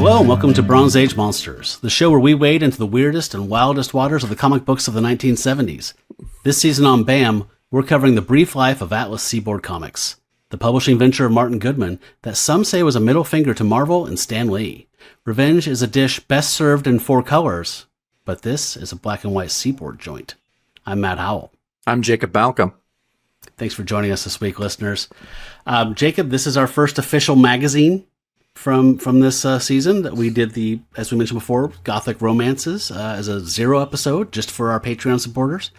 Hello and welcome to Bronze Age Monsters, the show where we wade into the weirdest and wildest waters of the comic books of the 1970s. This season on B.A.M, we're covering the brief life of Atlas Seaboard Comics, the publishing venture of Martin Goodman that some say was a middle finger to Marvel and Stan Lee. Revenge is a dish best served in 4 colors, but this is a black and white Seaboard joint. I'm Matt Howell. I'm Jacob Balcom. Thanks for joining us this week, listeners. Jacob, this is our first official magazine from this season. That we did the, as we mentioned before, Gothic Romances as a 0 episode just for our Patreon supporters.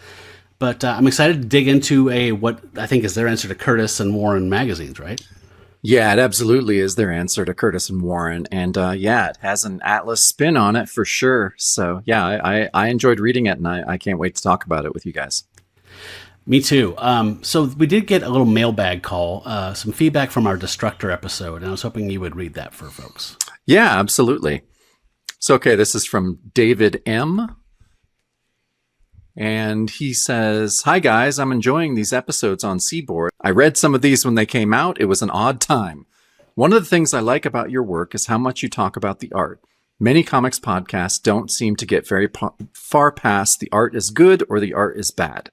But I'm excited to dig into what I think is their answer to Curtis and Warren magazines, right? Yeah, it absolutely is their answer to Curtis and Warren. And it has an Atlas spin on it for sure. So yeah, I enjoyed reading it, and I can't wait to talk about it with you guys. Me too. So we did get a little mailbag call, some feedback from our Destructor episode, and I was hoping you would read that for folks. Yeah, absolutely. So, okay, this is from David M. And he says, "Hi guys, I'm enjoying these episodes on Seaboard. I read some of these when they came out. It was an odd time. One of the things I like about your work is how much you talk about the art. Many comics podcasts don't seem to get very far past the art is good or the art is bad.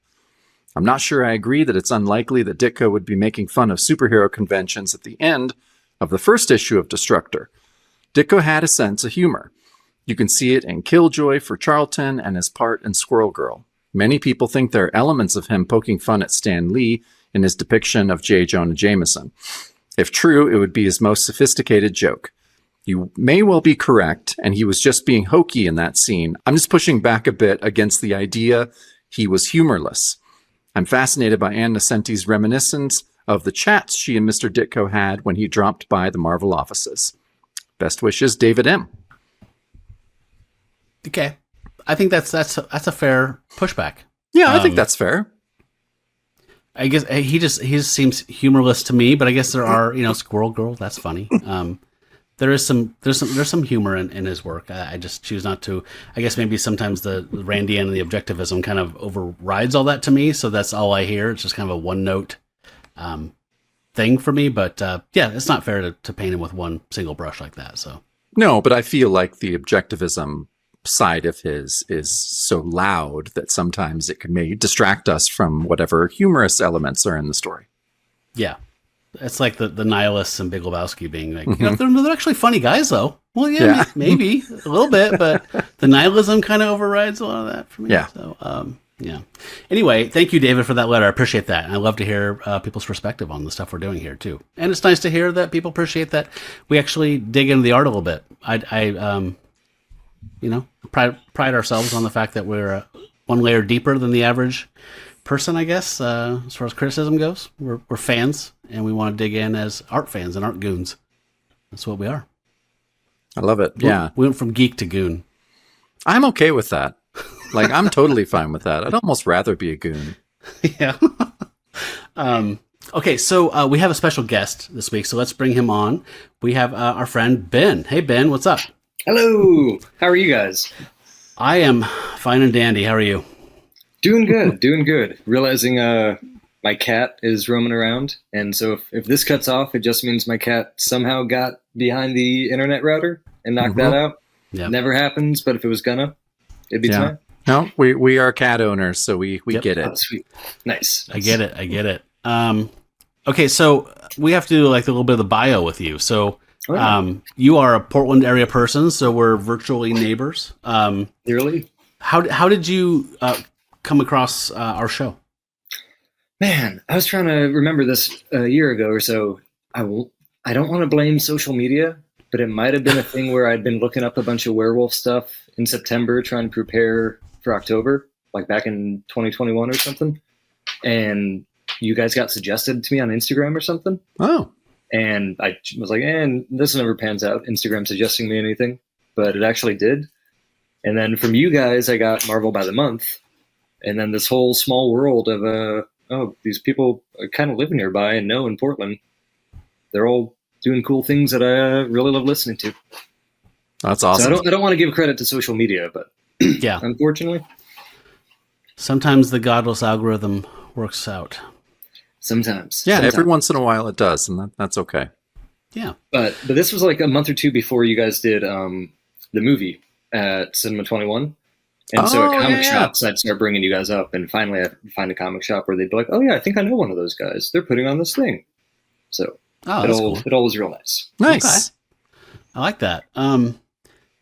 I'm not sure I agree that it's unlikely that Ditko would be making fun of superhero conventions at the end of the first issue of Destructor. Ditko had a sense of humor. You can see it in Killjoy for Charlton and his part in Squirrel Girl. Many people think there are elements of him poking fun at Stan Lee in his depiction of J. Jonah Jameson. If true, it would be his most sophisticated joke. You may well be correct, and he was just being hokey in that scene. I'm just pushing back a bit against the idea he was humorless. I'm fascinated by Ann Nocenti's reminiscence of the chats she and Mr. Ditko had when he dropped by the Marvel offices. Best wishes, David M." Okay, I think that's a fair pushback. Yeah, I think that's fair. I guess he just seems humorless to me, but I guess there are, Squirrel Girl, that's funny. There's some humor in his work. I just choose not to. I guess maybe sometimes the Randian and the objectivism kind of overrides all that to me, so that's all I hear. It's just kind of a one-note thing for me. But it's not fair to paint him with one single brush like that. So no, but I feel like the objectivism side of his is so loud that sometimes it can maybe distract us from whatever humorous elements are in the story. Yeah. It's like the nihilists and Big Lebowski being like, they're actually funny guys, though. Well, yeah. Maybe a little bit, but the nihilism kind of overrides a lot of that for me. Yeah. So, Anyway, thank you, David, for that letter. I appreciate that. And I love to hear people's perspective on the stuff we're doing here, too. And it's nice to hear that people appreciate that we actually dig into the art a little bit. I pride ourselves on the fact that we're one layer deeper than the average person, I guess, as far as criticism goes. We're fans, and we want to dig in as art fans and art goons. That's what we are. I love it. Yeah. We went from geek to goon. I'm okay with that. Like, I'm totally fine with that. I'd almost rather be a goon. Yeah. Okay, so we have a special guest this week, so let's bring him on. We have our friend Ben. Hey, Ben, what's up? Hello. How are you guys? I am fine and dandy. How are you? Doing good. Realizing my cat is roaming around, and so if this cuts off, it just means my cat somehow got behind the internet router and knocked that out. Yep. Never happens, but if it was gonna, it'd be time. No, we are cat owners, so we get it. Oh, sweet. Nice. I get it. Okay, so we have to do like a little bit of the bio with you. So you are a Portland area person, so we're virtually neighbors. Really? How did you come across our show? Man, I was trying to remember this a year ago or so. I don't want to blame social media, but it might have been a thing where I'd been looking up a bunch of werewolf stuff in September, trying to prepare for October, like back in 2021 or something. And you guys got suggested to me on Instagram or something. Oh. And I was like, this never pans out, Instagram suggesting me anything. But it actually did. And then from you guys, I got Marvel by the Month. And then this whole small world of, these people kind of live nearby and know in Portland. They're all doing cool things that I really love listening to. That's awesome. So I don't want to give credit to social media, but yeah, unfortunately. Sometimes the godless algorithm works out. Sometimes. Yeah, every once in a while it does, and that's okay. Yeah. But this was like a month or two before you guys did the movie at Cinema 21. And so at comic shops, I'd start bringing you guys up. And finally, I'd find a comic shop where they'd be like, oh, yeah, I think I know one of those guys. They're putting on this thing. So it all was real nice. Nice. Okay. I like that.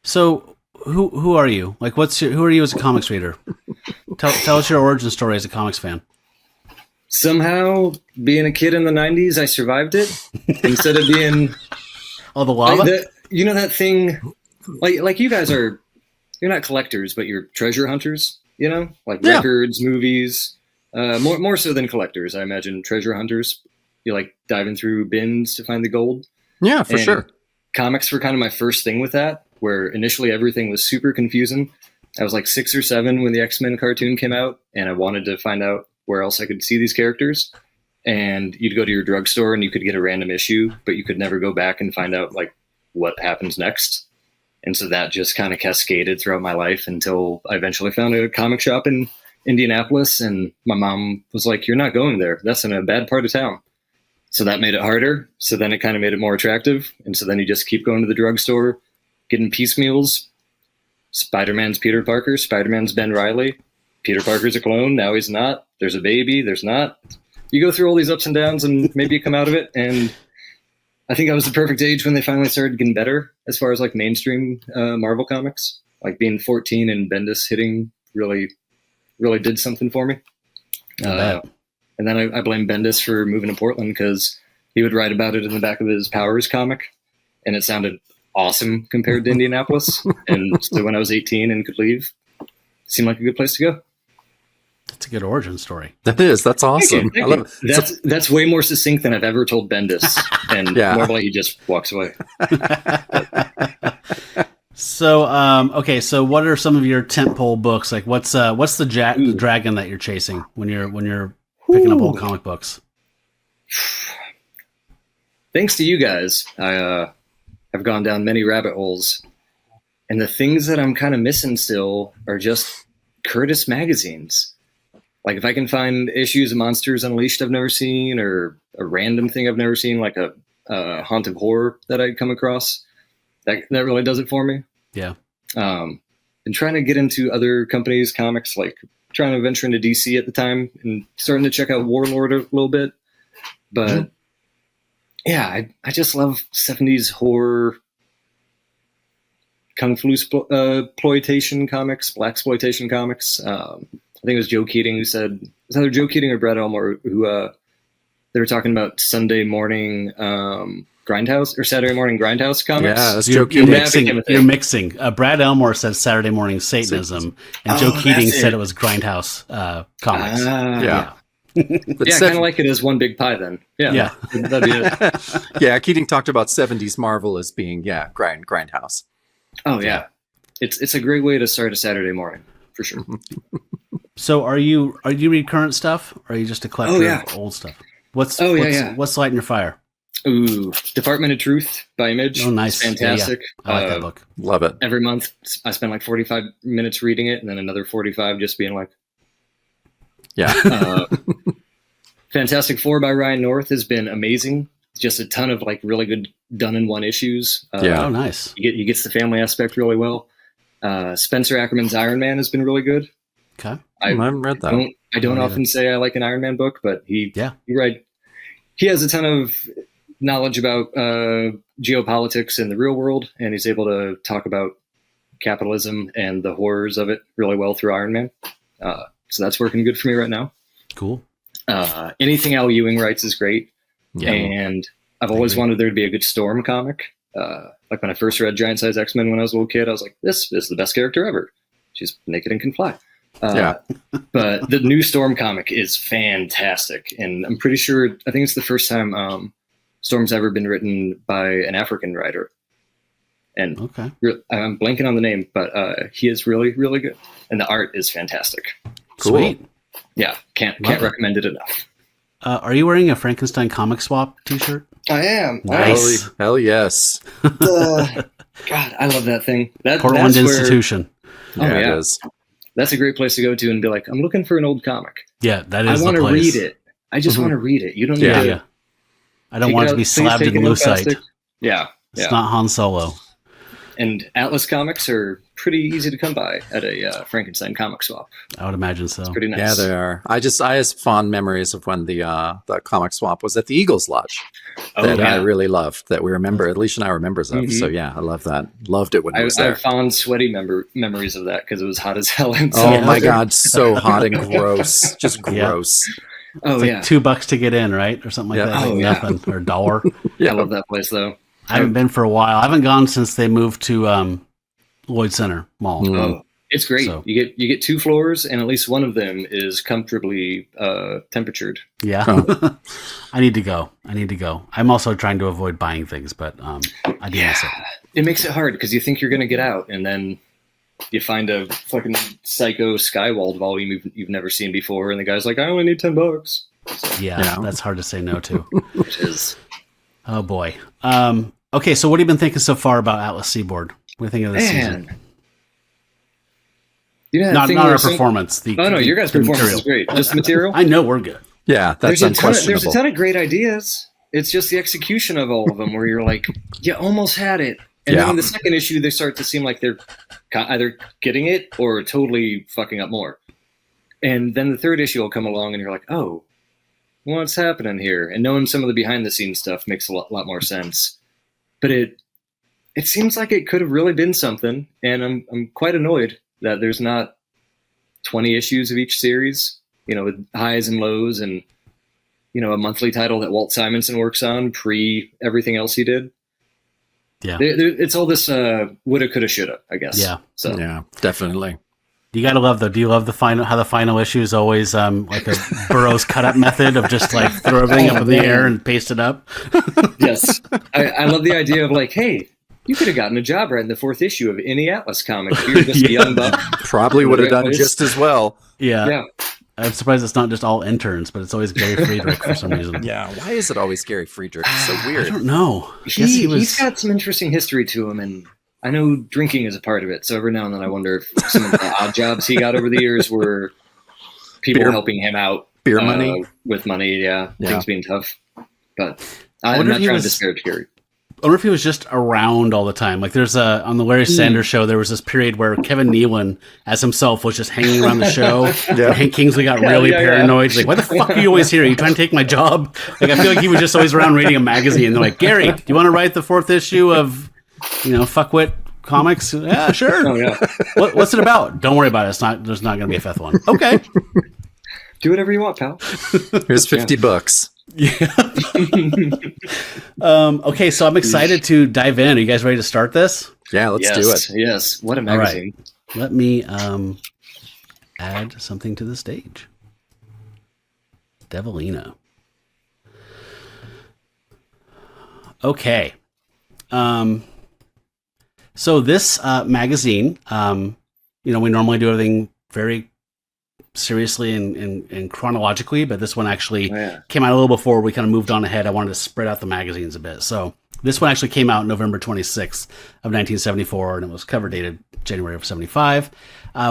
So who are you? Like, who are you as a comics reader? Tell us your origin story as a comics fan. Somehow, being a kid in the 90s, I survived it. Instead of being... Oh, the lava? You know that thing... Like you guys are... You're not collectors, but you're treasure hunters, you know? Like records, movies. More so than collectors, I imagine. Treasure hunters. You like diving through bins to find the gold. Yeah, for sure. Comics were kind of my first thing with that, where initially everything was super confusing. I was like 6 or 7 when the X-Men cartoon came out, and I wanted to find out where else I could see these characters. And you'd go to your drugstore and you could get a random issue, but you could never go back and find out like what happens next. And so that just kind of cascaded throughout my life until I eventually found a comic shop in Indianapolis. And my mom was like, you're not going there. That's in a bad part of town. So that made it harder. So then it kind of made it more attractive. And so then you just keep going to the drugstore, getting piecemeals. Spider-Man's Peter Parker. Spider-Man's Ben Reilly. Peter Parker's a clone. Now he's not. There's a baby. There's not. You go through all these ups and downs and maybe you come out of it. And I think I was the perfect age when they finally started getting better as far as like mainstream Marvel comics. Like being 14 and Bendis hitting really did something for me. And then I blame Bendis for moving to Portland because he would write about it in the back of his Powers comic. And it sounded awesome compared to Indianapolis. And so when I was 18 and could leave, it seemed like a good place to go. That's a good origin story. That is. That's awesome. Thank you. I love it. That's way more succinct than I've ever told Bendis. And normally he just walks away. So, okay. So what are some of your tentpole books? Like what's the dragon that you're chasing when you're picking up old comic books? Thanks to you guys, I have gone down many rabbit holes. And the things that I'm kind of missing still are just Curtis magazines. Like if I can find issues of Monsters Unleashed I've never seen, or a random thing I've never seen, like a Haunt of Horror that I come across, that really does it for me. Yeah. Been trying to get into other companies' comics, like trying to venture into DC at the time and starting to check out Warlord a little bit. But yeah, I just love 70s horror, kung fu exploitation comics, blaxploitation comics. I think it was Joe Keating who said, it was either Joe Keating or Brad Elmore who they were talking about Sunday morning Grindhouse or Saturday morning Grindhouse comics. Yeah, that's Joe Keating. You're mixing. Brad Elmore said Saturday morning Satanism, and Joe Keating said it was Grindhouse comics. Yeah. Yeah, kind of like it as one big pie then. Yeah. That'd be it. Yeah, Keating talked about 70s Marvel as being, Grindhouse. Oh, yeah. It's a great way to start a Saturday morning, for sure. So are you read current stuff, or are you just a collector of old stuff? What's lighting your fire? Ooh, Department of Truth by Image. Oh, nice. It's fantastic. Yeah. I like that book. Love it. Every month, I spend like 45 minutes reading it, and then another 45 just being like... Yeah. Fantastic Four by Ryan North has been amazing. Just a ton of like really good done-in-one issues. Oh, nice. He gets the family aspect really well. Spencer Ackerman's Iron Man has been really good. Okay. I haven't read that. I don't often say I like an Iron Man book, but he has a ton of knowledge about geopolitics in the real world, and he's able to talk about capitalism and the horrors of it really well through Iron Man. So that's working good for me right now. Cool. Anything Al Ewing writes is great. Yeah. And I've always wanted there to be a good Storm comic. Like when I first read Giant Size X-Men when I was a little kid, I was like, this is the best character ever. She's naked and can fly. But the new Storm comic is fantastic. And I'm pretty sure, I think it's the first time Storm's ever been written by an African writer. And I'm blanking on the name, but he is really, really good. And the art is fantastic. Cool. Sweet. Yeah, can't recommend it enough. Are you wearing a Frankenstein comic swap t-shirt? I am. Nice. Hell yes. God, I love that thing. Portland Institution. It is. That's a great place to go to and be like, I'm looking for an old comic. Yeah, that is. I want to read it. I just want to read it. You don't need to. I don't want it to be slabbed in lucite. Yeah. It's not Han Solo. And Atlas comics are pretty easy to come by at a Frankenstein comic swap. I would imagine so. It's pretty nice. Yeah, they are. I have fond memories of when the comic swap was at the Eagles Lodge that I really loved. That we remember. Alicia and I remembers of. So yeah, I love that. Loved it when it was there. I have fond sweaty memories of that because it was hot as hell. Oh my god, so hot and gross. Just gross. Oh it's like $2 to get in, right, or something like that. Oh, nothing, or $1. Yeah, I love that place though. I haven't been for a while. I haven't gone since they moved to Lloyd Center Mall. Oh, it's great. So. You get 2 floors, and at least one of them is comfortably temperatured. Yeah, I need to go. I'm also trying to avoid buying things, but I do miss it. It makes it hard because you think you're going to get out, and then you find a fucking psycho Skywald volume you've never seen before, and the guy's like, "I only need $10." So, yeah, that's hard to say no to. It is. Oh boy. Okay, so what have you been thinking so far about Atlas Seaboard? What do you think of this season? Yeah, not our performance. Your guys' performance is great. Just the material. I know we're good. Yeah, that's unquestionable. There's a ton of great ideas. It's just the execution of all of them where you're like, you almost had it. And then in the second issue, they start to seem like they're either getting it or totally fucking up more. And then the third issue will come along and you're like, oh, what's happening here? And knowing some of the behind-the-scenes stuff makes a lot more sense. But it seems like it could have really been something, and I'm quite annoyed that there's not 20 issues of each series, with highs and lows, and a monthly title that Walt Simonson works on pre everything else he did. Yeah, it's all this woulda, coulda, shoulda, I guess. Yeah, so yeah, definitely. You gotta love though. Do you love how the final issue is always like a Burroughs cut up method of just like throw everything up in the air and paste it up? Yes, I love the idea of like, hey, you could have gotten a job writing the 4th issue of any Atlas comic. You're just a young buck. Probably would have done just as well. Yeah. I'm surprised it's not just all interns, but it's always Gary Friedrich for some reason. Yeah, why is it always Gary Friedrich? It's so weird. I don't know. He's got some interesting history to him, and I know drinking is a part of it. So every now and then I wonder if some of the odd jobs he got over the years were people helping him out. Beer money? With money, things being tough. But I'm wonder not if trying to disparage Gary. I wonder if he was just around all the time. Like there's on the Larry Sanders show, there was this period where Kevin Nealon as himself was just hanging around the show. And Hank Kingsley got really paranoid. He's like, why the fuck are you always here? Are you trying to take my job? Like, I feel like he was just always around reading a magazine. They're like, Gary, do you want to write the 4th issue of, Fuckwit Comics? Yeah, sure. Oh, yeah. What's it about? Don't worry about it. There's not going to be a 5th one. Okay. Do whatever you want, pal. Here's $50. Yeah. Okay, so I'm excited to dive in. Are you guys ready to start this? Yeah, let's do it. Yes. What a magazine. All right. Let me add something to the stage. Devilina. Okay. So this magazine, we normally do everything very seriously and chronologically, but this one actually came out a little before we kind of moved on ahead. I wanted to spread out the magazines a bit. So this one actually came out November 26th of 1974, and it was cover dated January of 75.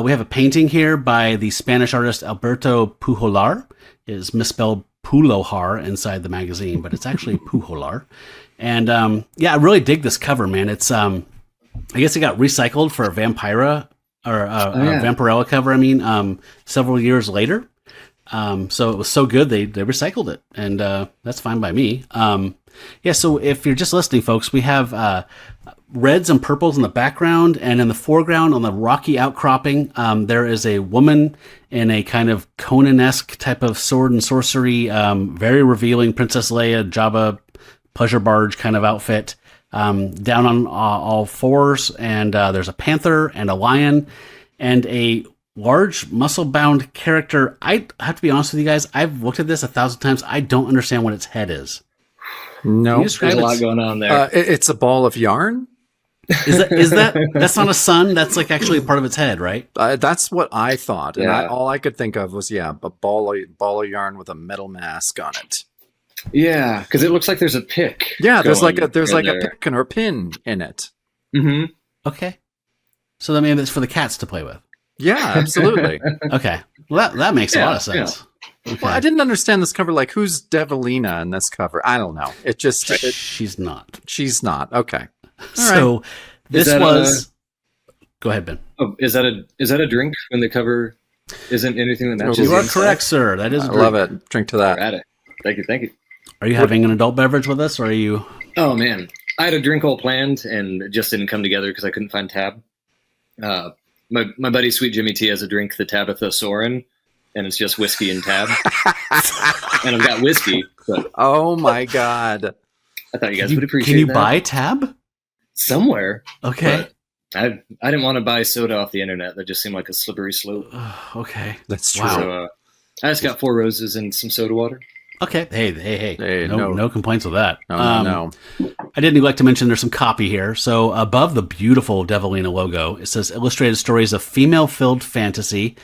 We have a painting here by the Spanish artist Alberto Pujolar. It is misspelled Pujolar inside the magazine, but it's actually Pujolar. And I really dig this cover, man. It's I guess it got recycled for a Vampira or a Vampirella cover. Several years later. So it was so good they recycled it, and that's fine by me. So if you're just listening, folks, we have reds and purples in the background, and in the foreground on the rocky outcropping, there is a woman in a kind of Conan-esque type of sword and sorcery, very revealing Princess Leia, Jabba, pleasure barge kind of outfit, down on all fours, and there's a panther and a lion and a large muscle-bound character. I have to be honest with you guys, I've looked at this 1,000 times. I don't understand what its head is. No, there's a lot going on there. It's a ball of yarn. Is that that's not a sun? That's like actually part of its head, right? That's what I thought, and all I could think of was a ball of yarn with a metal mask on it. Yeah, because it looks like there's a pick. Yeah, there's like a pick or a pin in it. Mm-hmm. Okay, so maybe it's for the cats to play with. Yeah, absolutely. Okay, well that makes a lot of sense. Okay. Well, I didn't understand this cover. Like, who's Devilina in this cover? I don't know. It just She's not. she's not okay. So this that was. Go ahead, Ben. Oh, is that a drink when the cover isn't anything that matches? You the are inside? correct, sir. That is. I a drink. love it. Drink to that. At it. Thank you. Are you having an adult beverage with us, or are you? Oh man, I had a drink all planned and it just didn't come together because I couldn't find tab. My buddy Sweet Jimmy T has a drink, the Tabitha Soren, and it's just whiskey and tab. And I've got whiskey, but Oh my god. I thought you guys would appreciate Can you that. buy Tab? Somewhere? Okay. But I didn't want to buy soda off the internet. That just seemed like a slippery slope. Okay. That's true. Wow. So I just got 4 roses and some soda water. Okay. Hey. Hey, No complaints with that. No. I did neglect to mention there's some copy here. So above the beautiful Devilina logo, it says illustrated stories of female-filled fantasy.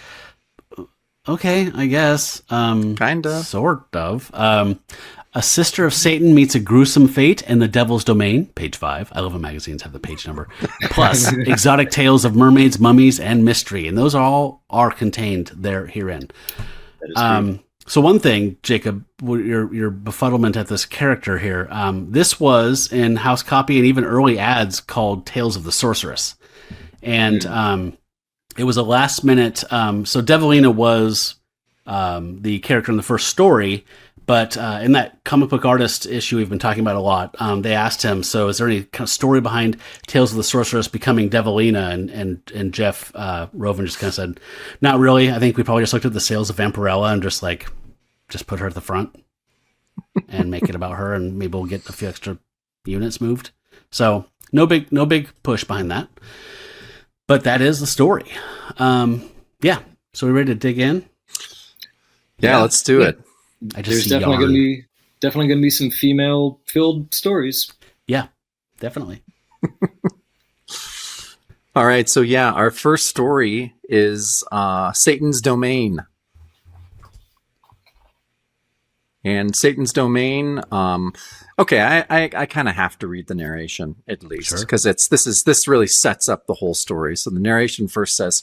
Okay, I guess. Kinda. Sort of. A sister of Satan meets a gruesome fate in the Devil's Domain, page 5. I love when magazines have the page number. Plus, exotic tales of mermaids, mummies, and mystery. And those all are contained there herein. That is true. So one thing, Jacob, your befuddlement at this character here, this was in house copy and even early ads called Tales of the Sorceress. And it was a last minute. So Devilina was the character in the first story, but in that comic book artist issue we've been talking about a lot, they asked him, so is there any kind of story behind Tales of the Sorceress becoming Devilina? And Jeff Rovin just kind of said, not really. I think we probably just looked at the sales of Vampirella and just put her at the front and make it about her, and maybe we'll get a few extra units moved. So no big push behind that. But that is the story. Yeah. So we ready to dig in? Yeah, let's do it. I just There's see definitely yarn. gonna be some female filled stories. Yeah, definitely. All right, so yeah, our first story is Satan's Domain. And Satan's Domain, okay, I kind of have to read the narration at least, because this really sets up the whole story. So the narration first says,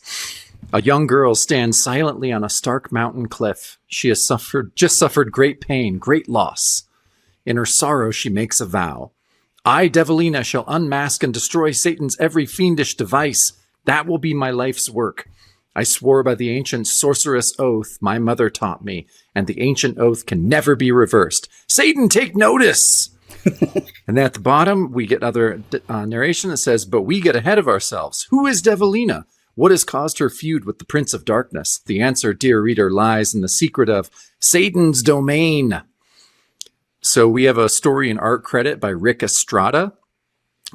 a young girl stands silently on a stark mountain cliff. She has just suffered great pain, great loss. In her sorrow, she makes a vow. I, Devilina, shall unmask and destroy Satan's every fiendish device. That will be my life's work. I swore by the ancient sorceress oath my mother taught me, and the ancient oath can never be reversed. Satan, take notice! And then at the bottom, we get other narration that says, but we get ahead of ourselves. Who is Devilina? What has caused her feud with the Prince of Darkness? The answer, dear reader, lies in the secret of Satan's Domain. So we have a story and art credit by Rick Estrada.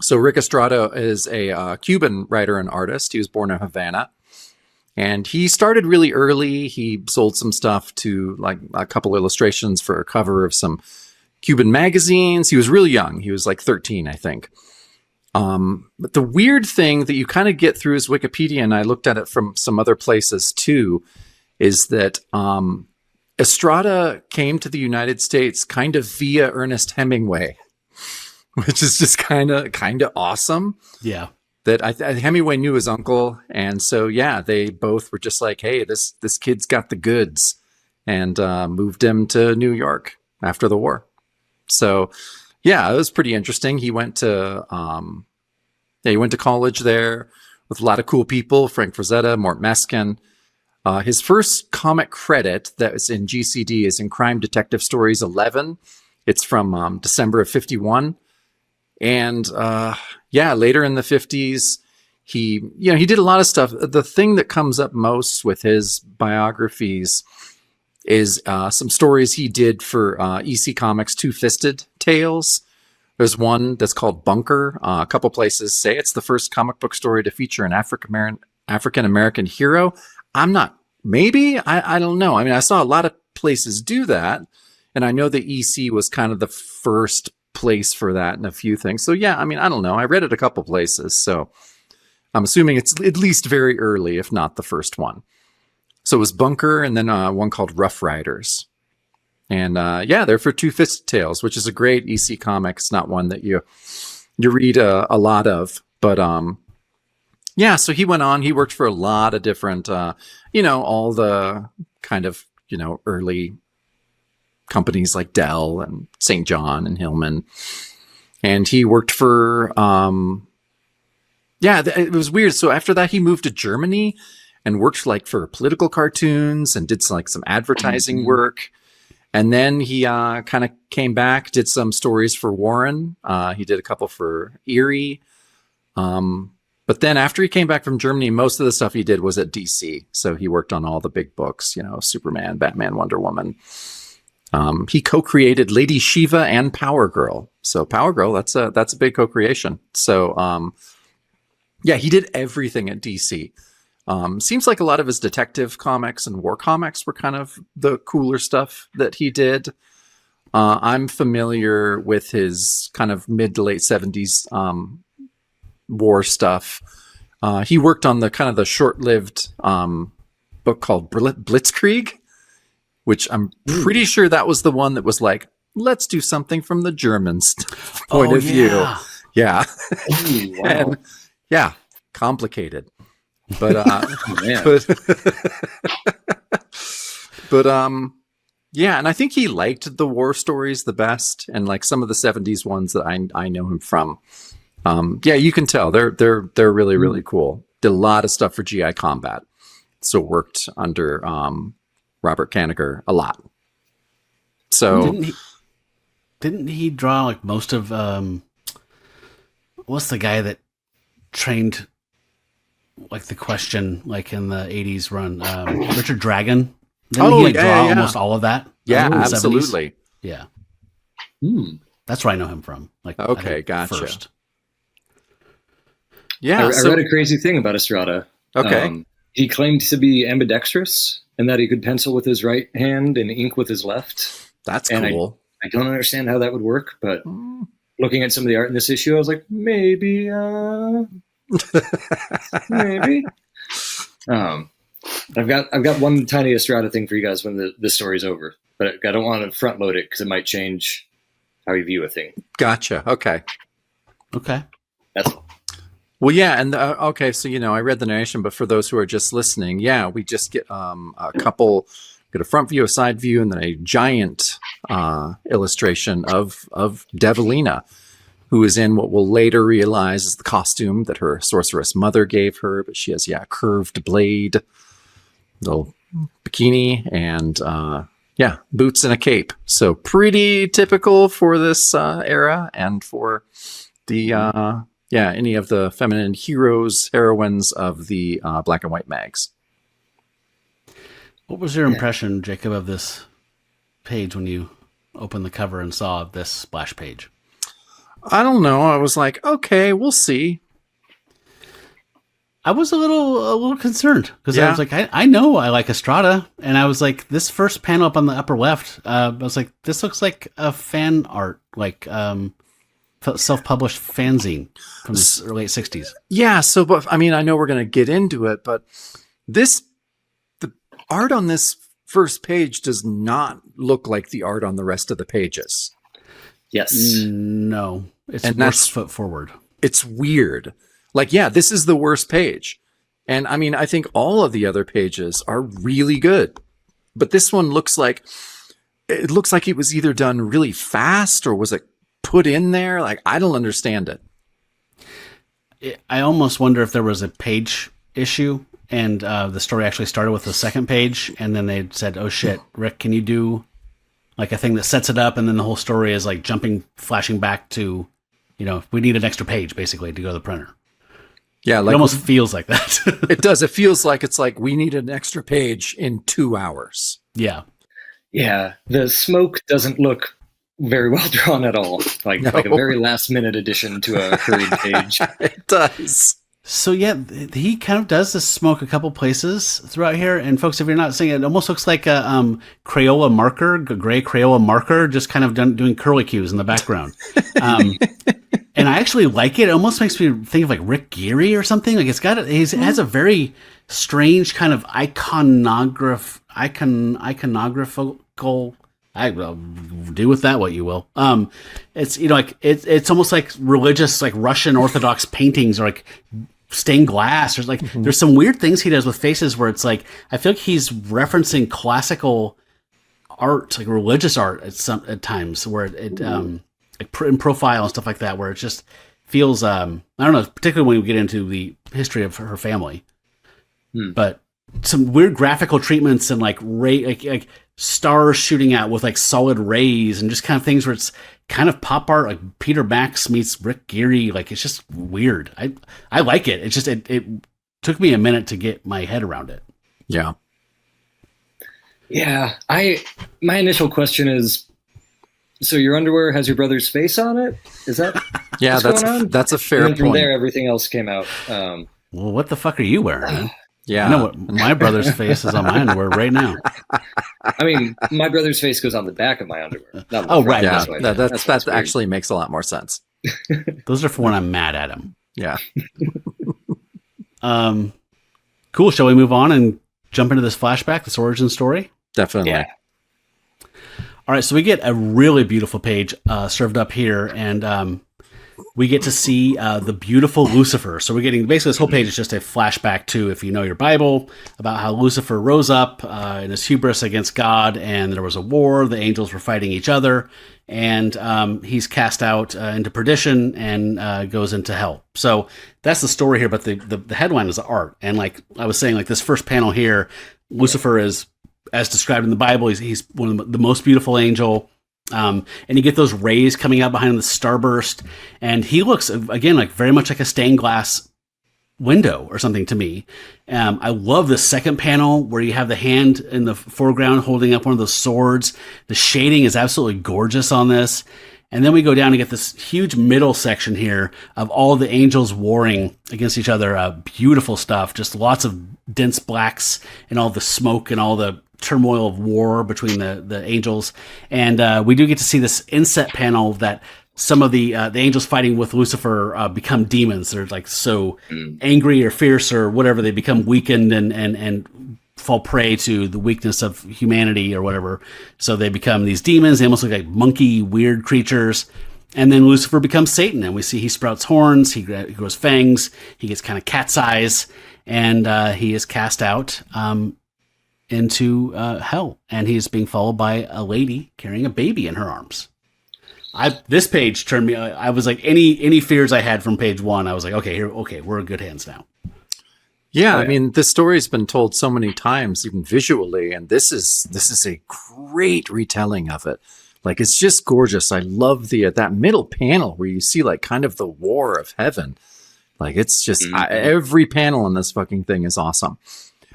So Rick Estrada is a Cuban writer and artist. He was born in Havana. And he started really early. He sold some stuff to like a couple illustrations for a cover of some Cuban magazines. He was really young. He was like 13, I think. But the weird thing that you kind of get through his Wikipedia, and I looked at it from some other places too, is that Estrada came to the United States kind of via Ernest Hemingway, which is just kind of awesome. Yeah. That Hemingway knew his uncle, and so yeah, they both were just like, hey, this kid's got the goods, and moved him to New York after the war. So yeah, it was pretty interesting. He went to college there with a lot of cool people, Frank Frazetta, Mort Meskin. His first comic credit that was in GCD is in Crime Detective Stories 11. It's from December of 51. And later in the 50s, he did a lot of stuff. The thing that comes up most with his biographies is some stories he did for EC Comics Two-Fisted Tales. There's one that's called Bunker. A couple places say it's the first comic book story to feature an African-American hero. I don't know. I mean, I saw a lot of places do that, and I know the EC was kind of the first place for that and a few things. So yeah, I mean, I don't know. I read it a couple places, so I'm assuming it's at least very early, if not the first one. So it was Bunker, and then one called Rough Riders. And they're for Two-Fisted Tales, which is a great EC comic. It's not one that you read a lot of, but so he went on. He worked for a lot of different, all the kind of early companies like Dell and St. John and Hillman. And he worked for, it was weird. So after that, he moved to Germany and worked like for political cartoons and did some advertising work. And then he kind of came back, did some stories for Warren. He did a couple for Eerie. But then after he came back from Germany, most of the stuff he did was at DC. So he worked on all the big books, Superman, Batman, Wonder Woman. He co-created Lady Shiva and Power Girl. So Power Girl, that's a big co-creation. So he did everything at DC. Seems like a lot of his detective comics and war comics were kind of the cooler stuff that he did. I'm familiar with his kind of mid to late 70s war stuff. He worked on the short-lived book called Blitzkrieg, which I'm pretty sure that was the one that was like, let's do something from the Germans' point of view. Yeah. Ooh, wow. And, complicated. But and I think he liked the war stories the best, and like some of the 70s ones that I know him from. You can tell they're really, really cool. Did a lot of stuff for GI Combat. So worked under Robert Kanigher a lot. So didn't he draw like most of what's the guy that trained like the Question like in the 80s run? Richard Dragon. Didn't he draw almost all of that? Yeah, in the absolutely. 70s? Yeah. That's where I know him from. Like, okay, gotcha. First. Yeah, I read a crazy thing about Estrada. Okay. He claimed to be ambidextrous and that he could pencil with his right hand and ink with his left. That's cool. I don't understand how that would work, but looking at some of the art in this issue, I was like, maybe. Maybe. I've got one tiny Estrada thing for you guys when the story's over, but I don't want to front load it because it might change how you view a thing. Gotcha. Okay. That's all. Well, yeah, and okay, so I read the narration, but for those who are just listening, we just get get a front view, a side view, and then a giant illustration of Devilina, who is in what we'll later realize is the costume that her sorceress mother gave her, but she has a curved blade, little bikini, and boots and a cape. So pretty typical for this era and for the any of the feminine heroes, heroines of the black and white mags. What was your impression, Jacob, of this page when you opened the cover and saw this splash page? I don't know. I was like, okay, we'll see. I was a little concerned because I was like, I know I like Estrada, and I was like, this first panel up on the upper left, I was like, this looks like a fan art, like self-published fanzine from the late 60s. Yeah, so but I mean, I know we're going to get into it, but the art on this first page does not look like the art on the rest of the pages. Yes. No, it's worse foot forward. It's weird. Like, this is the worst page. And I mean, I think all of the other pages are really good, but this one looks like it was either done really fast or was it put in there? Like, I don't understand it. I almost wonder if there was a page issue and the story actually started with the second page, and then they said, oh shit, Rick, can you do like a thing that sets it up, and then the whole story is like flashing back to, we need an extra page basically to go to the printer. Yeah, like it almost feels like that. It does. It feels like it's like we need an extra page in 2 hours. Yeah. Yeah. The smoke doesn't look very well drawn at all. Like a very last minute addition to a hurried page. It does. So he kind of does this smoke a couple places throughout here. And folks, if you're not seeing it, it almost looks like a Crayola marker, a gray Crayola marker, just kind of doing curly cues in the background. And I actually like it. It almost makes me think of like Rick Geary or something. Like it has a very strange kind of iconographical. I will do with that what you will. It's like it's almost like religious, like Russian Orthodox paintings, or like stained glass. There's like there's some weird things he does with faces where it's like I feel like he's referencing classical art, like religious art at times, where it like in profile and stuff like that, where it just feels I don't know, particularly when we get into the history of her family, but some weird graphical treatments and like like stars shooting out with like solid rays and just kind of things where it's kind of pop art, like Peter Max meets Rick Geary. Like it's just weird. I like it. It's just it took me a minute to get my head around it. Yeah. Yeah. My initial question is, so your underwear has your brother's face on it? Is that Yeah, that's a fair and then from point. there, everything else came out. Well, what the fuck are you wearing? Man? Yeah. I know what my brother's face is on my underwear right now. I mean, my brother's face goes on the back of my underwear. Not the Oh, front. right. Yeah, That's why I did. That's that weird. actually makes a lot more sense. Those are for when I'm mad at him. Yeah. Cool. Shall we move on and jump into this flashback, this origin story? Definitely. Yeah. All right, so we get a really beautiful page served up here, and we get to see the beautiful Lucifer. So we're getting, basically this whole page is just a flashback to, if you know your Bible, about how Lucifer rose up in his hubris against God, and there was a war, the angels were fighting each other, and he's cast out into perdition and goes into hell. So that's the story here, but the headline is art. And like I was saying, like this first panel here, Lucifer is, as described in the Bible, he's one of the most beautiful angel. And you get those rays coming out behind him, the starburst. And he looks, again, like very much like a stained glass window or something to me. I love the second panel where you have the hand in the foreground holding up one of those swords. The shading is absolutely gorgeous on this. And then we go down and get this huge middle section here of all the angels warring against each other. Beautiful stuff. Just lots of dense blacks and all the smoke and all the turmoil of war between the angels. And we do get to see this inset panel that some of the angels fighting with Lucifer become demons. They're like so angry or fierce or whatever. They become weakened and fall prey to the weakness of humanity or whatever. So they become these demons. They almost look like monkey, weird creatures. And then Lucifer becomes Satan, and we see he sprouts horns, he grows fangs, he gets kind of cat's eyes, and he is cast out into hell. And he's being followed by a lady carrying a baby in her arms. This page turned me. I was like, any fears I had from page one, I was like, okay, we're in good hands now. Yeah, I mean, this story's been told so many times, even visually, and this is a great retelling of it. Like, it's just gorgeous. I love that middle panel where you see like kind of the war of heaven. Like, it's just every panel in this fucking thing is awesome.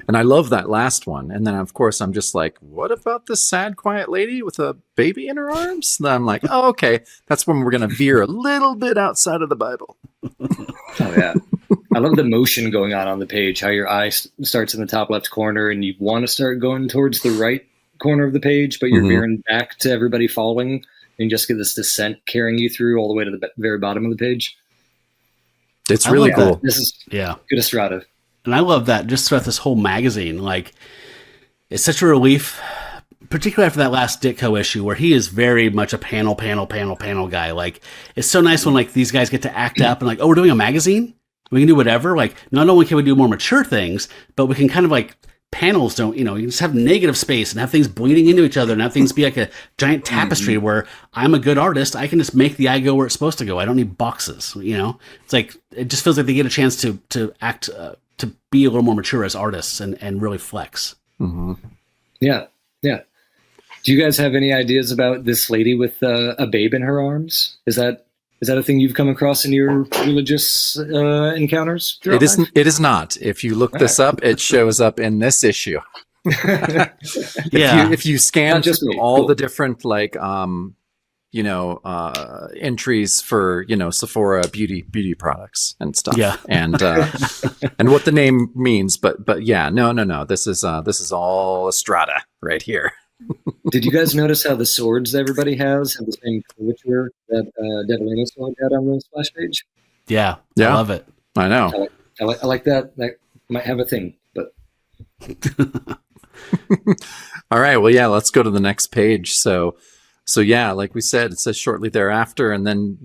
And I love that last one. And then, of course, I'm just like, what about this sad, quiet lady with a baby in her arms? And then I'm like, oh, okay. That's when we're going to veer a little bit outside of the Bible. Oh, yeah. I love the motion going on the page, how your eye starts in the top left corner and you want to start going towards the right corner of the page, but you're veering back to everybody following and you just get this descent carrying you through all the way to the very bottom of the page. It's really cool. This is good Estrada. And I love that just throughout this whole magazine. Like, it's such a relief, particularly after that last Ditko issue where he is very much a panel guy. Like, it's so nice when like these guys get to act up and like, oh, we're doing a magazine? We can do whatever. Like, not only can we do more mature things, but we can kind of like, panels don't, you just have negative space and have things bleeding into each other and have things be like a giant tapestry where I'm a good artist. I can just make the eye go where it's supposed to go. I don't need boxes, It's like, it just feels like they get a chance to act, to be a little more mature as artists and really flex. Mm-hmm. Yeah. Yeah. Do you guys have any ideas about this lady with a babe in her arms? Is that a thing you've come across in your religious encounters? It isn't. It is not. If you look this up, it shows up in this issue. If you scan through all the different like entries for Sephora beauty products and stuff. Yeah. And what the name means, but yeah, no. This is all Estrada right here. Did you guys notice how the swords everybody has have the same curvature that Devilina sword had on the splash page? Yeah. I love it. I know. I like that. That might have a thing, but. All right. Well, yeah, let's go to the next page. So yeah, like we said, it says shortly thereafter. And then,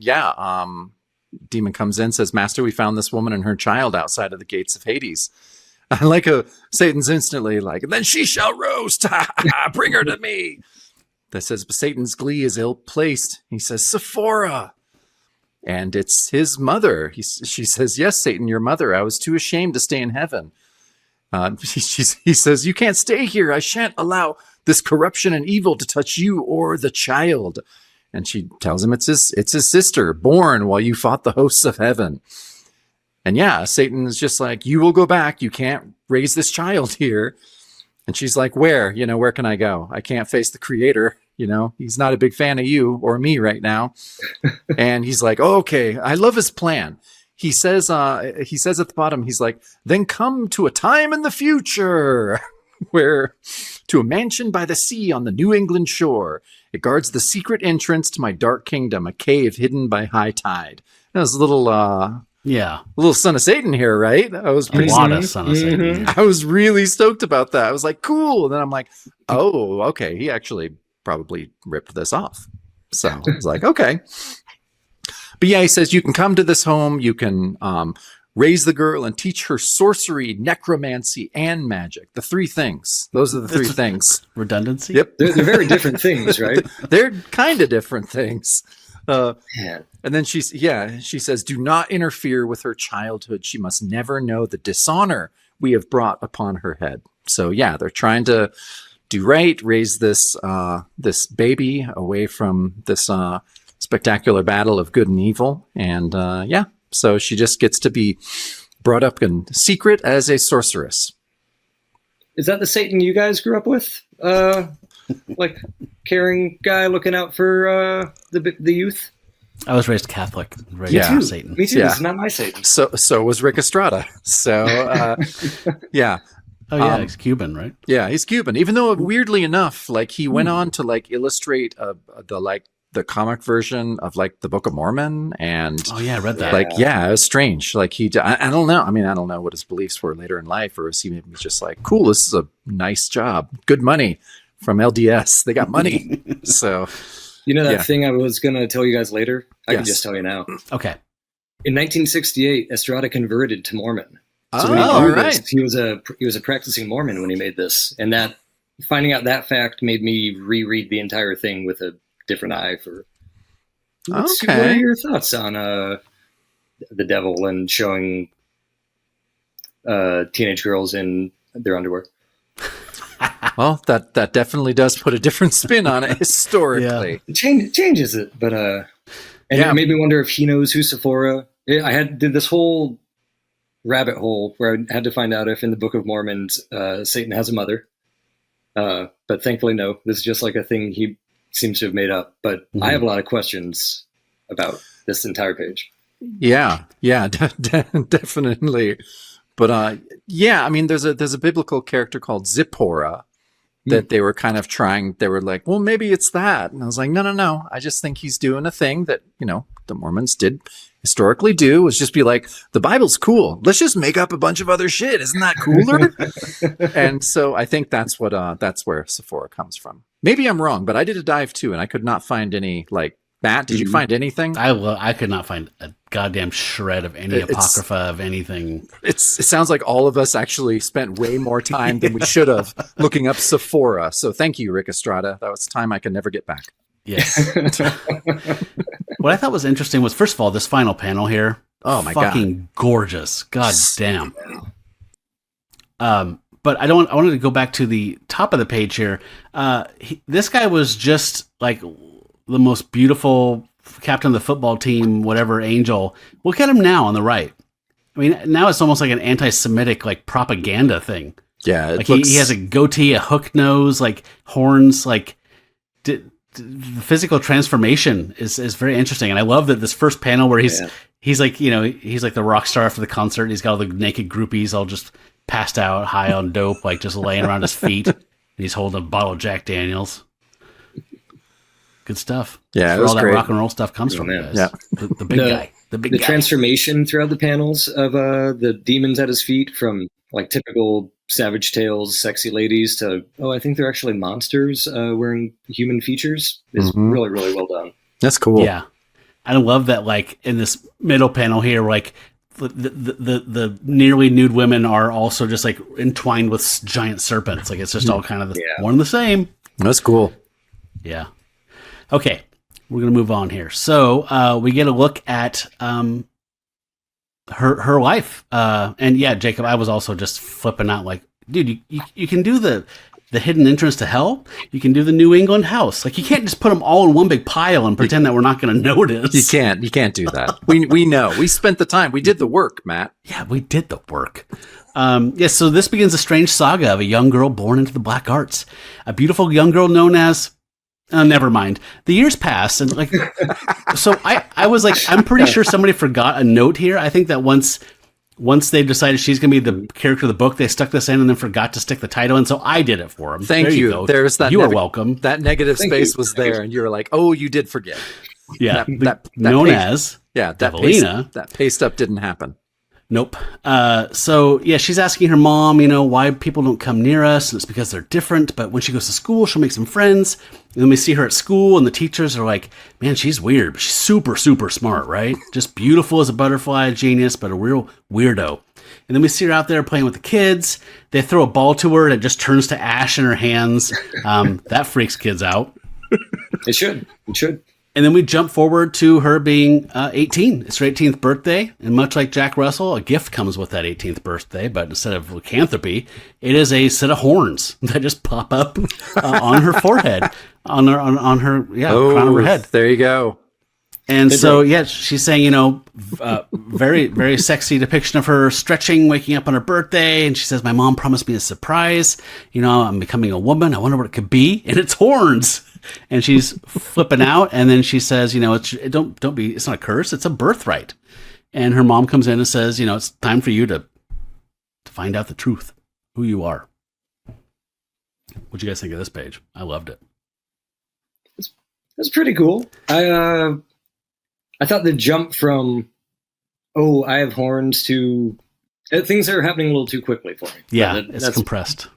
demon comes in, says, "Master, we found this woman and her child outside of the gates of Hades." I like how Satan's instantly like, "And then she shall roast. Bring her to me." That says, but Satan's glee is ill-placed. He says, "Sephora." And it's his mother. She says, "Yes, Satan, your mother. I was too ashamed to stay in heaven." He says, "You can't stay here. I shan't allow this corruption and evil to touch you or the child." And she tells him it's his sister, born while you fought the hosts of heaven. And yeah, Satan is just like, "You will go back. You can't raise this child here." And she's like, "Where? Where can I go? I can't face the creator. He's not a big fan of you or me right now." And he's like, "Oh, okay. I love his plan." He says at the bottom, he's like, "Then come to a time in the future where to a mansion by the sea on the New England shore. It guards the secret entrance to my dark kingdom, a cave hidden by high tide." That was a little Son of Satan here, right? I was A lot of Son of Satan. I was really stoked about that. I was like, cool. And then I'm like, oh, okay. He actually probably ripped this off. So I was like, okay. But yeah, he says you can come to this home. You can raise the girl and teach her sorcery, necromancy, and magic. The three things. Those are the three things. Redundancy? Yep. They're very different things, right? They're kind of different things. Man. And then she says, "Do not interfere with her childhood. She must never know the dishonor we have brought upon her head." So yeah, they're trying to do right, raise this baby away from this spectacular battle of good and evil. And so she just gets to be brought up in secret as a sorceress. Is that the Satan you guys grew up with? Like caring guy looking out for the youth? I was raised Catholic. Raised Yeah. Satan. Me too. Yeah. It's not my Satan. So was Rick Estrada. So yeah. Oh yeah, he's Cuban, right? Yeah, he's Cuban. Even though weirdly enough, like he went on to like illustrate the comic version of like the Book of Mormon, and Oh yeah, I read that. like it was strange. Like I don't know. I mean, I don't know what his beliefs were later in life, or is he maybe just like, cool, this is a nice job, good money from LDS. They got money. So That thing I was going to tell you guys later? I can Yes. just tell you now. Okay. In 1968, Estrada converted to Mormon. So Oh, when he all drew right. this, he was a practicing Mormon when he made this, and that finding out that fact made me reread the entire thing with a different eye. What are your thoughts on the devil and showing teenage girls in their underwear? Well, that definitely does put a different spin on it historically. It changes it, but it made me wonder if he knows who Sephora. Did this whole rabbit hole where I had to find out if in the Book of Mormon Satan has a mother. But thankfully, no. This is just like a thing he seems to have made up. But I have a lot of questions about this entire page. Yeah, definitely. But I mean, there's a biblical character called Zipporah that they were kind of trying. They were like, well, maybe it's that, and I was like, no. I just think he's doing a thing that the Mormons did historically do, was just be like, the Bible's cool. Let's just make up a bunch of other shit. Isn't that cooler? And so I think that's where Sephora comes from. Maybe I'm wrong, but I did a dive too, and I could not find any like. Matt, did you find anything? I could not find a goddamn shred of any apocrypha of anything. It sounds like all of us actually spent way more time than we should have looking up Sephora. So thank you, Rick Estrada. That was time I can never get back. Yes. What I thought was interesting was, first of all, this final panel here. Oh my fucking gorgeous. God damn. But I wanted to go back to the top of the page here. This guy was just like the most beautiful captain of the football team, whatever, angel. Look at him now on the right. I mean, now it's almost like an anti-Semitic like propaganda thing. Yeah, like he has a goatee, a hook nose, like horns. Like the physical transformation is very interesting, and I love that this first panel where he's like he's like the rock star after the concert. He's got all the naked groupies all just passed out, high on dope, like just laying around his feet. And he's holding a bottle of Jack Daniels. Good stuff. Yeah, that's where all that rock and roll stuff comes from, man. guys. Yeah. The big guy. The big guy. Transformation throughout the panels of the demons at his feet, from like typical Savage Tales, sexy ladies, to I think they're actually monsters wearing human features, is really, really well done. That's cool. Yeah. I love that, like, in this middle panel here, like, the nearly nude women are also just, like, entwined with giant serpents. Like, it's just all kind of one and the same. That's cool. Yeah. Okay. We're going to move on here. So we get a look at her life. And yeah, Jacob, I was also just flipping out like, dude, you can do the hidden entrance to hell. You can do the New England house. Like, you can't just put them all in one big pile and pretend that we're not going to notice. You can't do that. We know. We spent the time. We did the work, Matt. Yeah, we did the work. Yes, so this begins a strange saga of a young girl born into the black arts. A beautiful young girl known as... never mind. The years passed, and like, so I was like, I'm pretty sure somebody forgot a note here. I think that once they decided she's going to be the character of the book, they stuck this in and then forgot to stick the title in. So I did it for them. Thank you. Go. There's that. You are welcome. That negative space was there, and you were like, "Oh, you did forget." Yeah, that known as Devilina. That paste up didn't happen. Nope. So yeah, she's asking her mom, why people don't come near us, and it's because they're different. But when she goes to school, she'll make some friends. And then we see her at school, and the teachers are like, man, she's weird, but she's super, super smart, right? Just beautiful as a butterfly, a genius, but a real weirdo. And then we see her out there playing with the kids. They throw a ball to her, and it just turns to ash in her hands. That freaks kids out. It should. And then we jump forward to her being 18. It's her 18th birthday. And much like Jack Russell, a gift comes with that 18th birthday. But instead of lycanthropy, it is a set of horns that just pop up on her forehead, on her crown of her head. There you go. And so, yeah, she's saying, very, very sexy depiction of her stretching, waking up on her birthday. And she says, my mom promised me a surprise. I'm becoming a woman. I wonder what it could be. And it's horns. And she's flipping out, and then she says, don't be, it's not a curse, it's a birthright. And her mom comes in and says, it's time for you to find out the truth, who you are. What'd you guys think of this page? I loved it. That's pretty cool. I thought the jump from, I have horns to things are happening a little too quickly for me. Yeah, it's compressed.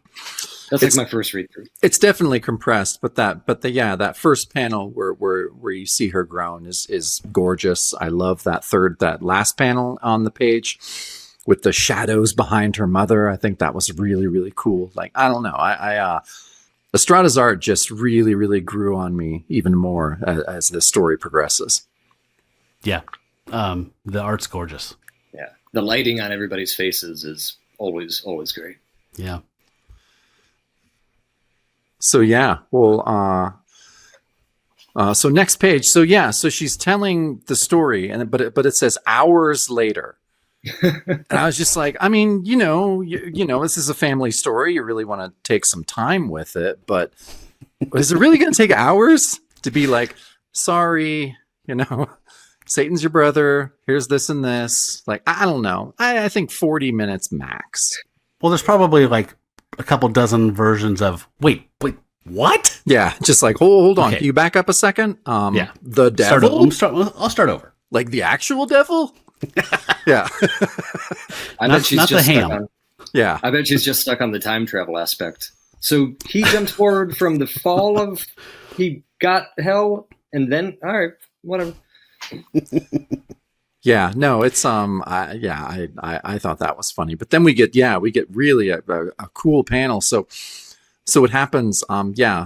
That's like my first read through. It's definitely compressed, but that first panel where you see her grown is gorgeous. I love that last panel on the page with the shadows behind her mother. I think that was really, really cool. Like, I don't know. Estrada's art just really, really grew on me even more as the story progresses. Yeah. The art's gorgeous. Yeah. The lighting on everybody's faces is always great. Yeah. So yeah, well, so next page. So yeah, so she's telling the story, but it says hours later, and I was just like, I mean, this is a family story. You really want to take some time with it, but is it really going to take hours to be like, sorry, Satan's your brother. Here's this and this. Like, I don't know. I think 40 minutes max. Well, there's probably like a couple dozen versions of wait, what? Yeah, just like hold on. Okay. Can you back up a second? Yeah, the devil. I'll start over. Like the actual devil? Yeah. I bet she's just stuck on. Yeah. I bet she's just stuck on the time travel aspect. So he jumped forward from the fall of he got hell, and then all right, whatever. Yeah, no, it's I thought that was funny, but then we get really a cool panel. So what happens?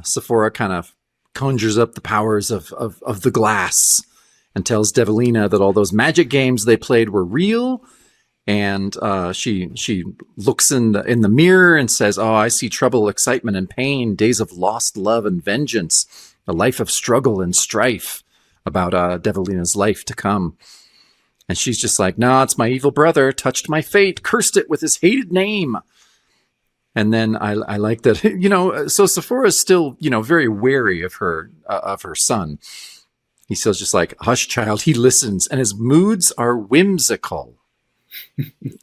Sephora kind of conjures up the powers of the glass and tells Devilina that all those magic games they played were real. And she looks in the mirror and says, "Oh, I see trouble, excitement, and pain, days of lost love and vengeance, a life of struggle and strife about Devilina's life to come." And she's just like, "Nah, it's my evil brother, touched my fate, cursed it with his hated name." And then I like that, so Sephora's still, very wary of her son. He's still just like, "Hush, child," he listens, and his moods are whimsical.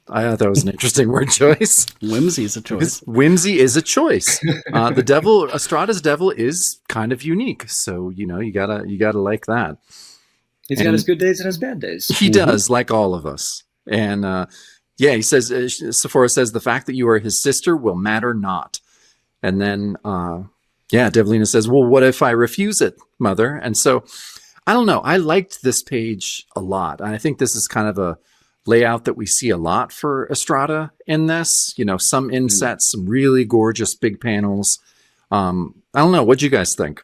I thought that was an interesting word choice. Whimsy is a choice. Whimsy is a choice. The devil, Estrada's devil, is kind of unique. So, you gotta like that. He's got his good days and his bad days. He does, like all of us. And he says, Sephora says, the fact that you are his sister will matter not. And then, Devilina says, well, what if I refuse it, mother? And so I don't know. I liked this page a lot. And I think this is kind of a layout that we see a lot for Estrada in this. You know, some insets, some really gorgeous big panels. I don't know. What'd you guys think?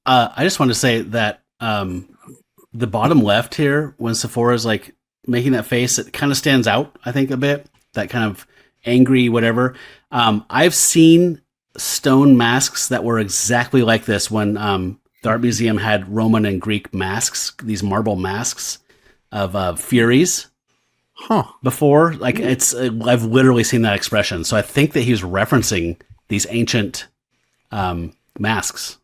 I just want to say that the bottom left here, when Sephora's like making that face, it kind of stands out, I think, a bit. That kind of angry whatever. I've seen stone masks that were exactly like this when the art museum had Roman and Greek masks, these marble masks of Furies. Before. Like I've literally seen that expression. So I think that he's referencing these ancient masks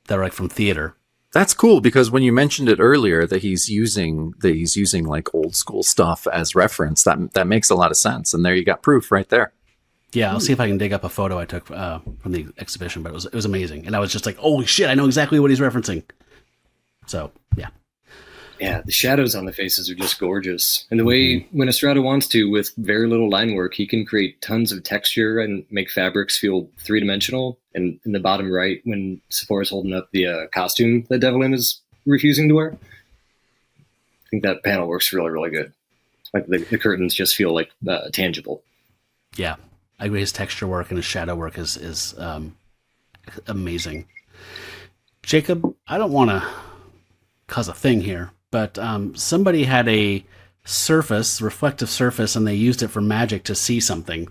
that are like from theater. That's cool, because when you mentioned it earlier that he's using like old school stuff as reference, that makes a lot of sense. And there you got proof right there. Yeah, I'll see if I can dig up a photo I took from the exhibition, but it was amazing. And I was just like, holy shit, I know exactly what he's referencing. So, yeah. Yeah, the shadows on the faces are just gorgeous. And the way, when Estrada wants to, with very little line work, he can create tons of texture and make fabrics feel three-dimensional. And in the bottom right, when Sephora's holding up the costume that Devilina is refusing to wear, I think that panel works really, really good. Like the curtains just feel like tangible. Yeah, I agree. His texture work and his shadow work is amazing. Jacob, I don't want to cause a thing here, but somebody had a reflective surface, and they used it for magic to see something.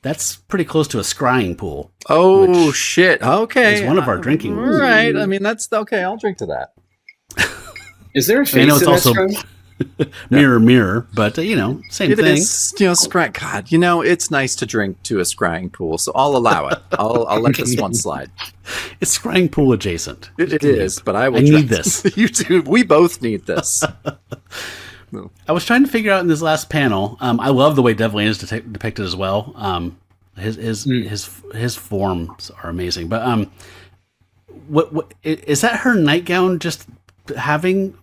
That's pretty close to a scrying pool. Oh, shit. Okay. It's one of our drinking rules. Right. I mean, that's okay. I'll drink to that. Is there a face I know it's in also that mirror, but same thing. It is, God, it's nice to drink to a scrying pool, so I'll allow it. I'll let this one slide. It's scrying pool adjacent. It is, but I will. I need this. You do. We both need this. I was trying to figure out in this last panel. I love the way Devilina is depicted as well. His forms are amazing. But what is that? Her nightgown just having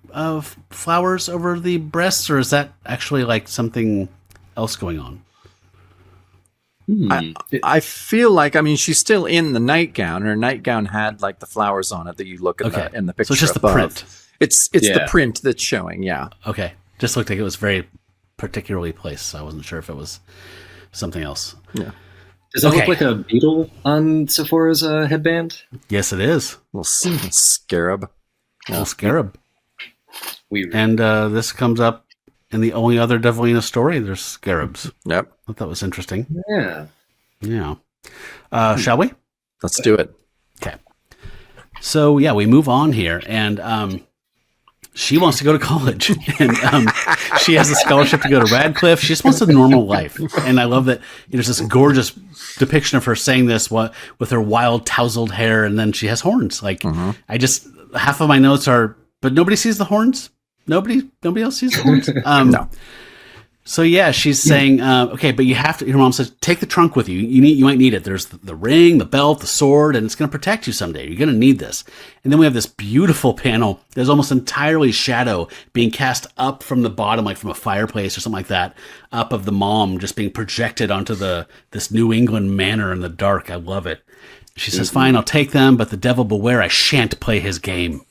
flowers over the breasts, or is that actually like something else going on? I feel like, she's still in the nightgown. Her nightgown had like the flowers on it that you look at in the picture. So it's just above. the print. It's the print that's showing. Yeah. Okay. Just looked like it was very particularly placed. So I wasn't sure if it was something else. Yeah. Does that look like a beetle on Sephora's headband? Yes, it is. Little scarab. Little scarab. Weird. And this comes up in the only other Devilina story. There's scarabs. Yep. I thought that was interesting. Yeah. Yeah. Shall we? Let's do it. Okay. So, yeah, we move on here. And she wants to go to college. And she has a scholarship to go to Radcliffe. She just wants a normal life. And I love that there's this gorgeous depiction of her saying this with her wild tousled hair. And then she has horns. Like, half of my notes are, but nobody sees the horns? Nobody else sees the horns? No. So yeah, she's saying, okay, but you have to, her mom says, take the trunk with you. You might need it. There's the ring, the belt, the sword, and it's going to protect you someday. You're going to need this. And then we have this beautiful panel. There's almost entirely shadow being cast up from the bottom, like from a fireplace or something like that, up of the mom just being projected onto this New England manor in the dark. I love it. She says, fine, I'll take them, but the devil beware, I shan't play his game.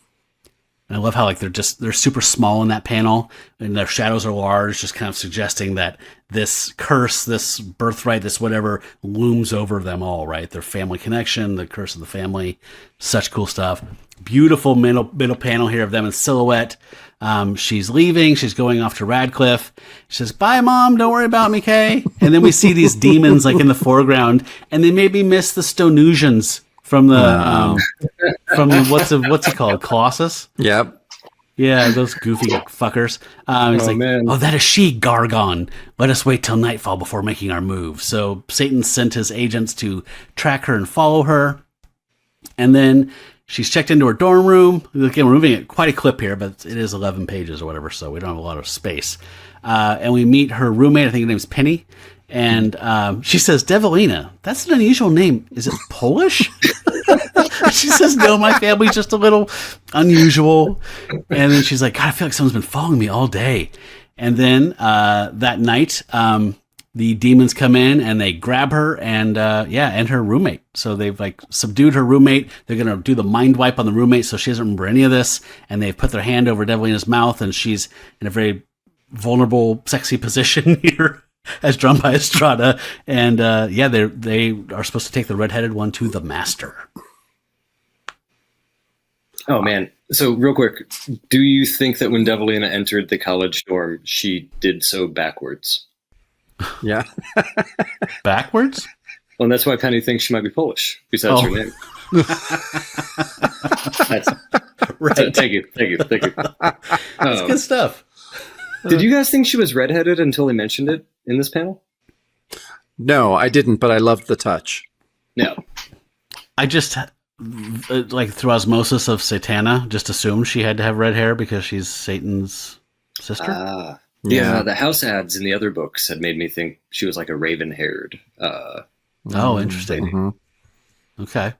And I love how they're super small in that panel, and their shadows are large, just kind of suggesting that this curse, this birthright, this whatever looms over them all, right? Their family connection, the curse of the family, such cool stuff. Beautiful middle panel here of them in silhouette. She's leaving. She's going off to Radcliffe. She says, bye, Mom. Don't worry about me, Kay. And then we see these demons like in the foreground, and they maybe miss the Stonusians from the what's it called? Colossus? Yep. Yeah, those goofy fuckers. He's like, man. oh, that is she, Gargon. Let us wait till nightfall before making our move. So Satan sent his agents to track her and follow her. And then she's checked into her dorm room. Again, we're moving at quite a clip here, but it is 11 pages or whatever, so we don't have a lot of space. And we meet her roommate. I think her name's Penny. And she says, Devilina, that's an unusual name. Is it Polish? She says, no, my family's just a little unusual. And then she's like, God, I feel like someone's been following me all day. And then that night, the demons come in and they grab her and her roommate. So they've like subdued her roommate. They're gonna do the mind wipe on the roommate so she doesn't remember any of this. And they've put their hand over Devilina's mouth, and she's in a very vulnerable, sexy position here, as drawn by Estrada. And they are supposed to take the redheaded one to the master. Oh man! So real quick, do you think that when Devilina entered the college dorm, she did so backwards? Yeah. Backwards? Well, and that's why Penny thinks she might be Polish, besides her name. Right. Thank you. That's good stuff. Did you guys think she was redheaded until they mentioned it in this panel? No, I didn't, but I loved the touch. No. I just, like through osmosis of Satana, just assumed she had to have red hair because she's Satan's sister. Yeah, the house ads in the other books had made me think she was like a raven-haired. Interesting. Mm-hmm. Okay.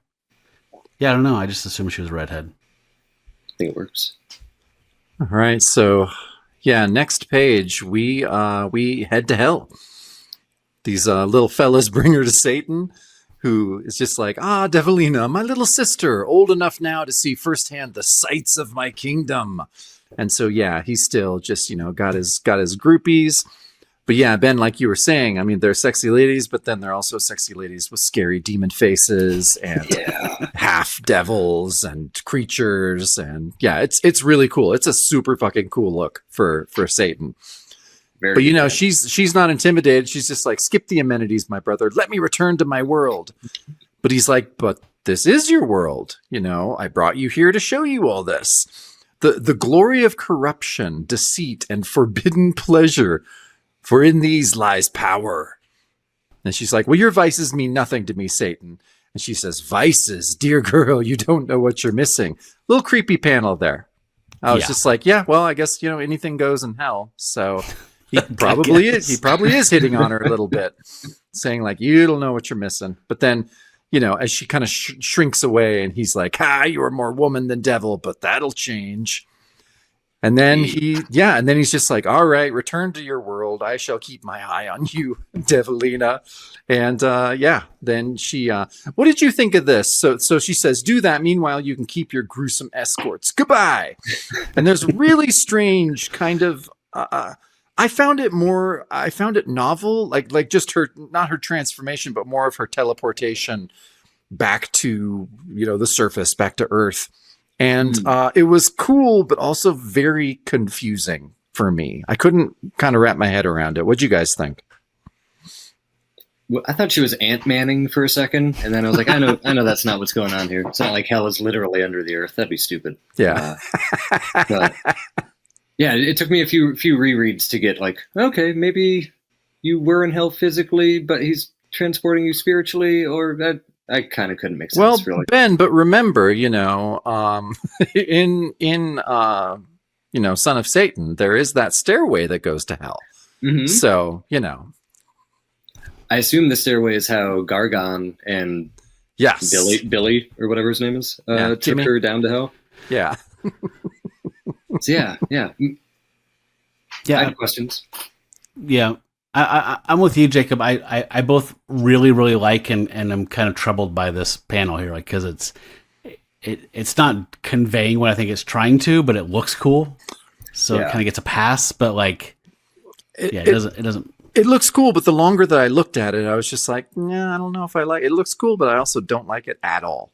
Yeah, I don't know. I just assumed she was a redhead. I think it works. All right, so next page we head to hell. These little fellas bring her to Satan, who is just like, Devilina, my little sister, old enough now to see firsthand the sights of my kingdom. And so, he's still just, got his groupies. But yeah, Ben, like you were saying, I mean, they're sexy ladies, but then they're also sexy ladies with scary demon faces and half devils and creatures. And it's really cool. It's a super fucking cool look for Satan. But she's not intimidated. She's just like, skip the amenities, my brother. Let me return to my world. But he's like, but this is your world. I brought you here to show you all this. The glory of corruption, deceit, and forbidden pleasure, for in these lies power. And she's like, well, your vices mean nothing to me, Satan. And she says, vices, dear girl, you don't know what you're missing. Little creepy panel there. I was just like, well, I guess, anything goes in hell. So he probably is. He probably is hitting on her a little bit, saying like, you don't know what you're missing. But then, as she kind of shrinks away and he's like, you are more woman than devil, but that'll change. And then he's just like, all right, return to your world. I shall keep my eye on you, Devilina. And then she, what did you think of this? So she says, do that. Meanwhile, you can keep your gruesome escorts. Goodbye. And there's really strange kind of, I found it novel, like just not her transformation, but more of her teleportation back to, the surface, back to Earth. And it was cool, but also very confusing for me. I couldn't kind of wrap my head around it. What'd you guys think? Well, I thought she was Ant-Manning for a second, and then I was like, I know that's not what's going on here. It's not like hell is literally under the earth. That'd be stupid. Yeah. But it took me a few rereads to get like, okay, maybe you were in hell physically, but he's transporting you spiritually, or that. I kind of couldn't make sense. Well, really. Ben, but remember, in Son of Satan, there is that stairway that goes to hell. Mm-hmm. So, I assume the stairway is how Gargon and Billy or whatever his name is took her down to hell. Yeah. So, yeah. I have questions. Yeah. I'm with you, Jacob. I both really, really like and I'm kind of troubled by this panel here, like because it's not conveying what I think it's trying to, but it looks cool, so it kind of gets a pass. But like, it doesn't. It looks cool, but the longer that I looked at it, I was just like, I don't know if I like it. It looks cool, but I also don't like it at all.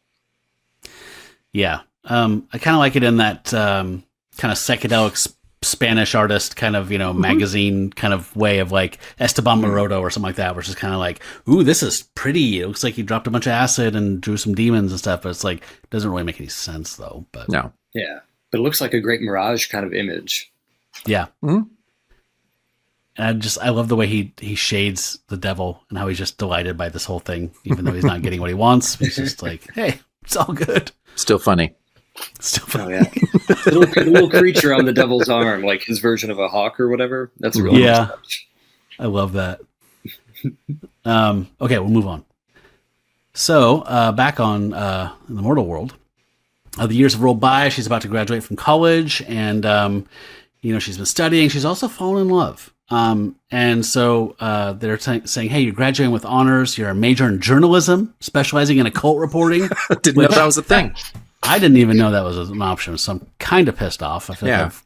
Yeah, I kind of like it in that kind of psychedelic Spanish artist kind of, magazine kind of way of like Esteban Maroto or something like that, which is kind of like, ooh, this is pretty. It looks like he dropped a bunch of acid and drew some demons and stuff, but it's like, it doesn't really make any sense though. But no. Yeah. But it looks like a great Mirage kind of image. Yeah. Mm-hmm. And I love the way he shades the devil and how he's just delighted by this whole thing, even though he's not getting what he wants. He's just like, hey, it's all good. Still funny. Oh yeah, the little creature on the devil's arm, like his version of a hawk or whatever. That's a really nice touch. I love that. Okay, we'll move on. So back on in the mortal world, the years have rolled by. She's about to graduate from college, and she's been studying. She's also fallen in love. And so they're saying, hey, you're graduating with honors. You're a major in journalism, specializing in occult reporting. Didn't know that was a thing. I didn't even know that was an option. So I'm kind of pissed off. I feel like Yeah. I've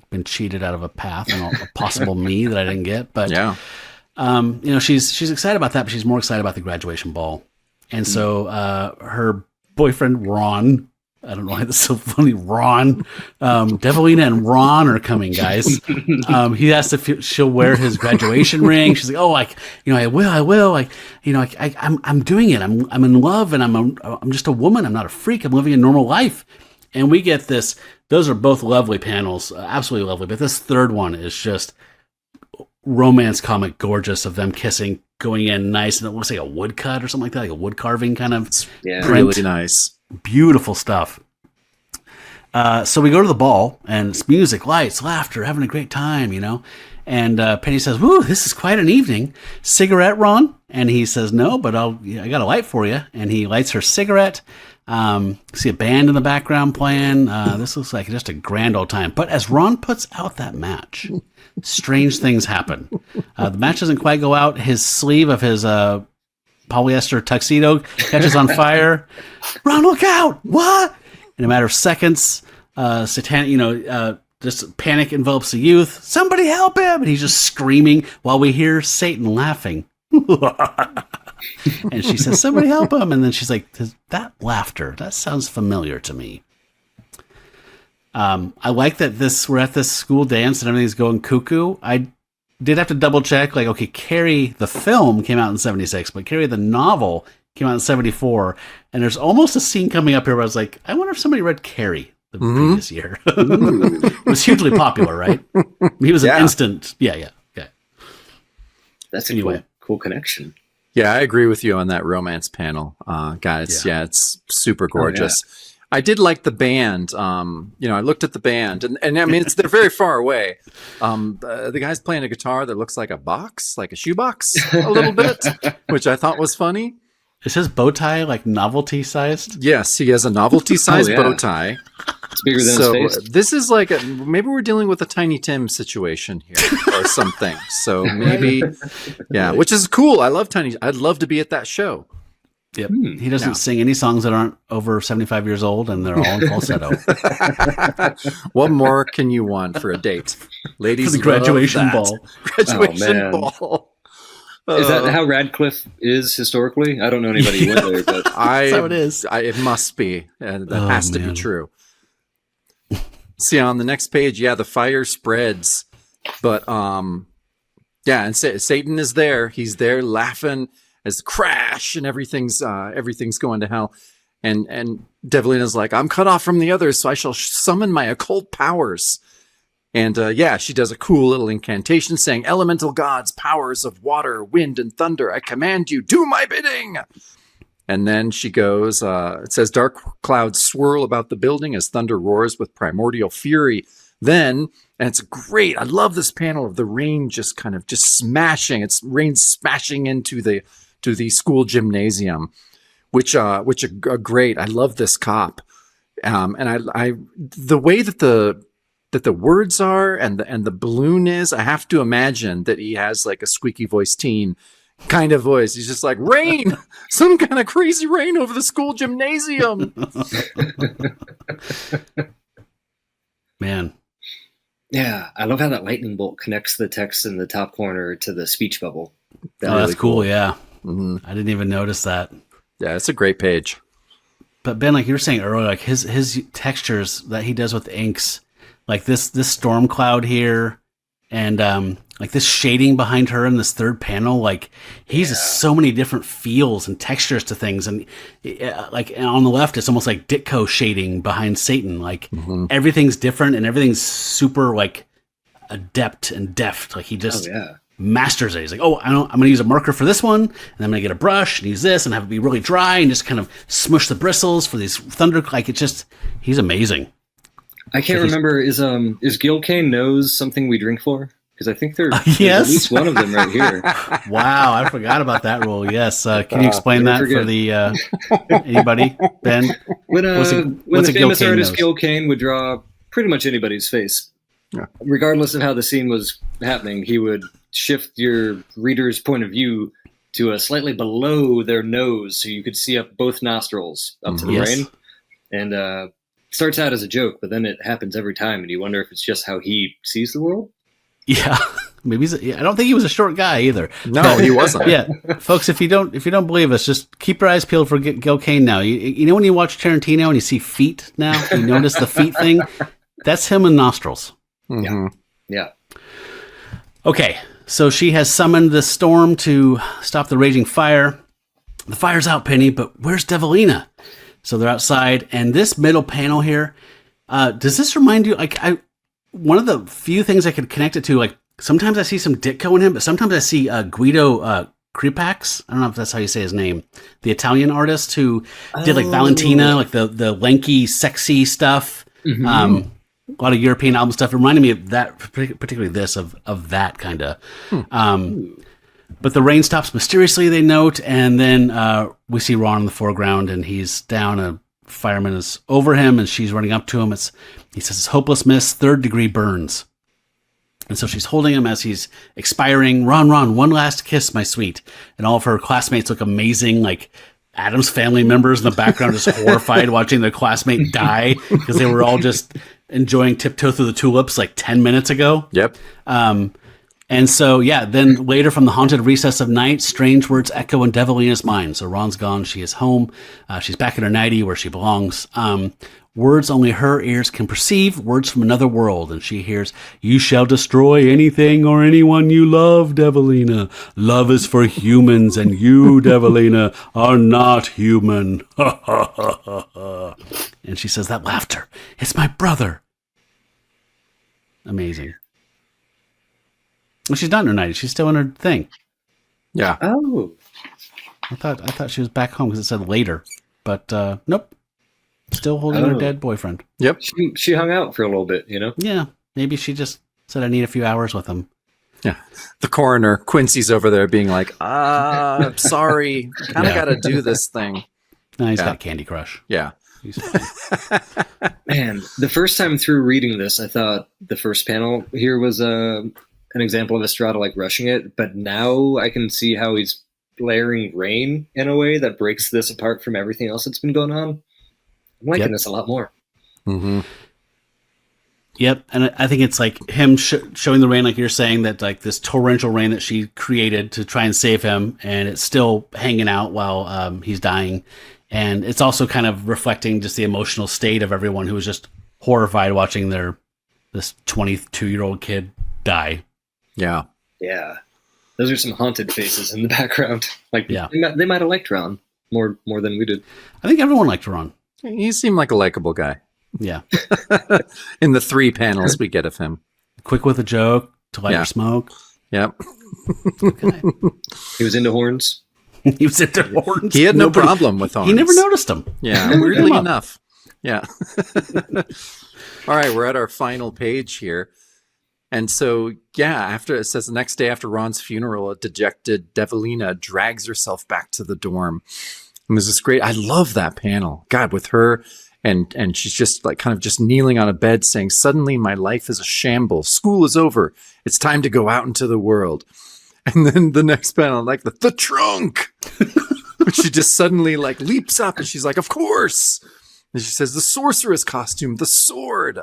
been cheated out of a path and a possible me that I didn't get. But Yeah. you know, she's excited about that, but she's more excited about the graduation ball. And so her boyfriend Ron, I don't know why this is so funny. Ron, Devilina and Ron are coming, guys. He asked if she'll wear his graduation ring. She's like, "Oh, I will. Like, I'm doing it. I'm in love, and I'm just a woman. I'm not a freak. I'm living a normal life." And we get this. Those are both lovely panels, absolutely lovely. But this third one is just romance comic gorgeous of them kissing, going in nice, and it looks like a woodcut or something like that, like a wood carving kind of Yeah. print. Really nice. Beautiful stuff. So we go to the ball, and it's music, lights, laughter, having a great time, you know. And Penny says, "Woo, this is quite an evening. Cigarette, Ron?" And he says, "No, but I got a light for you." And he lights her cigarette. See a band in the background playing. This looks like just a grand old time. But as Ron puts out that match, strange things happen. The match doesn't quite go out. His sleeve of his polyester tuxedo catches on fire. Ron, look out! What? In a matter of seconds, just panic envelops the youth. Somebody help him! And he's just screaming while we hear Satan laughing. And she says, "Somebody help him!" And then she's like, "That laughter, that sounds familiar to me." I like that we're at this school dance and everything's going cuckoo. I did have to double check, like, okay, Carrie, the film came out in 76, but Carrie, the novel, came out in 74. And there's almost a scene coming up here where I was like, I wonder if somebody read Carrie the previous year. It was hugely popular, right? He was an instant. Yeah. Okay. That's a cool connection. Yeah, I agree with you on that romance panel, guys. Yeah, it's super gorgeous. I did like the band. I looked at the band, and I mean, they're very far away. The guy's playing a guitar that looks like a box, like a shoebox, a little bit, which I thought was funny. Is his bow tie like novelty sized? Yes, he has a novelty sized bow tie. It's bigger than his face. This is like maybe we're dealing with a Tiny Tim situation here or something. So maybe, which is cool. I love Tiny. I'd love to be at that show. Yep. He doesn't sing any songs that aren't over 75 years old, and they're all in falsetto. What more can you want for a date? Ladies, for the graduation ball. Graduation ball. Is that how Radcliffe is historically? I don't know anybody who went there, but that's how it is. It must be. That has to be true. See, on the next page, the fire spreads. But, and Satan is there. He's there laughing as crash and everything's going to hell. And Devilina's like, "I'm cut off from the others, so I shall summon my occult powers." And she does a cool little incantation saying, "Elemental gods, powers of water, wind, and thunder, I command you, do my bidding." And then she goes, it says, "Dark clouds swirl about the building as thunder roars with primordial fury. Then," and it's great, I love this panel of the rain just smashing. It's rain smashing into the school gymnasium, which are great. I love this cop. And I the way that the words are and the balloon is, I have to imagine that he has like a squeaky voice teen kind of voice. He's just like, "Rain, some kind of crazy rain over the school gymnasium." Man. Yeah, I love how that lightning bolt connects the text in the top corner to the speech bubble. That's cool. Yeah. Mm-hmm. I didn't even notice that. Yeah, it's a great page. But Ben, like you were saying earlier, like his textures that he does with inks, like this storm cloud here, and like this shading behind her in this third panel, like he uses so many different feels and textures to things, and like on the left, it's almost like Ditko shading behind Satan. Like everything's different and everything's super like adept and deft. Like he just masters it. He's like, I'm going to use a marker for this one, and then I'm going to get a brush and use this and have it be really dry and just kind of smush the bristles for these thunder. Like he's amazing. I can't remember. Is Gil Kane knows something we drink for? Because I think there's yes. at least one of them right here. Wow, I forgot about that rule. Yes, can you explain that for the anybody, Ben? When the famous artist Gil Kane would draw pretty much anybody's face, regardless of how the scene was happening, he would shift your reader's point of view to a slightly below their nose so you could see up both nostrils up to the brain. And it starts out as a joke, but then it happens every time, and you wonder if it's just how he sees the world. Yeah. Maybe I don't think he was a short guy either. No, he wasn't. Yeah, folks, if you don't believe us, just keep your eyes peeled for Gil Kane now. You know when you watch Tarantino and you see feet now, you notice the feet thing? That's him in nostrils. Mm-hmm. Yeah. Okay, so she has summoned the storm to stop the raging fire. The fire's out, Penny, but where's Devilina? So they're outside, and this middle panel here, does this remind you, like, one of the few things I could connect it to, like, sometimes I see some Ditko in him, but sometimes I see Guido Kripax. I don't know if that's how you say his name. The Italian artist who did, like, Valentina, like the lanky, sexy stuff. Mm-hmm. A lot of European album stuff. It reminded me of that, particularly this, of that kind of. But the rain stops mysteriously, they note, and then we see Ron in the foreground, and he's down. A fireman is over him, and she's running up to him. He says, "It's hopeless, miss. 3rd degree burns." And so she's holding him as he's expiring. Ron, one last kiss, my sweet. And all of her classmates look amazing, like Adam's family members in the background, just horrified watching their classmate die because they were all just enjoying Tiptoe Through the Tulips like 10 minutes ago. Yep. And so, yeah, then later from the haunted recess of night, strange words echo in Devilina's mind. So Ron's gone. She is home. She's back in her nightie where she belongs. Words only her ears can perceive, words from another world. And she hears, "You shall destroy anything or anyone you love, Devilina. Love is for humans, and you, Devilina, are not human." And she says, "That laughter, it's my brother." Amazing. Well, she's not in her nightie. She's still in her thing. Yeah. Oh. I thought she was back home because it said later. But nope. Still holding her dead boyfriend. Yep. She hung out for a little bit, you know? Yeah. Maybe she just said, "I need a few hours with him." Yeah. The coroner, Quincy's over there being like, sorry. Kind of got to do this thing. No, he's got Candy Crush. Yeah. He's fine. Man, the first time through reading this, I thought the first panel here was an example of Estrada like rushing it, but now I can see how he's layering rain in a way that breaks this apart from everything else that's been going on. I'm liking this a lot more. Mm-hmm. Yep, and I think it's like him showing the rain, like you're saying, that like this torrential rain that she created to try and save him, and it's still hanging out while he's dying. And it's also kind of reflecting just the emotional state of everyone who was just horrified watching this 22-year-old kid die. Yeah. Yeah. Those are some haunted faces in the background. Like, yeah. They might have liked Ron more than we did. I think everyone liked Ron. He seemed like a likable guy. Yeah. In the 3 panels we get of him. Quick with a joke, to light your smoke. Yep. Okay. He was into horns. He was into horns. He had no problem with horns. He never noticed them. Yeah, weirdly enough. Yeah. All right, we're at our final page here. And so, after it says the next day after Ron's funeral, a dejected Devilina drags herself back to the dorm. And there's this great, I love that panel. God, with her, and she's just like kind of just kneeling on a bed saying, "Suddenly my life is a shambles. School is over. It's time to go out into the world." And then the next panel, like the trunk. She just suddenly like leaps up and she's like, "Of course." And she says, "The sorceress costume, the sword."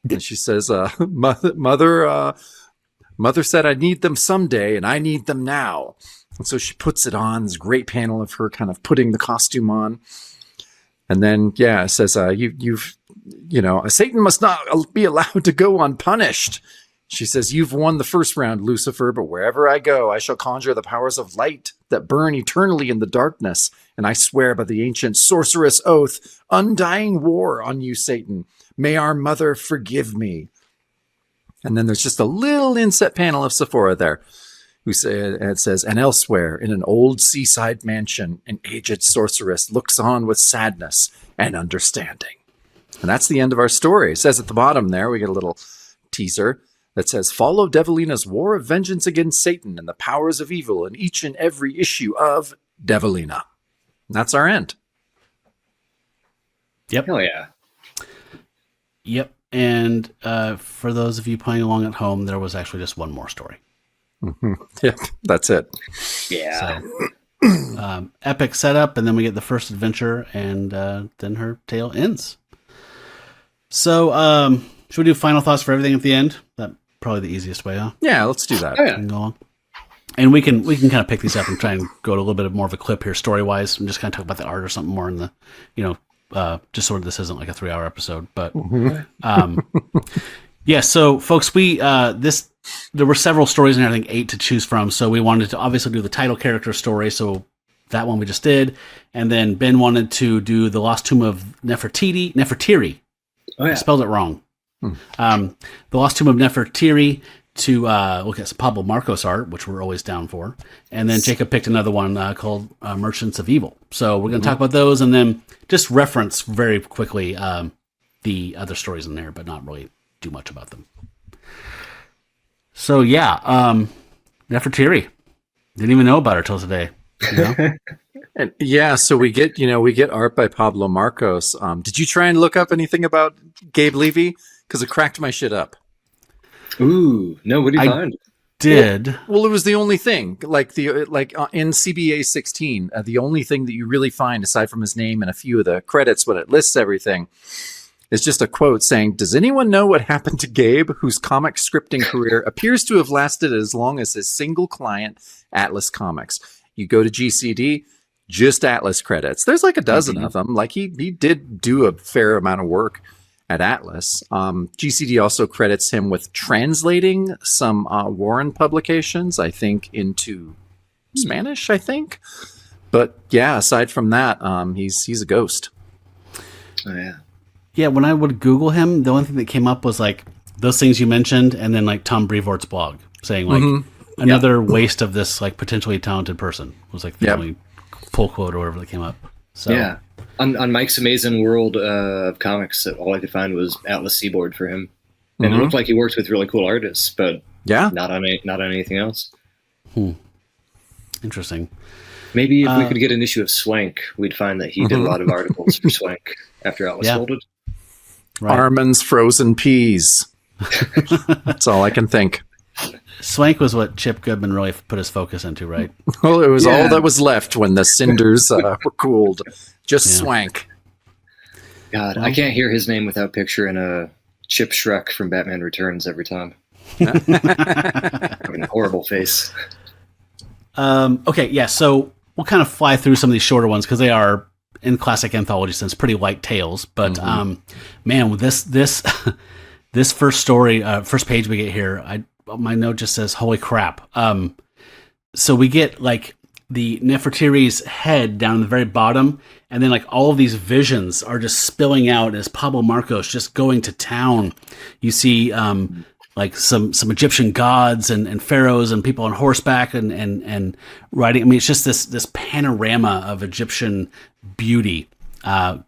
And she says, Mother said I need them someday, and I need them now." And so she puts it on. This great panel of her kind of putting the costume on. And then, it says, Satan must not be allowed to go unpunished. She says, "You've won the first round, Lucifer, but wherever I go, I shall conjure the powers of light that burn eternally in the darkness. And I swear by the ancient sorceress oath, undying war on you, Satan. May our mother forgive me." And then there's just a little inset panel of Sephora there. It says, "And elsewhere, in an old seaside mansion, an aged sorceress looks on with sadness and understanding." And that's the end of our story. It says at the bottom there, we get a little teaser that says, "Follow Devilina's war of vengeance against Satan and the powers of evil in each and every issue of Devilina." And that's our end. Yep. Hell yeah. Yep. And for those of you playing along at home, there was actually just one more story. Mm-hmm. Yep, that's it. Yeah. So, epic setup, and then we get the first adventure, and then her tale ends. So, should we do final thoughts for everything at the end? That probably the easiest way, huh? Yeah, let's do that. Oh, yeah. Go along. And we can kind of pick these up and try and go to a little bit more of a clip here, story wise, and just kind of talk about the art or something more in the, just sort of this isn't like a 3-hour episode, but yeah. So, folks, there were several stories and I think 8 to choose from. So we wanted to obviously do the title character story. So that one we just did, and then Ben wanted to do the Lost Tomb of Nefertiri. Oh, yeah. I spelled it wrong. The Lost Tomb of Nefertiri, to look at some Pablo Marcos art, which we're always down for. And then Jacob picked another one called Merchants of Evil. So we're going to talk about those and then just reference very quickly the other stories in there, but not really do much about them. So yeah, Nefertiri. Didn't even know about her till today. You know? And yeah, so we get art by Pablo Marcos. Did you try and look up anything about Gabe Levy? Because it cracked my shit up. Ooh, no, what did you find? Did well, it was the only thing. In CBA 16, the only thing that you really find aside from his name and a few of the credits when it lists everything is just a quote saying, "Does anyone know what happened to Gabe, whose comic scripting career appears to have lasted as long as his single client, Atlas Comics?" You go to GCD, just Atlas credits. There's like a dozen of them. Like he did do a fair amount of work at Atlas. GCD also credits him with translating some Warren publications, I think, into Spanish, I think. But yeah, aside from that, he's a ghost. Oh, yeah. Yeah, when I would Google him, the only thing that came up was like those things you mentioned, and then like Tom Brevoort's blog saying like another waste of this like potentially talented person was like the only pull quote or whatever that came up. So yeah, on Mike's Amazing World of Comics, all I could find was Atlas Seaboard for him, and it looked like he worked with really cool artists, but not on anything else. Interesting. Maybe if we could get an issue of Swank, we'd find that he did a lot of articles for Swank after Atlas folded. Right. Armin's frozen peas. That's all I can think. Swank was what Chip Goodman really put his focus into, right? Well, it was all that was left when the cinders were cooled. Just Swank. God, I can't hear his name without picturing a Chip Shrek from Batman Returns every time. Having a horrible face. Okay, yeah, so we'll kind of fly through some of these shorter ones because they are, in classic anthology sense, pretty light tales. But man, with this first story, first page we get here, my note just says, "Holy crap!" So we get like the Nefertiri's head down in the very bottom, and then like all of these visions are just spilling out as Pablo Marcos just going to town. You see like some Egyptian gods and pharaohs and people on horseback and riding. I mean, it's just this panorama of Egyptian beauty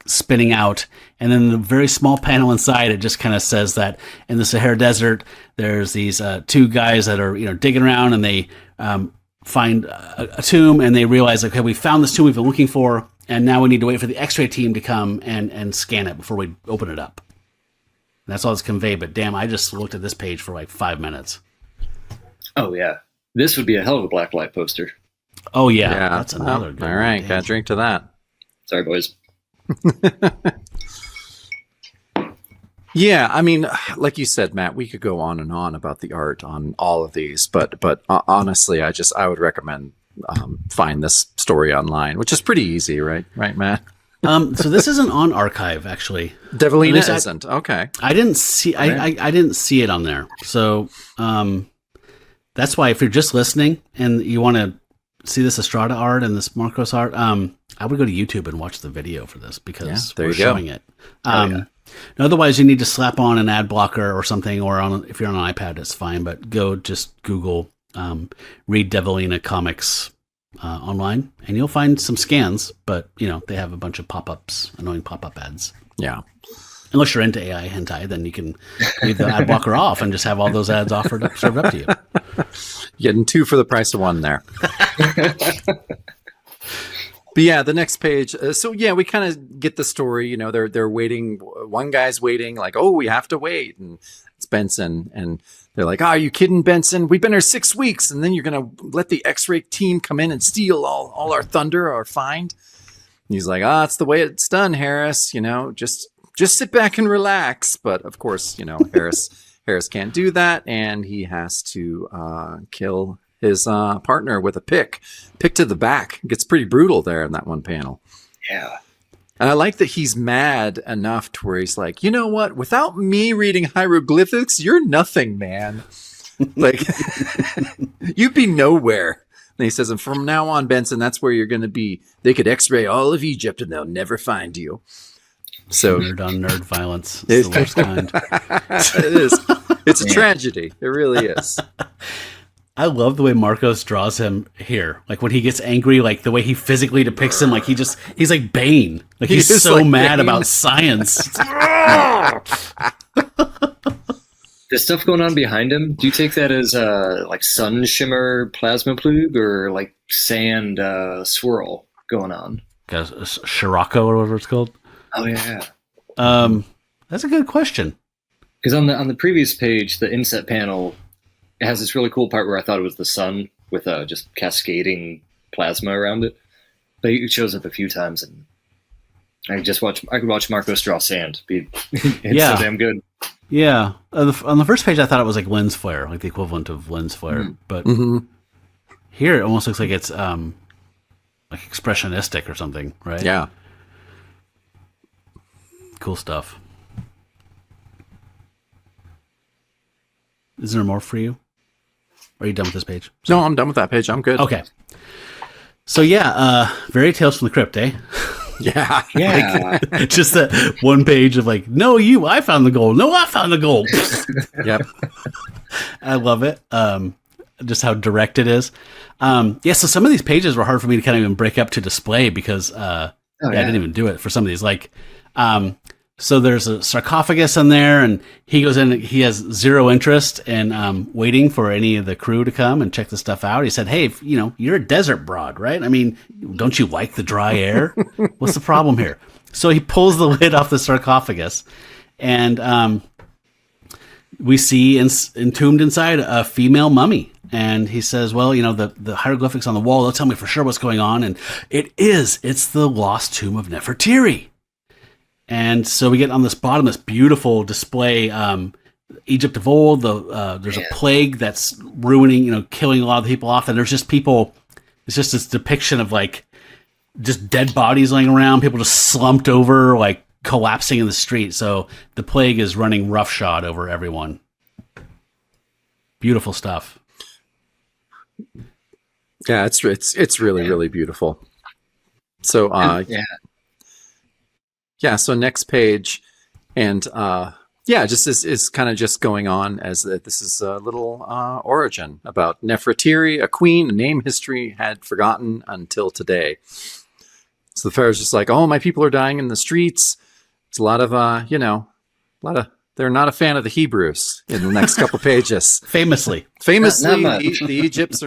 spinning out. And then the very small panel inside, it just kind of says that in the Sahara Desert, there's these 2 guys that are digging around, and they find a tomb, and they realize, okay, we found this tomb we've been looking for, and now we need to wait for the X-ray team to come and scan it before we open it up. And that's all it's conveyed. But damn, I just looked at this page for like 5 minutes. Oh yeah, this would be a hell of a blacklight poster. Oh yeah, that's another good all right, one. got to drink to that. Sorry, boys. Yeah, I mean, like you said, Matt, we could go on and on about the art on all of these, but honestly, I would recommend find this story online, which is pretty easy, right, Matt? So this isn't on Archive, actually. Devilina isn't. Okay. I didn't see. I didn't see it on there. So that's why, if you're just listening and you want to see this Estrada art and this Marcos art, I would go to YouTube and watch the video for this because we're showing it. Otherwise, you need to slap on an ad blocker or something, or if you're on an iPad, it's fine. But just Google read Devilina comics online, and you'll find some scans. But they have a bunch of annoying pop-up ads. Yeah. Unless you're into AI hentai, then you can leave the ad blocker off and just have all those ads served up to you. Getting 2 for the price of 1 there. But yeah, the next page. So yeah, we kind of get the story. You know, they're waiting. One guy's waiting, like, oh, we have to wait, and it's Benson, and they're like, oh, are you kidding, Benson? We've been here 6 weeks, and then you're gonna let the X-ray team come in and steal all our thunder, our find. And he's like, it's the way it's done, Harris. You know, just sit back and relax. But of course, you know, Harris can't do that, and he has to kill his partner with a pick to the back. It gets pretty brutal there in that one panel. Yeah. And I like that he's mad enough to where he's like, you know what? Without me reading hieroglyphics, you're nothing, man. Like, you'd be nowhere. And he says, and from now on, Benson, that's where you're going to be. They could X-ray all of Egypt and they'll never find you. So nerd on nerd violence. It's the worst kind. It is. It's a tragedy. It really is. I love the way Marcos draws him here. Like when he gets angry, like the way he physically depicts him, like he's like Bane. Like he's so like mad Bane. About science. The stuff going on behind him, do you take that as like sun shimmer plasma plug or like sand swirl going on? Got a Scirocco or whatever it's called. Oh yeah. That's a good question. Because on the previous page, the inset panel, it has this really cool part where I thought it was the sun with just cascading plasma around it. But it shows up a few times, and I could watch Marcos draw sand. It's so damn good. Yeah. On the first page, I thought it was like lens flare, like the equivalent of lens flare. Mm-hmm. But here, it almost looks like it's like expressionistic or something, right? Yeah. Cool stuff. Is there more for you? Are you done with this page? No, I'm done with that page. I'm good. Okay. So very Tales from the Crypt, eh? Yeah. Yeah. Like, just that one page of like, no, I found the gold. No, I found the gold. Yep. I love it. Just how direct it is. So some of these pages were hard for me to kind of even break up to display because I didn't even do it for some of these. Like, so there's a sarcophagus in there, and he goes in. He has zero interest in waiting for any of the crew to come and check the stuff out. He said, "Hey, you're a desert broad, right? I mean, don't you like the dry air? What's the problem here?" So he pulls the lid off the sarcophagus, and we see entombed inside a female mummy. And he says, "Well, the hieroglyphics on the wall, they'll tell me for sure what's going on." And it's the lost tomb of Nefertiri. And so we get on this bottom, this beautiful display, Egypt of old. There's a plague that's ruining, killing a lot of the people off. And there's just people, it's just this depiction of like just dead bodies laying around, people just slumped over, like collapsing in the street. So the plague is running roughshod over everyone. Beautiful stuff. Yeah, it's really, really beautiful. So, so next page, and just is kind of just going on as this is a little origin about Nefertiri, a queen, a name history had forgotten until today. So the pharaoh's just like, oh, my people are dying in the streets. It's a lot of they're not a fan of the Hebrews in the next couple pages. Famously, the Egyptians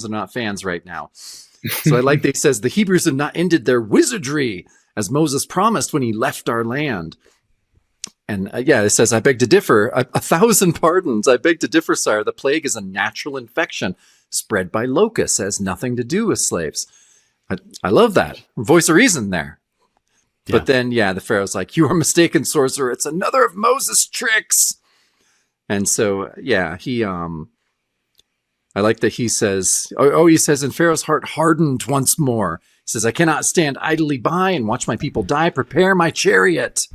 are not fans right now. So I like that he says the Hebrews have not ended their wizardry as Moses promised when he left our land. And it says, I beg to differ. A 1,000 pardons. I beg to differ, sire. The plague is a natural infection spread by locusts. It has nothing to do with slaves. I love that. Voice of reason there. Yeah. But then, the Pharaoh's like, you are mistaken, sorcerer. It's another of Moses' tricks. And so, he, I like that he says, he says, and Pharaoh's heart hardened once more. He says, I cannot stand idly by and watch my people die. Prepare my chariot.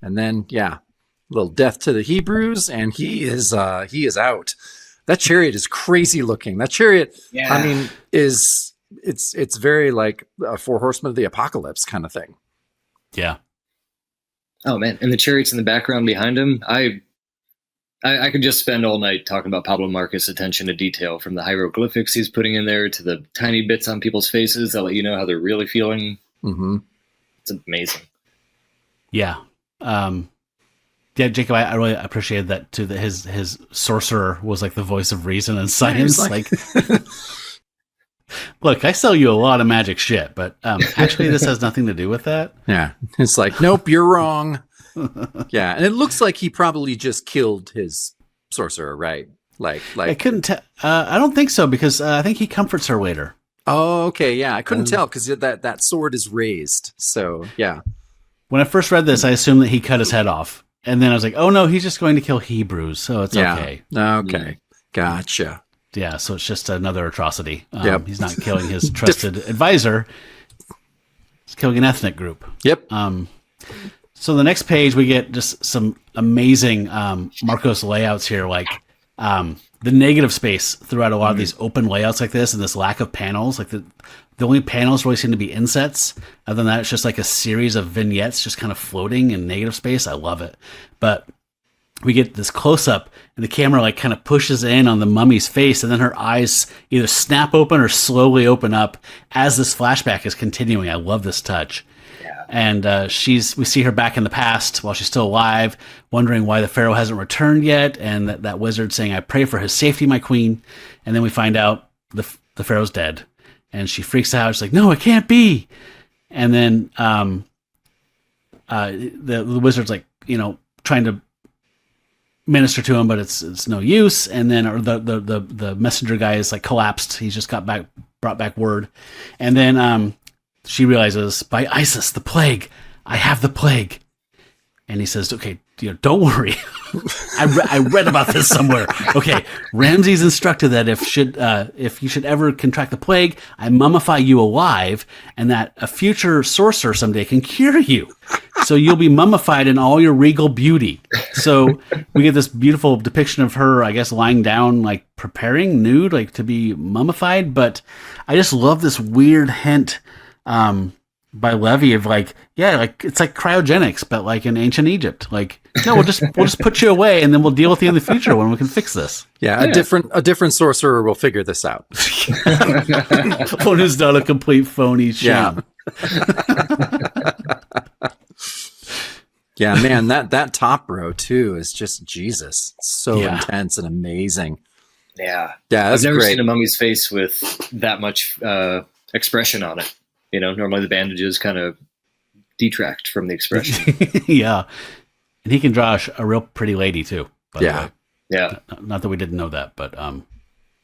And then, a little death to the Hebrews, and he is out. That chariot is crazy looking. That chariot, I mean, it's very like a Four Horsemen of the Apocalypse kind of thing. Yeah. Oh man, and the chariots in the background behind him, I could just spend all night talking about Pablo Marcos' attention to detail, from the hieroglyphics he's putting in there to the tiny bits on people's faces that let you know how they're really feeling. Mm-hmm. It's amazing. Yeah. Jacob, I really appreciated that too, that his sorcerer was like the voice of reason and science. look, I sell you a lot of magic shit, but actually this has nothing to do with that. Yeah. It's like, nope, you're wrong. Yeah. And it looks like he probably just killed his sorcerer, right? Like I couldn't tell. I don't think so, because I think he comforts her later. oh, okay. Yeah. I couldn't tell because that sword is raised. So, yeah. When I first read this, I assumed that he cut his head off. And then I was like, oh no, he's just going to kill Hebrews, so it's okay. Okay. Gotcha. Yeah, so it's just another atrocity. Yep. He's not killing his trusted advisor. He's killing an ethnic group. Yep. So the next page, we get just some amazing Marcos layouts here, like the negative space throughout a lot of these open layouts like this, and this lack of panels. Like the only panels really seem to be insets. Other than that, it's just like a series of vignettes just kind of floating in negative space. I love it. But we get this close up, and the camera like kind of pushes in on the mummy's face, and then her eyes either snap open or slowly open up as this flashback is continuing. I love this touch. And we see her back in the past while she's still alive, wondering why the pharaoh hasn't returned yet, and that wizard saying, "I pray for his safety, my queen." And then we find out the pharaoh's dead, and she freaks out. She's like, "No, it can't be." And then the wizard's like, trying to minister to him, but it's no use. And then the messenger guy is like collapsed. He's just brought back word, and then she realizes, by Isis, the plague, I have the plague. And he says, okay, don't worry. I read about this somewhere. Okay, Ramses instructed that if you should ever contract the plague, I mummify you alive, and that a future sorcerer someday can cure you. So you'll be mummified in all your regal beauty. So we get this beautiful depiction of her, I guess, lying down, like preparing nude, like to be mummified. But I just love this weird hint by Levy of like it's like cryogenics, but like in ancient Egypt. Like, no, we'll just put you away, and then we'll deal with you in the future when we can fix this. Yeah, a different sorcerer will figure this out. One who's not a complete phony sham. Yeah, man, that top row too is just Jesus. It's so intense and amazing. Yeah, that's I've never great. seen a mummy's face with that much expression on it. Normally the bandages kind of detract from the expression. Yeah. And he can draw a real pretty lady too. By the way. Yeah. Not that we didn't know that, but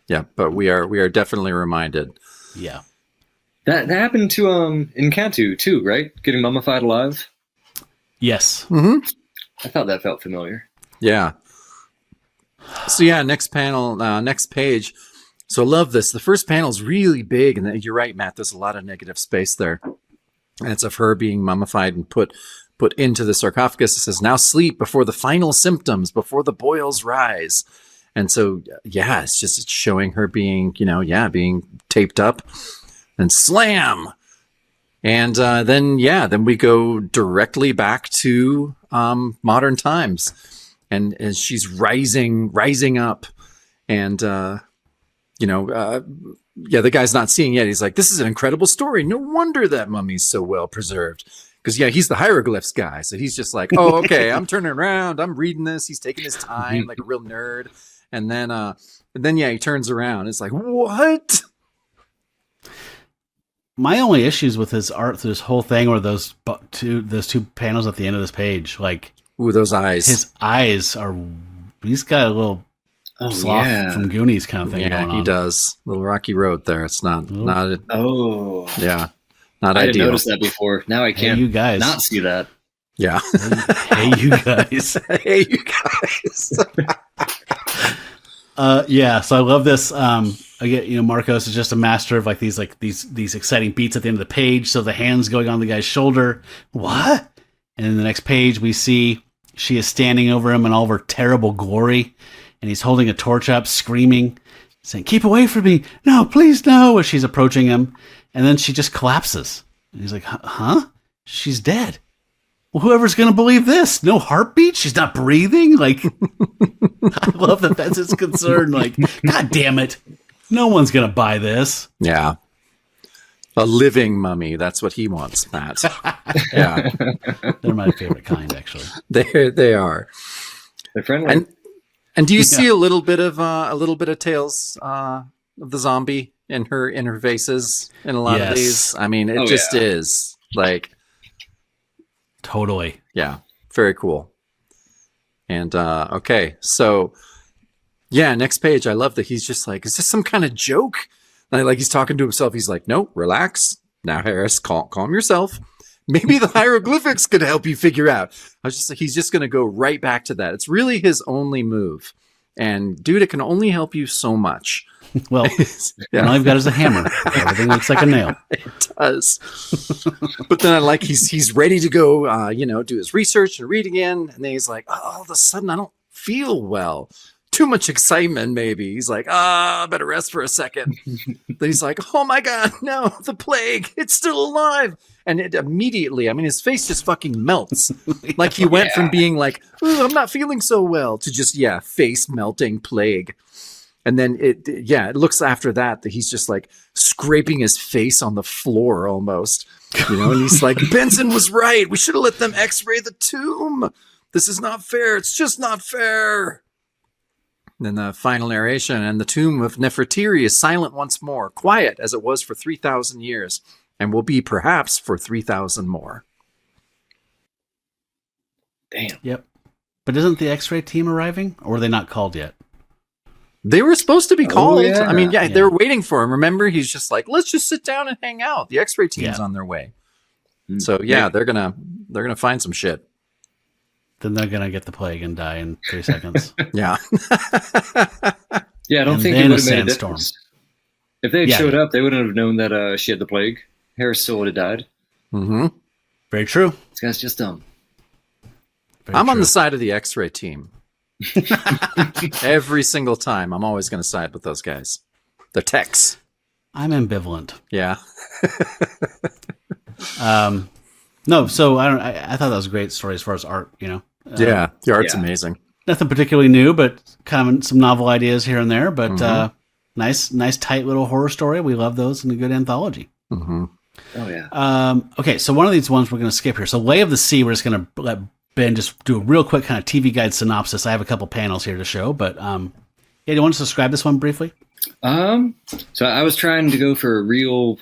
yeah, but we are definitely reminded. Yeah. That happened to Encanto too, right? Getting mummified alive. Yes. Mm-hmm. I thought that felt familiar. Yeah. So next panel, next page. So I love this. The first panel is really big, and you're right, Matt. There's a lot of negative space there. And it's of her being mummified and put into the sarcophagus. It says, "Now sleep before the final symptoms, before the boils rise." And so, it's showing her being, being taped up, and slam. And then we go directly back to modern times, and she's rising up, and the guy's not seeing yet. He's like, "This is an incredible story. No wonder that mummy's so well preserved." Because he's the hieroglyphs guy, so he's just like, "Oh, okay, I'm turning around, I'm reading this." He's taking his time like a real nerd, and then he turns around. It's like, what? My only issues with his art through this whole thing were those two panels at the end of this page. Like, ooh, those eyes. His eyes are. He's got a little sloth from Goonies kind of thing going on. Yeah, he does. Little rocky road there. It's not. Not ideal. I didn't notice that before. Now I can't. You guys not see that. Yeah. Hey, you guys. Hey, you guys. So I love this. Again, Marcos is just a master of these exciting beats at the end of the page. So the hands going on the guy's shoulder. What? And in the next page, we see she is standing over him in all of her terrible glory, and he's holding a torch up, screaming, saying, "Keep away from me! No, please, no!" As she's approaching him, and then she just collapses. And he's like, "Huh? She's dead." Well, whoever's going to believe this? No heartbeat? She's not breathing? Like, I love that that's his concern. Like, God damn it. No one's going to buy this. Yeah. A living mummy. That's what he wants, Matt. Yeah. They're my favorite kind, actually. They are. They're friendly. And do you see a little bit of Tales of the Zombie in her faces in a lot of Yes. these. I mean, it just is like, Totally. yeah, very cool. And okay, so yeah, next page. I love that he's just like, is this some kind of joke? Like he's talking to himself. He's like, no, relax. Now, Harris, calm yourself. Maybe the hieroglyphics could help you figure out. He's just going to go right back to that. It's really his only move. And dude, it can only help you so much. Well, all I've got is a hammer. Everything looks like a nail. It does. But then I like he's ready to go, do his research and read again. And then he's like, oh, all of a sudden I don't feel well. Too much excitement, maybe. He's like, I better rest for a second. Then he's like, oh my God, no, the plague, it's still alive. And it immediately, I mean, his face just fucking melts. Like he went from being like, I'm not feeling so well, to just, face melting plague. And then it looks after that he's just like scraping his face on the floor almost, and he's like, Benson was right. We should have let them x-ray the tomb. This is not fair. It's just not fair. And then the final narration, and the tomb of Nefertiri is silent once more, quiet as it was for 3,000 years, and will be perhaps for 3,000 more. Damn. Yep. But isn't the X-ray team arriving, or were they not called yet? They were supposed to be called. Yeah. I mean, they were waiting for him. Remember, he's just like, let's just sit down and hang out. The X-ray team's on their way. So they're gonna find some shit. Then they're gonna get the plague and die in 3 seconds. Yeah. Yeah, I don't And think then it a would have made a sandstorm. difference. If they had showed up, they wouldn't have known that she had the plague. Harris still would have died. Mm-hmm. Very true. This guy's just dumb. I'm on the side of the X-ray team. Every single time, I'm always going to side with those guys. The techs. I'm ambivalent. Yeah. No, so I thought that was a great story as far as art. The art's amazing. Nothing particularly new, but kind of some novel ideas here and there. But nice, tight little horror story. We love those in a good anthology. Mm-hmm. Oh yeah. Okay, so one of these ones we're going to skip here. So Lay of the Sea, we're just going to let Ben just do a real quick kind of TV guide synopsis. I have a couple panels here to show, but do you want to describe this one briefly? So I was trying to go for a real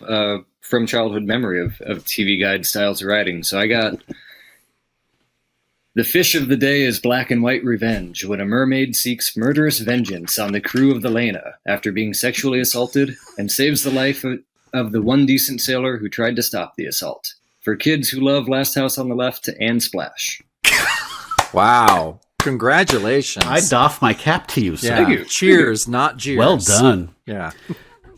from childhood memory of TV guide styles of writing. So I got the fish of the day is black and white revenge when a mermaid seeks murderous vengeance on the crew of the Lena after being sexually assaulted and saves the life of the one decent sailor who tried to stop the assault. For kids who love Last House on the Left and Splash. Wow. Congratulations. I doff my cap to you, sir. Yeah. Cheers, not jeers. Well done. Yeah.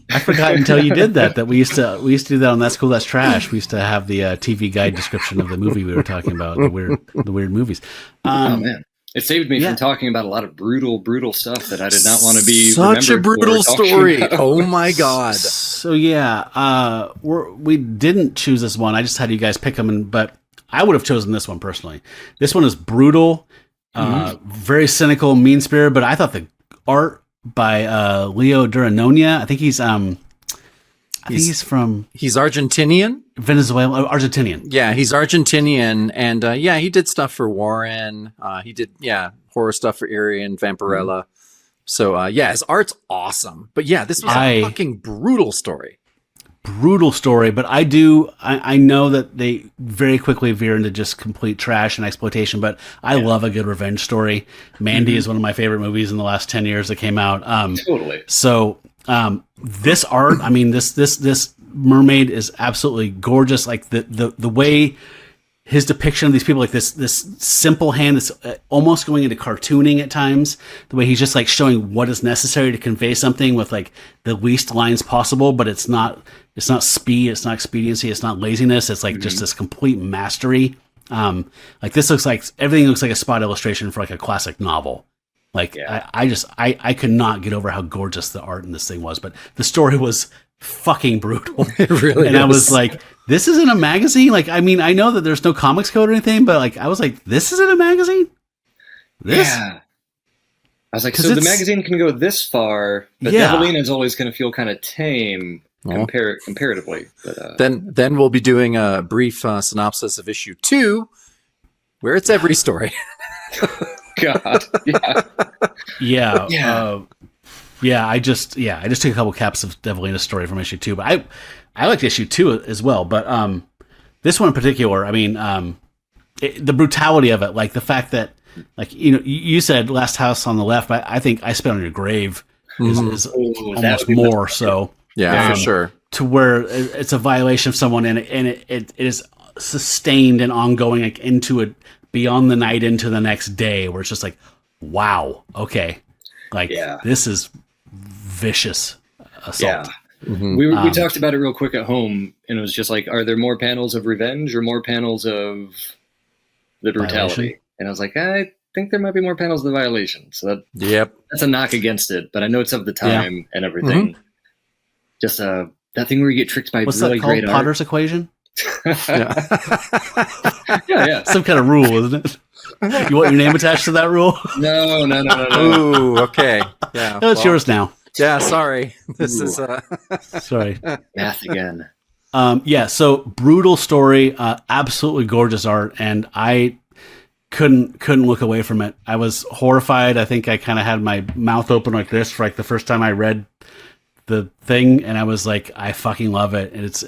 I forgot until you did that we used to do that on That's Cool, That's Trash. We used to have the TV guide description of the movie we were talking about, the weird movies. Oh man, it saved me from talking about a lot of brutal stuff that I did not want to be. Such a brutal story. About. Oh my god. So we didn't choose this one. I just had you guys pick them, but I would have chosen this one personally. This one is brutal, very cynical, mean spirited. But I thought the art by Leo Duranonia. I think he's he's Argentinian. Venezuela, Argentinian. Yeah, he's Argentinian, and he did stuff for Warren. He did horror stuff for Eerie and Vampirella. So his art's awesome. But this was a fucking brutal story. Brutal story, but I know that they very quickly veer into just complete trash and exploitation, but I love a good revenge story. Mandy is one of my favorite movies in the last 10 years that came out. Totally. So this art, I mean, this mermaid is absolutely gorgeous. Like the way his depiction of these people, like this simple hand that's almost going into cartooning at times, the way he's just like showing what is necessary to convey something with like the least lines possible, but it's not speed, it's not expediency, it's not laziness, it's like just this complete mastery. Like this looks like everything looks like a spot illustration for like a classic novel. Like I could not get over how gorgeous the art in this thing was, but the story was fucking brutal. It really and I was like, this isn't a magazine? Like, I mean, I know that there's no comics code or anything, but like I was like, this isn't a magazine? Yeah. I was like, so the magazine can go this far, but Devilina is always going to feel kind of tame comparatively. But then we'll be doing a brief synopsis of issue 2, where it's every story. God, Yeah, I just took a couple caps of Devilina's story from issue 2, but I liked issue 2 as well. But this one in particular, I mean, the brutality of it, like the fact that, like, you know, you said Last House on the Left, but I think I Spit on Your Grave is almost more so. Yeah, for sure. To where it's a violation of someone, and it is sustained and ongoing, like into it beyond the night into the next day, where it's just like, wow, okay, like this is vicious assault. Yeah. We talked about it real quick at home, and it was just like, are there more panels of revenge or more panels of the brutality? Violation? And I was like, I think there might be more panels of the violation. So that's a knock against it, but I know it's of the time and everything. Just that thing where you get tricked by what's really that called? great Potter's equation? yeah. Some kind of rule, isn't it? You want your name attached to that rule? No. Ooh, okay. Yeah. No, it's yours now. Yeah, sorry. This is Sorry. Math again. So brutal story, absolutely gorgeous art, and I couldn't look away from it. I was horrified. I think I kind of had my mouth open like this for like the first time I read the thing, and I was like, I fucking love it. And it's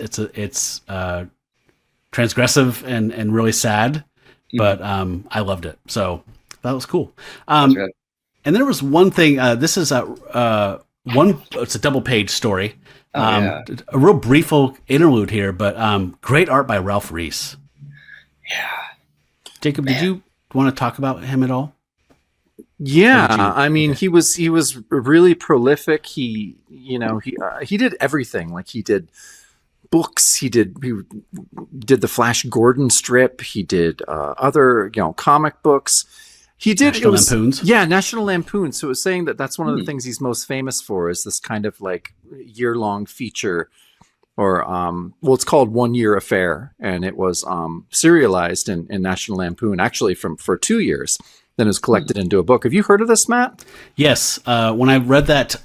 transgressive and really sad, but I loved it. So that was cool. And there was one thing. This is it's a double page story. A real brief interlude here, but great art by Ralph Reese. Yeah. Jacob, did you want to talk about him at all? Yeah, I mean, he was really prolific. He did everything. Like, he did books. He did the Flash Gordon strip. He did other comic books. He did National Lampoons. Yeah, National Lampoon. So it was saying that that's one of the things he's most famous for, is this kind of like year-long feature, or it's called 1 Year Affair, and it was serialized in National Lampoon actually for 2 years. Then it was collected into a book. Have you heard of this, Matt? Yes. When I read that,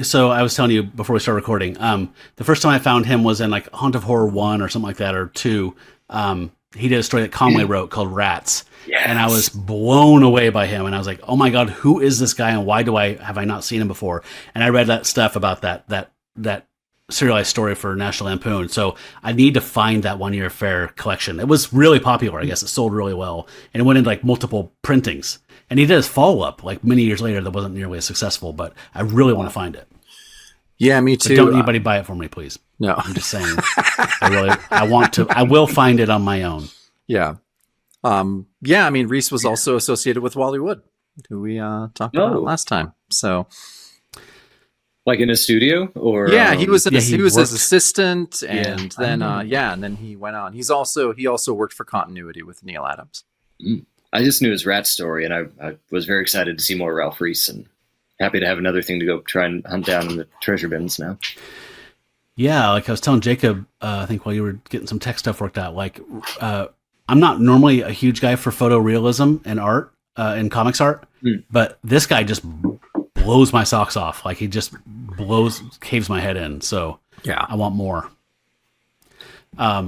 so I was telling you before we started recording, the first time I found him was in like Haunt of Horror 1 or something like that, or 2. He did a story that Conway wrote called Rats. Yes. And I was blown away by him. And I was like, oh my God, who is this guy? And why have I not seen him before? And I read that stuff about that serialized story for National Lampoon. So I need to find that 1 Year Affair collection. It was really popular. I guess it sold really well. And it went into like multiple printings. And he did his follow-up like many years later that wasn't nearly as successful, but I really want to find it. Yeah, me too. But don't anybody buy it for me, please. No. I'm just saying. I will find it on my own. Yeah. I mean, Reese was also associated with Wally Wood, who we talked about last time. So, like in a studio, or he was his assistant, and then he went on. He also worked for continuity with Neil Adams. I just knew his Rat story, and I was very excited to see more Ralph Reese, and happy to have another thing to go try and hunt down in the treasure bins now. Yeah, like I was telling Jacob, I think while you were getting some tech stuff worked out, like I'm not normally a huge guy for photorealism and art, and comics art, but this guy just blows my socks off. Like, he just caves my head in. So yeah, I want more.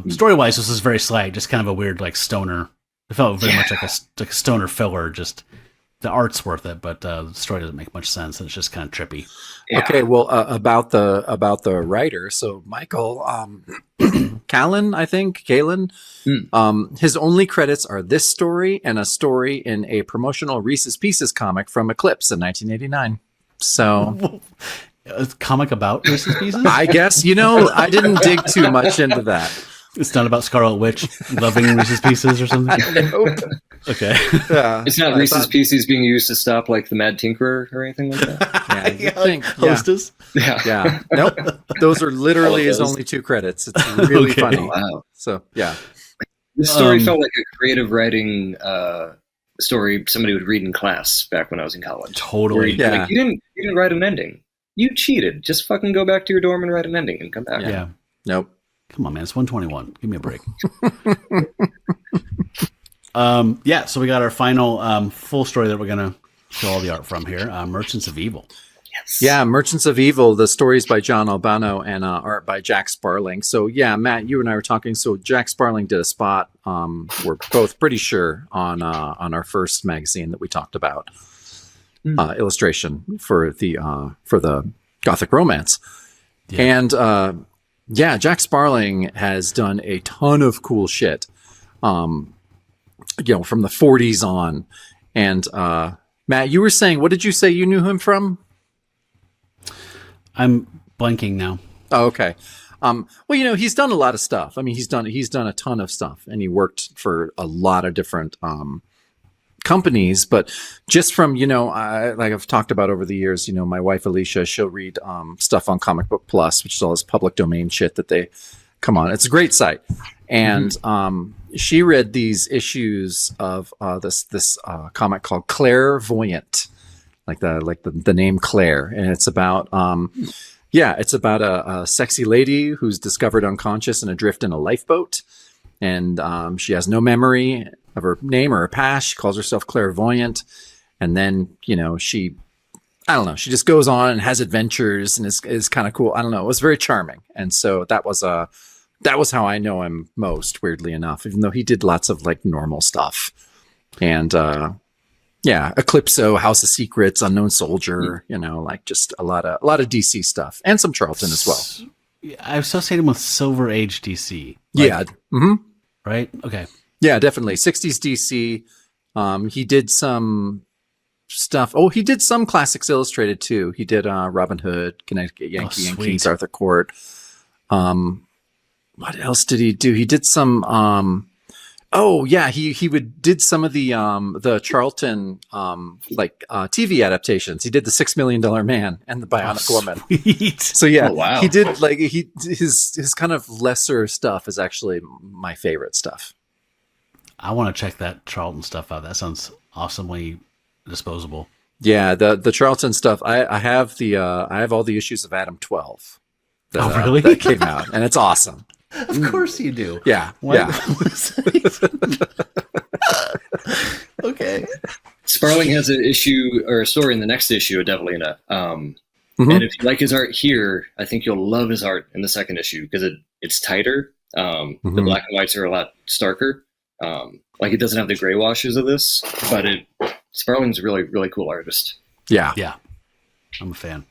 Story-wise, this is very slight, just kind of a weird like stoner. It felt very much like a stoner filler. Just the art's worth it, but the story doesn't make much sense, and it's just kind of trippy. Yeah. Okay, well, about the writer, so Michael Kalin, I think Kalin, his only credits are this story and a story in a promotional Reese's Pieces comic from Eclipse in 1989. So, a comic about Reese's Pieces? I guess, I didn't dig too much into that. It's not about Scarlet Witch loving Reese's Pieces or something? Nope. Okay. Yeah. It's not Reese's Pieces being used to stop like the Mad Tinkerer or anything like that? Yeah, think. Hostess? Yeah. Nope. Those are literally his only 2 credits. It's really funny. Wow. So, yeah. This story felt like a creative writing story somebody would read in class back when I was in college. Totally. Yeah. Like, you didn't write an ending. You cheated. Just fucking go back to your dorm and write an ending and come back. Yeah. Nope. Come on, man. It's 121. Give me a break. So we got our final full story that we're going to show all the art from here. Merchants of Evil. Yes. Yeah, Merchants of Evil. The stories by John Albano and art by Jack Sparling. So, yeah, Matt, you and I were talking. So Jack Sparling did a spot. We're both pretty sure on our first magazine that we talked about. illustration for the Gothic romance. Yeah. And Jack Sparling has done a ton of cool shit, from the 40s on. And Matt, you were saying, what did you say you knew him from? I'm blanking now. Oh, okay. Well, he's done a lot of stuff. I mean, he's done a ton of stuff, and he worked for a lot of different companies. But just from like I've talked about over the years, my wife Alicia, she'll read stuff on Comic Book Plus, which is all this public domain shit that they come on. It's a great site, and she read these issues of this comic called Clairvoyant, like the name Claire, and it's about. It's about a sexy lady who's discovered unconscious and adrift in a lifeboat. And she has no memory of her name or her past. She calls herself Clairvoyant. And then, she just goes on and has adventures and is kind of cool. I don't know. It was very charming. And so that was how I know him most, weirdly enough, even though he did lots of like normal stuff. And Eclipso, House of Secrets, Unknown Soldier, like just a lot of DC stuff, and some Charlton as well. I associate him with Silver Age DC. Right? Okay. Yeah, definitely. 60s DC. He did some stuff. Oh, he did some Classics Illustrated too. He did Robin Hood, Connecticut Yankee, and King's Arthur Court. What else did he do? He did some... he did some of the Charlton TV adaptations. He did the $6 Million Man and the Bionic Woman. So wow. He did his kind of lesser stuff is actually my favorite stuff. I want to check that Charlton stuff out. That sounds awesomely disposable. Yeah, the Charlton stuff. I have all the issues of Adam 12. Really? That came out, and it's awesome. Of course you do. Yeah. Okay. Sparling has an issue or a story in the next issue of Devilina. And if you like his art here, I think you'll love his art in the second issue because it's tighter. The black and whites are a lot starker. It doesn't have the gray washes of this, but Sparling's a really, really cool artist. Yeah. Yeah. I'm a fan.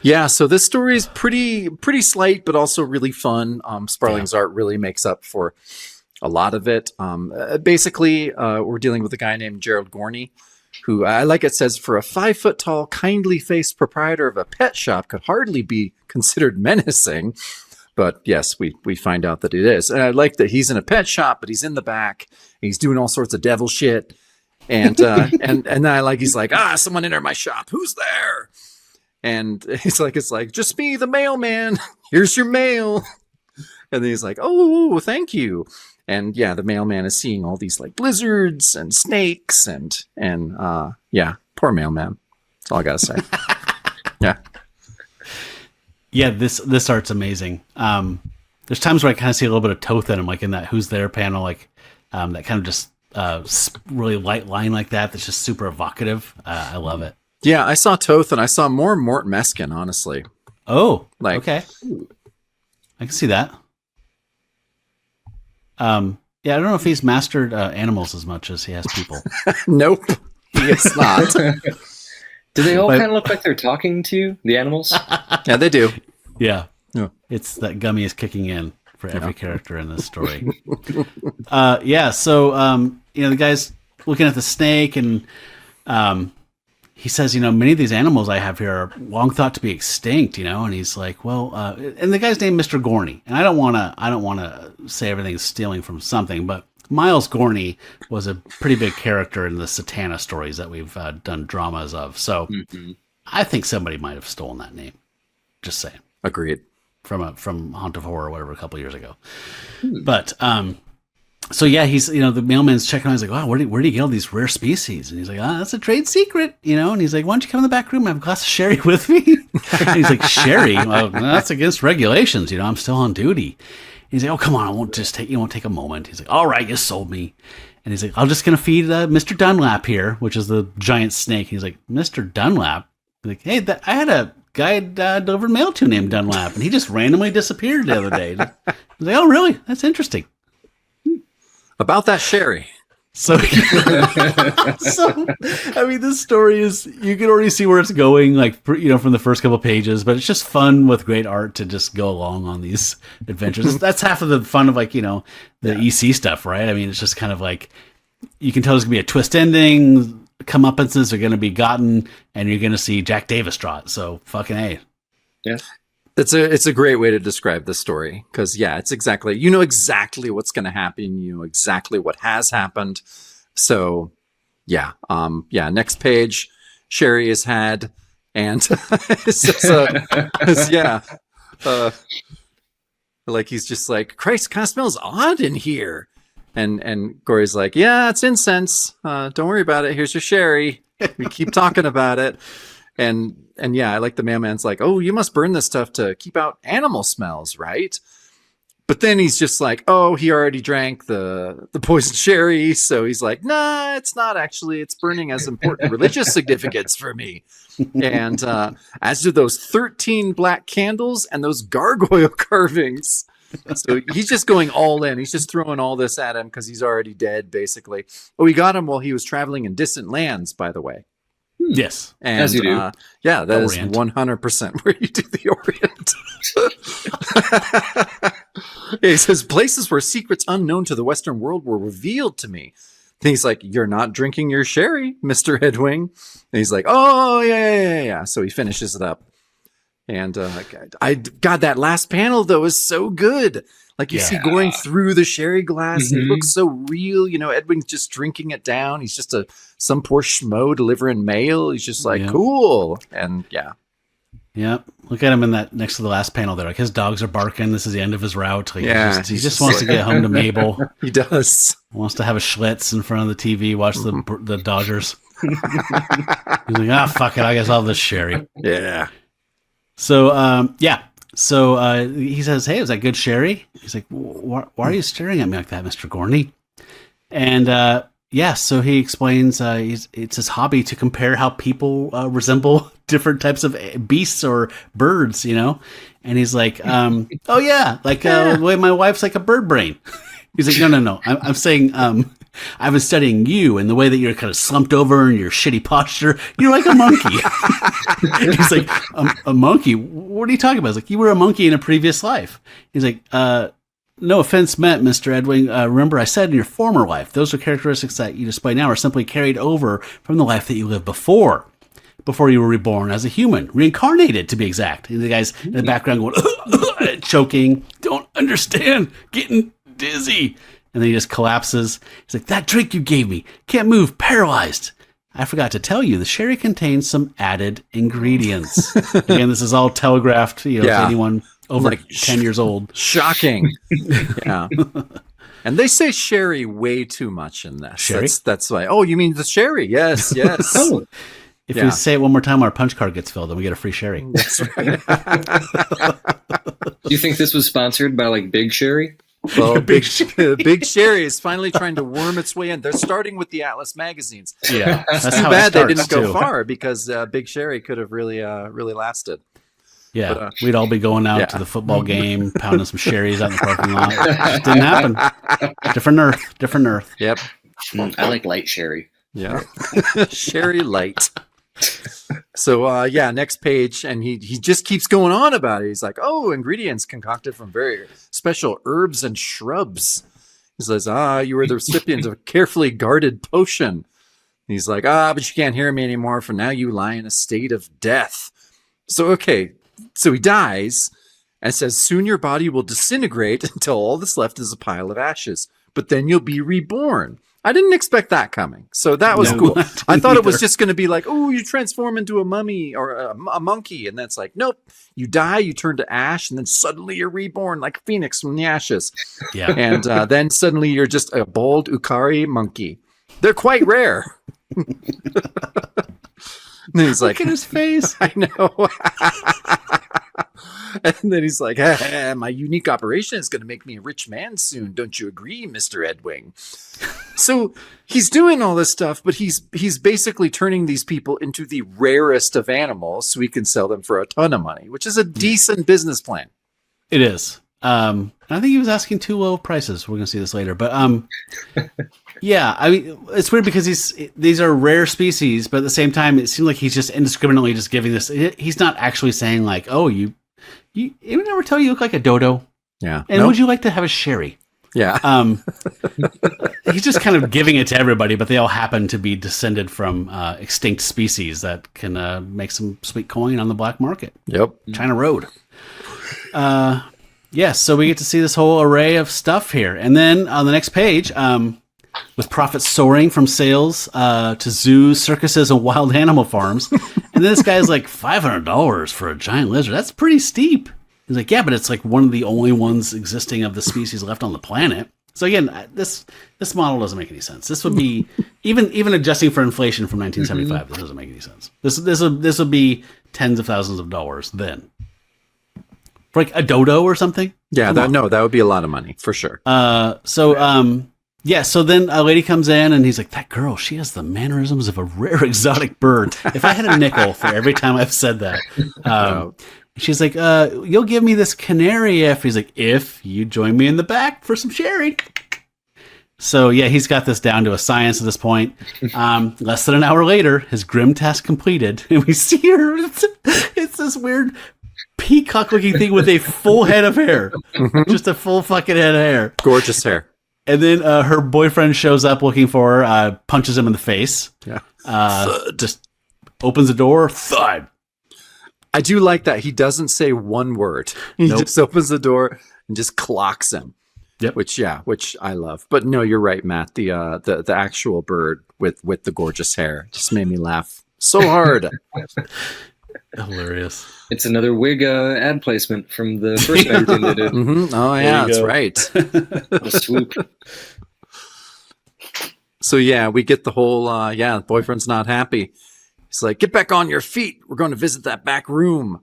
Yeah, so this story is pretty slight, but also really fun. Sparling's art really makes up for a lot of it. Basically, we're dealing with a guy named Gerald Gorney, who, like it says, for a 5-foot-tall, kindly-faced proprietor of a pet shop, could hardly be considered menacing. But yes, we find out that it is. And I like that he's in a pet shop, but he's in the back. He's doing all sorts of devil shit. And and then he's like, someone entered my shop. Who's there? And it's like, just me, the mailman. Here's your mail. And then he's like, oh, thank you. And yeah, the mailman is seeing all these like blizzards and snakes and poor mailman. That's all I gotta say. Yeah. Yeah, this art's amazing. There's times where I kind of see a little bit of Toth in him, like in that Who's There panel, that kind of just really light line like that. That's just super evocative. I love it. Yeah, I saw Toth and I saw more Mort Meskin, honestly. Oh, okay. I can see that. I don't know if he's mastered animals as much as he has people. Nope, he is not. Do they all kind of look like they're talking to you, the animals? Yeah, they do. Yeah. It's that Gummy is kicking in for every character in this story. So, the guy's looking at the snake and... he says, many of these animals I have here are long thought to be extinct, and he's like, well, and the guy's named Mr. Gorney, and I don't want to say everything's stealing from something, but Miles Gorney was a pretty big character in the Satana stories that we've done dramas of. So I think somebody might have stolen that name. Just saying. Agreed. From Haunt of Horror or whatever a couple years ago. But, so yeah, he's, the mailman's checking on, he's like, wow, where do you get all these rare species? And he's like, that's a trade secret, and he's like, why don't you come in the back room and have a glass of sherry with me? And he's like, sherry? Well, that's against regulations, I'm still on duty. And he's like, oh, come on, won't take a moment. He's like, all right, you sold me. And he's like, I'm just going to feed Mr. Dunlap here, which is the giant snake. He's like, Mr. Dunlap? He's like, hey, I had a guy delivered mail to named Dunlap, and he just randomly disappeared the other day. He's like, oh, really? That's interesting. About that sherry. So, so, I mean, this story is, you can already see where it's going, like, from the first couple pages, but it's just fun with great art to just go along on these adventures. That's half of the fun of, like, the EC stuff, right? I mean, it's just kind of like, you can tell there's going to be a twist ending, comeuppances are going to be gotten, and you're going to see Jack Davis draw it. So, fucking A. Yeah. It's a great way to describe the story, because it's exactly, you know exactly what's going to happen, you know exactly what has happened. So next page, Sherry has had, and like he's just like, Christ, kind of smells odd in here, and Gory's like, yeah, it's incense. Don't worry about it. Here's your sherry. We keep talking about it. And I like the mailman's like, oh, you must burn this stuff to keep out animal smells, right? But then he's just like, oh, he already drank the poison sherry. So he's like, nah, it's not actually. It's burning as important religious significance for me. And as do those 13 black candles and those gargoyle carvings. So he's just going all in. He's just throwing all this at him because he's already dead, basically. Oh, we got him while he was traveling in distant lands, by the way. Yes. And, as you do. That is 100% where you do the Orient. He says, places where secrets unknown to the Western world were revealed to me. And he's like, you're not drinking your sherry, Mr. Headwing. And he's like, oh, yeah. So he finishes it up. And God, that last panel, though, is so good. Like you see going through the sherry glass, and it looks so real. Edwin's just drinking it down. He's just some poor schmo delivering mail. He's just like, cool. And Yep. Look at him in that next to the last panel there. Like his dogs are barking. This is the end of his route. Like he just wants to get home to Mabel. He does. Wants to have a Schlitz in front of the TV, watch the Dodgers. He's like, fuck it. I guess I'll have this sherry. Yeah. So, So he says, hey, is that good sherry? He's like, why are you staring at me like that, Mr. Gorney? And so he explains it's his hobby to compare how people resemble different types of beasts or birds, And he's like, the way my wife's like a bird brain. He's like, no. I'm saying I've been studying you and the way that you're kind of slumped over and your shitty posture. You're like a monkey. He's like, a monkey? What are you talking about? He's like, you were a monkey in a previous life. He's like, no offense meant, Mr. Edwing. Remember, I said in your former life, those are characteristics that you display now are simply carried over from the life that you lived before you were reborn as a human, reincarnated to be exact. And the guy's in the background going, choking, don't understand, getting dizzy. And then he just collapses. He's like, that drink you gave me, can't move, paralyzed. I forgot to tell you, the sherry contains some added ingredients. Again, this is all telegraphed, to anyone over 10 years old. Shocking. Yeah. And they say sherry way too much in this. Sherry? That's why. Oh, you mean the sherry? Yes. Oh. If we say it one more time, our punch card gets filled and we get a free sherry. That's right. Do you think this was sponsored by like Big Sherry? Well, Big Sherry is finally trying to worm its way in. They're starting with the Atlas magazines. Yeah, that's too bad they didn't go far because Big Sherry could have really lasted. Yeah, but, we'd all be going out to the football game, pounding some sherries out in the parking lot. It didn't happen. Different earth. Yep. I like light sherry. Yeah, sherry light. So next page, and he just keeps going on about it. He's like, oh, ingredients concocted from very special herbs and shrubs. He says, you were the recipient of a carefully guarded potion. And he's like, but you can't hear me anymore, for now you lie in a state of death. So he dies and says, soon your body will disintegrate until all that's left is a pile of ashes, but then you'll be reborn. I didn't expect that coming. So that was cool. I thought it was just going to be like, oh, you transform into a mummy or a monkey. And that's like, nope, you die, you turn to ash, and then suddenly you're reborn like a phoenix from the ashes. Yeah. And then suddenly you're just a bald Ukari monkey. They're quite rare. And then he's like, look at his face. I know. And then he's like, my unique operation is going to make me a rich man soon. Don't you agree, Mr. Edwing? So he's doing all this stuff, but he's basically turning these people into the rarest of animals so he can sell them for a ton of money, which is a decent business plan. It is. And I think he was asking too low prices. We're going to see this later. But yeah, I mean, it's weird because these are rare species, but at the same time, it seems like he's just indiscriminately just giving this. He's not actually saying like, oh, you never tell you look like a dodo. Yeah. And would you like to have a sherry? Yeah. He's just kind of giving it to everybody, but they all happen to be descended from extinct species that can make some sweet coin on the black market. Yep. China Road. Yes, so we get to see this whole array of stuff here. And then on the next page, with profits soaring from sales to zoos, circuses, and wild animal farms. And then this guy's like, $500 for a giant lizard. That's pretty steep. He's like, yeah, but it's like one of the only ones existing of the species left on the planet. So again, this model doesn't make any sense. This would be, even adjusting for inflation from 1975, this doesn't make any sense. This would be tens of thousands of dollars then. For like a dodo or something? Yeah, that would be a lot of money for sure. So then a lady comes in and he's like, that girl, she has the mannerisms of a rare exotic bird. If I had a nickel for every time I've said that. She's like, you'll give me this canary if, he's like, if you join me in the back for some sherry. So yeah, he's got this down to a science at this point. Less than an hour later, his grim task completed, and we see her. It's this weird peacock-looking thing with a full head of hair, just a full fucking head of hair, gorgeous hair. And then her boyfriend shows up looking for her, punches him in the face. Yeah, just opens the door. Thud. I do like that he doesn't say one word. He just opens the door and just clocks him. Yep. Which I love. But no, you're right, Matt. The actual bird with the gorgeous hair just made me laugh so hard. Hilarious. It's another wig ad placement from the first magazine they did. Oh yeah, that's right. What a swoop. So yeah, we get the whole the boyfriend's not happy. He's like, get back on your feet. We're going to visit that back room.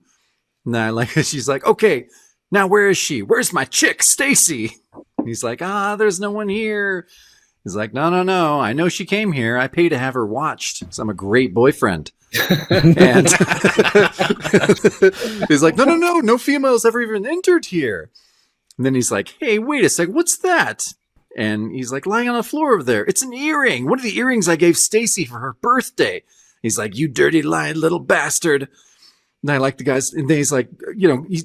And she's like, okay, now where is she? Where's my chick, Stacy? He's like, there's no one here. He's like, no. I know she came here. I pay to have her watched because I'm a great boyfriend. And he's like, no females ever even entered here. And then he's like, hey, wait a sec. What's that? And he's like, lying on the floor over there. It's an earring. One of the earrings I gave Stacy for her birthday. He's like, you dirty lying little bastard. And I like the guys. And then he's like,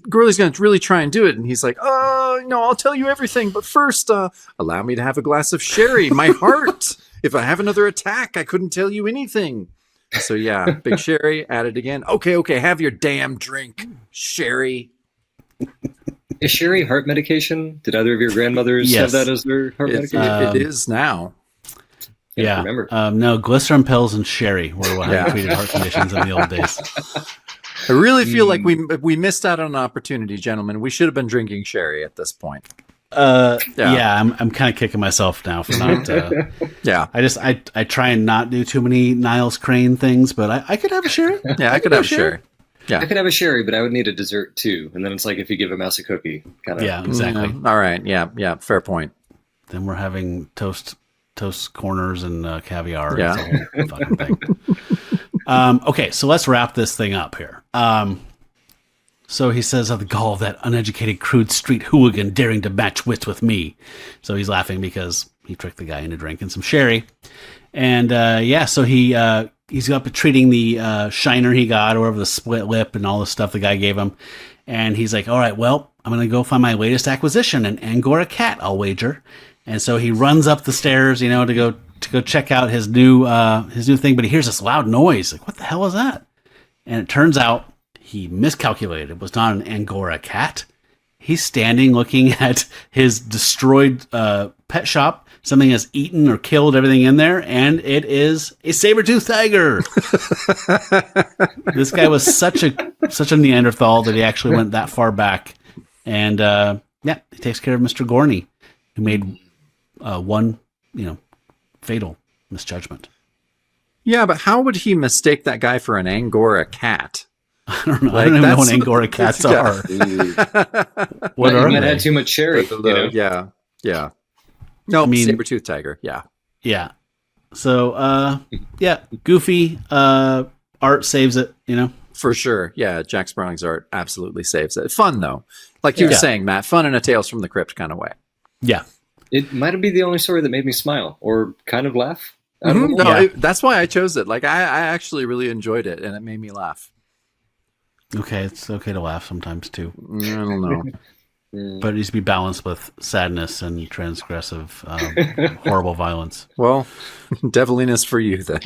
Gurley's going to really try and do it. And he's like, I'll tell you everything. But first, allow me to have a glass of sherry. My heart. If I have another attack, I couldn't tell you anything. So yeah, big sherry at it again. Okay. Have your damn drink, sherry. Is sherry heart medication? Did either of your grandmothers have that as their heart medication? It is now. Yeah. Remember. No, glycerin pills and sherry were what I treated heart conditions in the old days. I really feel like we missed out on an opportunity, gentlemen. We should have been drinking sherry at this point. I'm kind of kicking myself now for not. I try and not do too many Niles Crane things, but I could have a sherry. Yeah, I could have a sherry. Yeah, I could have a sherry, but I would need a dessert too. And then it's like if you give a mouse a cookie, kind of. Yeah, exactly. All right. Yeah. Fair point. Then we're having toast corners and caviar. Yeah. It's a whole fucking thing. Okay, so let's wrap this thing up here. So he says, the gall of that uneducated, crude street hooligan daring to match wits with me. So he's laughing because he tricked the guy into drinking some sherry. And so he's up treating the shiner he got, or whatever, the split lip and all the stuff the guy gave him. And he's like, all right, well, I'm going to go find my latest acquisition, an Angora cat, I'll wager. And so he runs up the stairs, to go check out his new thing. But he hears this loud noise. Like, what the hell is that? And it turns out he miscalculated. It was not an Angora cat. He's standing looking at his destroyed pet shop. Something has eaten or killed everything in there, and it is a saber-toothed tiger. This guy was such a Neanderthal that he actually went that far back. And he takes care of Mr. Gorney, who made one fatal misjudgment. Yeah, but how would he mistake that guy for an Angora cat? I don't know. I don't even know what Angora cats are. What are they? Had too much cherry. Yeah. No, saber-toothed tiger. Yeah. Yeah. So, goofy art saves it, For sure. Yeah, Jack Sparling's art absolutely saves it. Fun, though. Like you were saying, Matt, fun in a Tales from the Crypt kind of way. Yeah. It might be the only story that made me smile or kind of laugh. That's why I chose it. Like I actually really enjoyed it, and it made me laugh. Okay, it's okay to laugh sometimes too. I don't know. But it needs to be balanced with sadness and transgressive, horrible violence. Well, Devilina's for you then.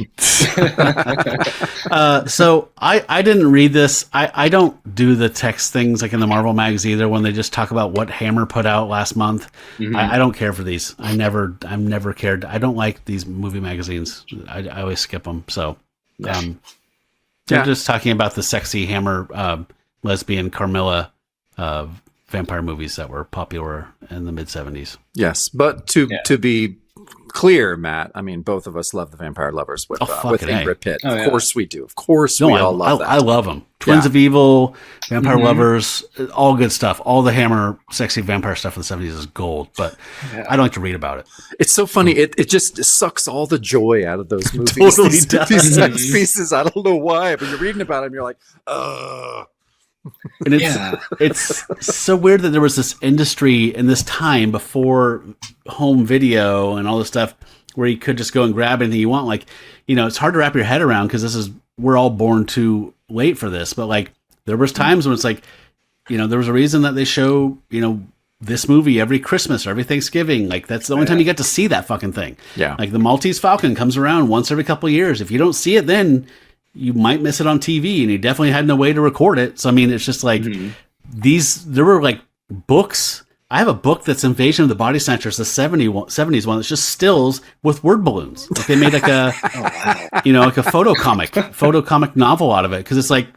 So I didn't read this. I don't do the text things like in the Marvel mags either when they just talk about what Hammer put out last month. I don't care for these. I've never cared. I don't like these movie magazines. I always skip them. So they're just talking about the sexy Hammer lesbian Carmilla vampire movies that were popular in the mid-70s. Yes, but to be clear, Matt, I mean, both of us love the Vampire Lovers with Ingrid Pitt. Of course we do. Of course we all love that. I love them. Twins of Evil, Vampire Lovers, all good stuff. All the Hammer sexy vampire stuff in the 70s is gold, but I don't like to read about it. It's so funny. It just sucks all the joy out of those movies. Totally does. These sex pieces, I don't know why, but you're reading about them, you're like, ugh. And it's so weird that there was this industry in this time before home video and all this stuff where you could just go and grab anything you want. Like, it's hard to wrap your head around because we're all born too late for this. But like, there was times when it's like, there was a reason that they show, this movie every Christmas or every Thanksgiving. Like, that's the only time you get to see that fucking thing. Yeah. Like the Maltese Falcon comes around once every couple of years. If you don't see it then, you might miss it on TV, and he definitely had no way to record it. So, I mean, it's just like there were like books. I have a book that's Invasion of the Body Snatchers, the 70s one. It's just stills with word balloons. Like they made like a, like a photo comic novel out of it. Cause it's like,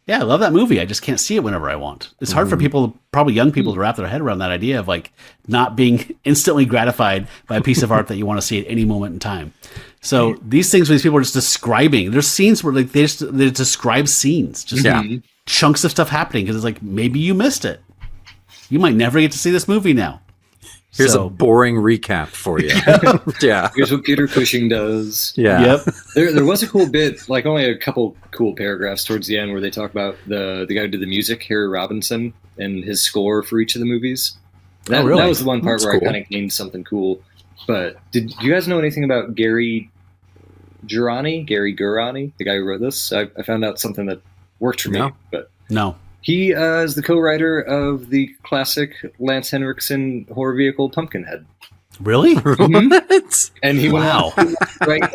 yeah, I love that movie. I just can't see it whenever I want. It's hard for people, probably young people, to wrap their head around that idea of like not being instantly gratified by a piece of art that you want to see at any moment in time. So these things where these people are just describing, there's scenes where like they describe scenes, just chunks of stuff happening because it's like maybe you missed it. You might never get to see this movie now. Here's a boring recap for you. Here's what Peter Cushing does. Yep. There was a cool bit, like only a couple cool paragraphs towards the end where they talk about the guy who did the music, Harry Robinson, and his score for each of the movies. That was the one part where I kind of gained something cool. But did you guys know anything about Gary Gurani, the guy who wrote this? I found out something that worked for me. But no. He is the co-writer of the classic Lance Henriksen horror vehicle Pumpkinhead. Really? What? And he went on to write,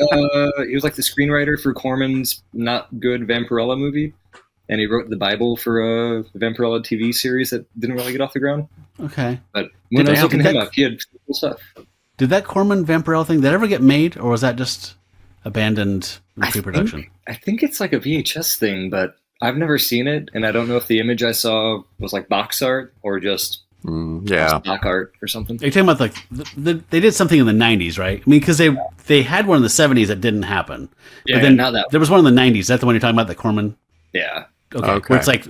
he was like the screenwriter for Corman's not good Vampirella movie. And he wrote the Bible for the Vampirella TV series that didn't really get off the ground. Okay. But when I was looking him up, he had cool stuff. Did that Corman Vampirella thing, did that ever get made? Or was that just abandoned in pre-production? I think it's like a VHS thing, but I've never seen it. And I don't know if the image I saw was like box art or just stock art or something. Are you talking about like, they did something in the 90s, right? I mean, because they had one in the 70s that didn't happen. Yeah, but then not that there was one in the 90s. Is that the one you're talking about, the Corman? Yeah. Okay. Where it's like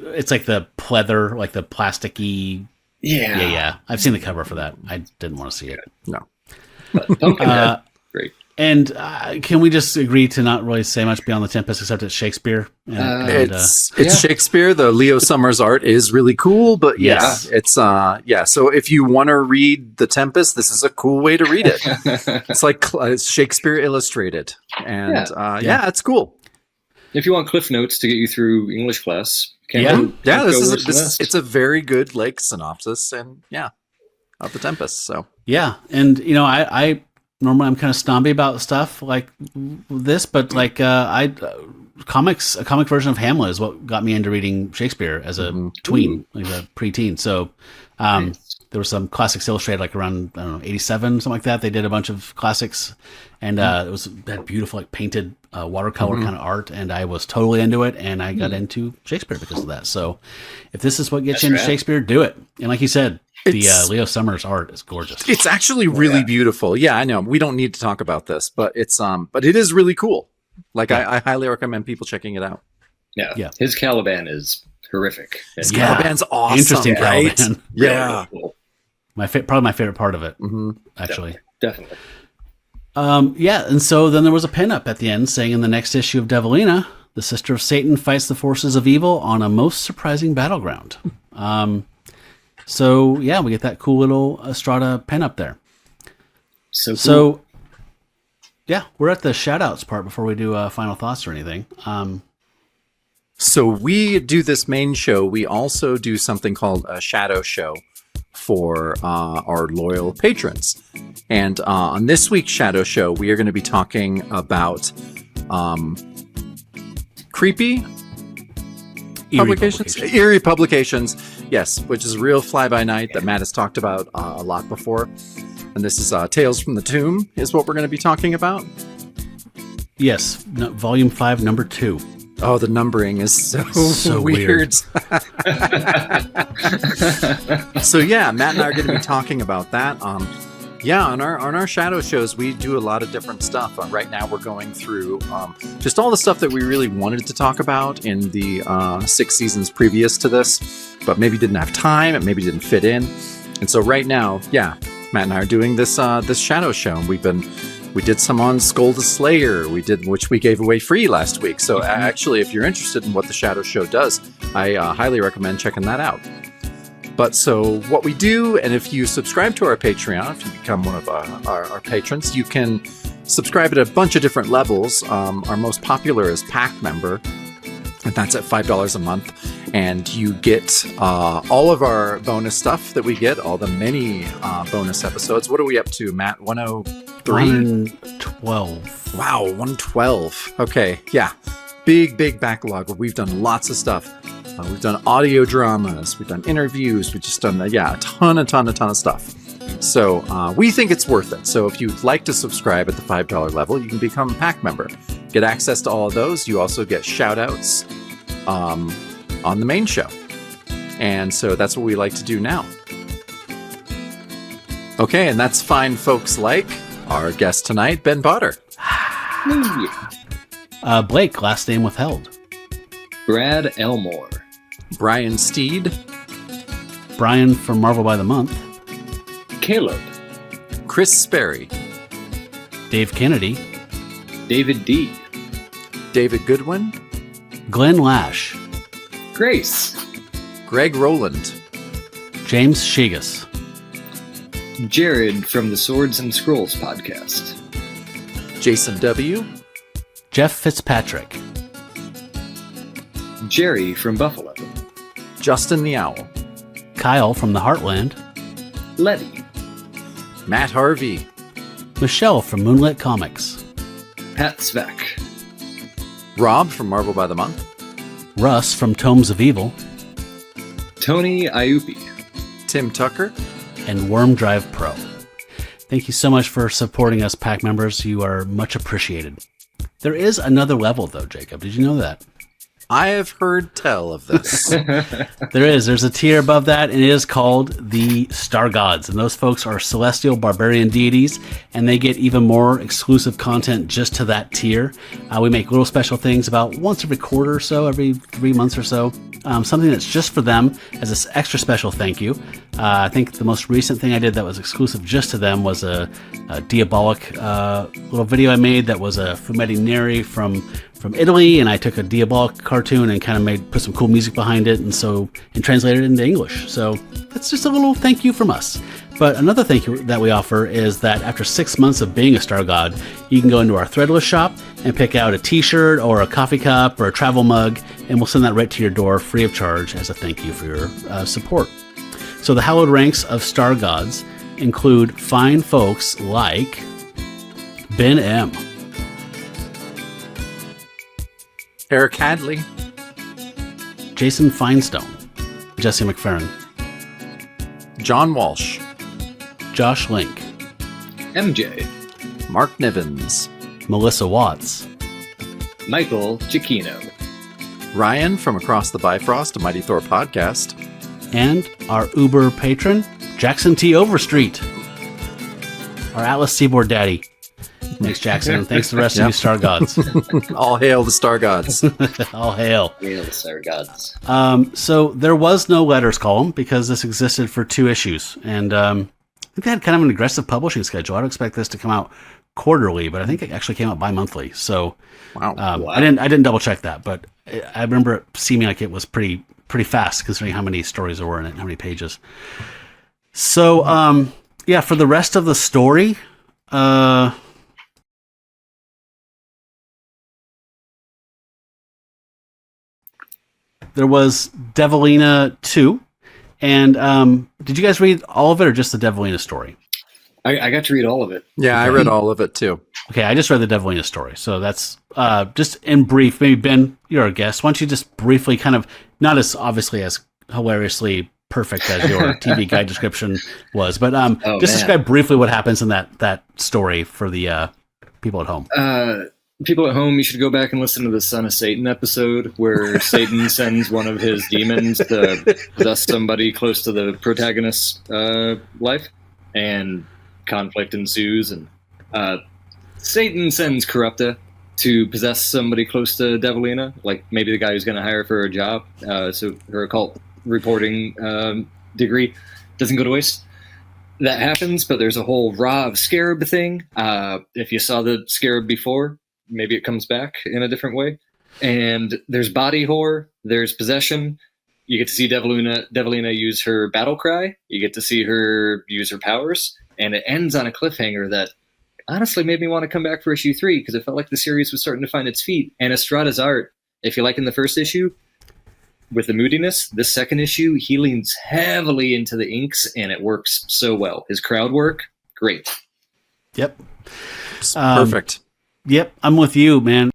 the pleather, like the plasticky. Yeah. I've seen the cover for that. I didn't want to see it. No. Pumpkinhead, great. And can we just agree to not really say much beyond the Tempest, except it's Shakespeare? It's Shakespeare. The Leo Summers art is really cool, but it's So if you want to read the Tempest, this is a cool way to read it. It's like Shakespeare illustrated, and it's cool. If you want Cliff Notes to get you through English class, it's a very good like synopsis and of the Tempest. So and I normally I'm kind of snobby about stuff like this, but like a comic version of Hamlet is what got me into reading Shakespeare as a tween, like a preteen. So there was some classics illustrated like around 87, something like that. They did a bunch of classics, and it was that beautiful like painted watercolor kind of art, and I was totally into it, and I got into Shakespeare because of that. So if this is what gets you into Shakespeare, do it. And like you said, the Leo Summers art is gorgeous. It's actually really beautiful. Yeah, I know. We don't need to talk about this, but it's but it is really cool. Like I highly recommend people checking it out. Yeah. His Caliban is horrific. His Caliban's awesome. Interesting right? Caliban. Yeah. Cool. Probably my favorite part of it, actually. Definitely. And so then there was a pinup at the end saying in the next issue of Devilina, the sister of Satan fights the forces of evil on a most surprising battleground. So yeah, we get that cool little Estrada pen up there. So cool. So yeah, we're at the shout outs part before we do final thoughts or anything. So we do this main show. We also do something called a shadow show for our loyal patrons. And on this week's shadow show, we are going to be talking about creepy publications. Eerie publications, yes, which is a real fly-by-night that Matt has talked about a lot before. And this is Tales from the Tomb is what we're going to be talking about. Yes, volume 5, number 2. Oh, the numbering is so weird. So yeah, Matt and I are going to be talking about that. On our shadow shows, we do a lot of different stuff. Right now, we're going through just all the stuff that we really wanted to talk about in the 6 seasons previous to this, but maybe didn't have time, it maybe didn't fit in. And so right now, yeah, Matt and I are doing this this shadow show. And we did some on Skull the Slayer, which we gave away free last week. So actually, if you're interested in what the shadow show does, I highly recommend checking that out. But so what we do, and if you subscribe to our Patreon, if you become one of our patrons, you can subscribe at a bunch of different levels. Our most popular is Pack Member, and that's at $5 a month. And you get all of our bonus stuff that we get, all the many bonus episodes. What are we up to, Matt? 103? 112. Wow, 112. Okay, yeah. Big backlog. We've done lots of stuff. We've done audio dramas. We've done interviews. We've just done, a ton of stuff. So we think it's worth it. So if you'd like to subscribe at the $5 level, you can become a Pack Member. Get access to all of those. You also get shout-outs on the main show. And so that's what we like to do now. Okay, and that's fine folks like our guest tonight, Ben Potter. Blake, last name withheld. Brad Elmore. Brian Steed. Brian from Marvel by the Month. Caleb. Chris Sperry. Dave Kennedy. David D. David Goodwin. Glenn Lash. Grace. Greg Rowland. James Shigas. Jared from the Swords and Scrolls podcast. Jason W. Jeff Fitzpatrick. Jerry from Buffalo. Justin the Owl. Kyle from the Heartland. Letty. Matt Harvey. Michelle from Moonlit Comics. Pat Svek. Rob from Marvel by the Month. Russ from Tomes of Evil. Tony Iupi. Tim Tucker. And Worm Drive Pro. Thank you so much for supporting us, Pack members. You are much appreciated. There is another level, though, Jacob. Did you know that? I have heard tell of this. There's a tier above that, and it is called the Star Gods. And those folks are celestial barbarian deities, and they get even more exclusive content just to that tier. We make little special things about once every quarter or so, every 3 months or so. Something that's just for them as an extra special thank you. I think the most recent thing I did that was exclusive just to them was a Diabolic little video I made that was a Fumetti Neri from Italy, and I took a Diabolic cartoon and kind of put some cool music behind it, and translated it into English. So that's just a little thank you from us. But another thank you that we offer is that after 6 months of being a Star God, you can go into our Threadless shop and pick out a t-shirt or a coffee cup or a travel mug, and we'll send that right to your door free of charge as a thank you for your support. So the hallowed ranks of Star Gods include fine folks like B.A.M, Eric Hadley. Jason Finestone, Jesse McFerrin, John Walsh. Josh Link, MJ. Mark Nivens. Melissa Watts, Michael Giacchino. Ryan from Across the Bifrost, a Mighty Thor podcast. and our Uber patron, Jackson T. Overstreet, our Atlas Seaboard daddy. Thanks, Jackson, and thanks to the rest of you Star Gods. All hail the Star Gods. All hail. Hail the Star Gods. So there was no letters column because this existed for 2 issues, and I think they had kind of an aggressive publishing schedule. I don't expect this to come out quarterly, but I think it actually came out bi-monthly. So Wow. I didn't double check that, but I remember it seeming like it was pretty pretty fast considering how many stories there were in it, and how many pages. So, yeah, for the rest of the story, there was Devilina 2. And did you guys read all of it or just the Devilina story? I got to read all of it. Yeah, I read all of it too. Okay, I just read the Devilina story. So that's just in brief. Maybe Ben, you're our guest. Why don't you just briefly kind of, not as obviously as hilariously perfect as your TV guide description was, but describe briefly what happens in that story for the people at home. People at home, you should go back and listen to the Son of Satan episode where Satan sends one of his demons to possess somebody close to the protagonist's life, and conflict ensues. And Satan sends Corrupta to possess somebody close to Devilina, like maybe the guy who's going to hire for a job, so her occult reporting degree doesn't go to waste. That happens, but there's a whole Ra of Scarab thing. If you saw the Scarab before, maybe it comes back in a different way. And there's body horror, there's possession. You get to see Devilina use her battle cry. You get to see her use her powers. And it ends on a cliffhanger that honestly made me want to come back for issue 3 because it felt like the series was starting to find its feet. And Estrada's art, if you like in the first issue, with the moodiness, this second issue, he leans heavily into the inks and it works so well. His crowd work, great. Yep. Perfect. Yep, I'm with you, man.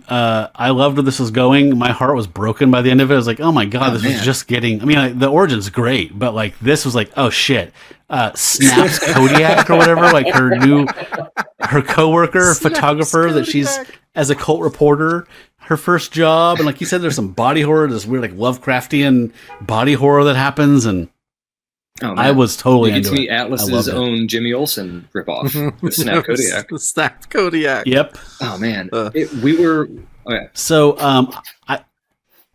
I loved where this was going. My heart was broken by the end of it. I was like, oh my God, this was just getting... I mean, like, the origin's great, but like this was like, oh shit. Snaps Kodiak or whatever, like her coworker, photographer Kodiak. That she's, as a cult reporter, her first job. And like you said, there's some body horror, this weird like Lovecraftian body horror that happens. And I was totally into it. You get to meet Atlas's own Jimmy Olsen ripoff with Snap Kodiak. Snap Kodiak. Yep. Oh man, we were. Okay. So,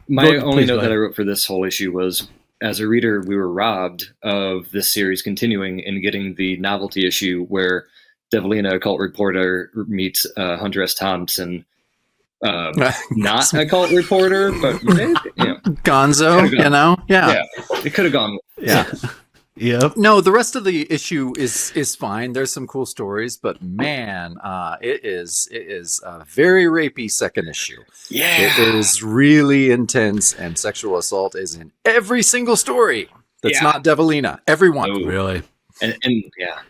my only note that I wrote for this whole issue was, as a reader, we were robbed of this series continuing and getting the novelty issue where Devilina, a cult reporter, meets Hunter S. Thompson. Not a cult reporter, but Gonzo, yeah, it could have gone. Yeah. Yep. No, the rest of the issue is fine. There's some cool stories, but man, it is a very rapey second issue. Yeah, it is really intense, and sexual assault is in every single story. That's not Devilina. Everyone, really, and yeah.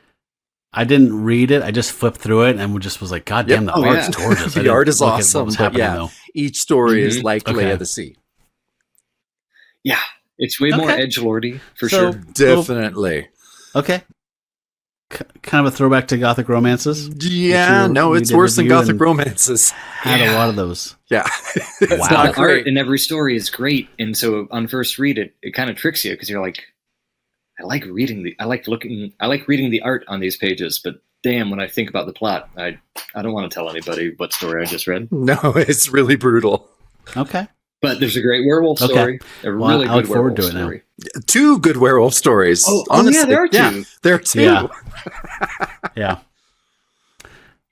I didn't read it. I just flipped through it and just was like, God damn, the art's gorgeous. The art is awesome. But each story is like Lay of the Sea. Yeah. It's way more edgelordy, for sure. Definitely. Okay. Kind of a throwback to Gothic romances? Yeah, no, it's worse than Gothic romances. Had a lot of those. Yeah. Wow. The art in every story is great, and so on first read, it kind of tricks you, because you're like, I like reading the art on these pages, but damn, when I think about the plot, I don't want to tell anybody what story I just read. No, it's really brutal. Okay. But there's a great werewolf story. A really good werewolf story. Two good werewolf stories. Honestly, yeah, there are two. Yeah, there are two. Yeah. Yeah.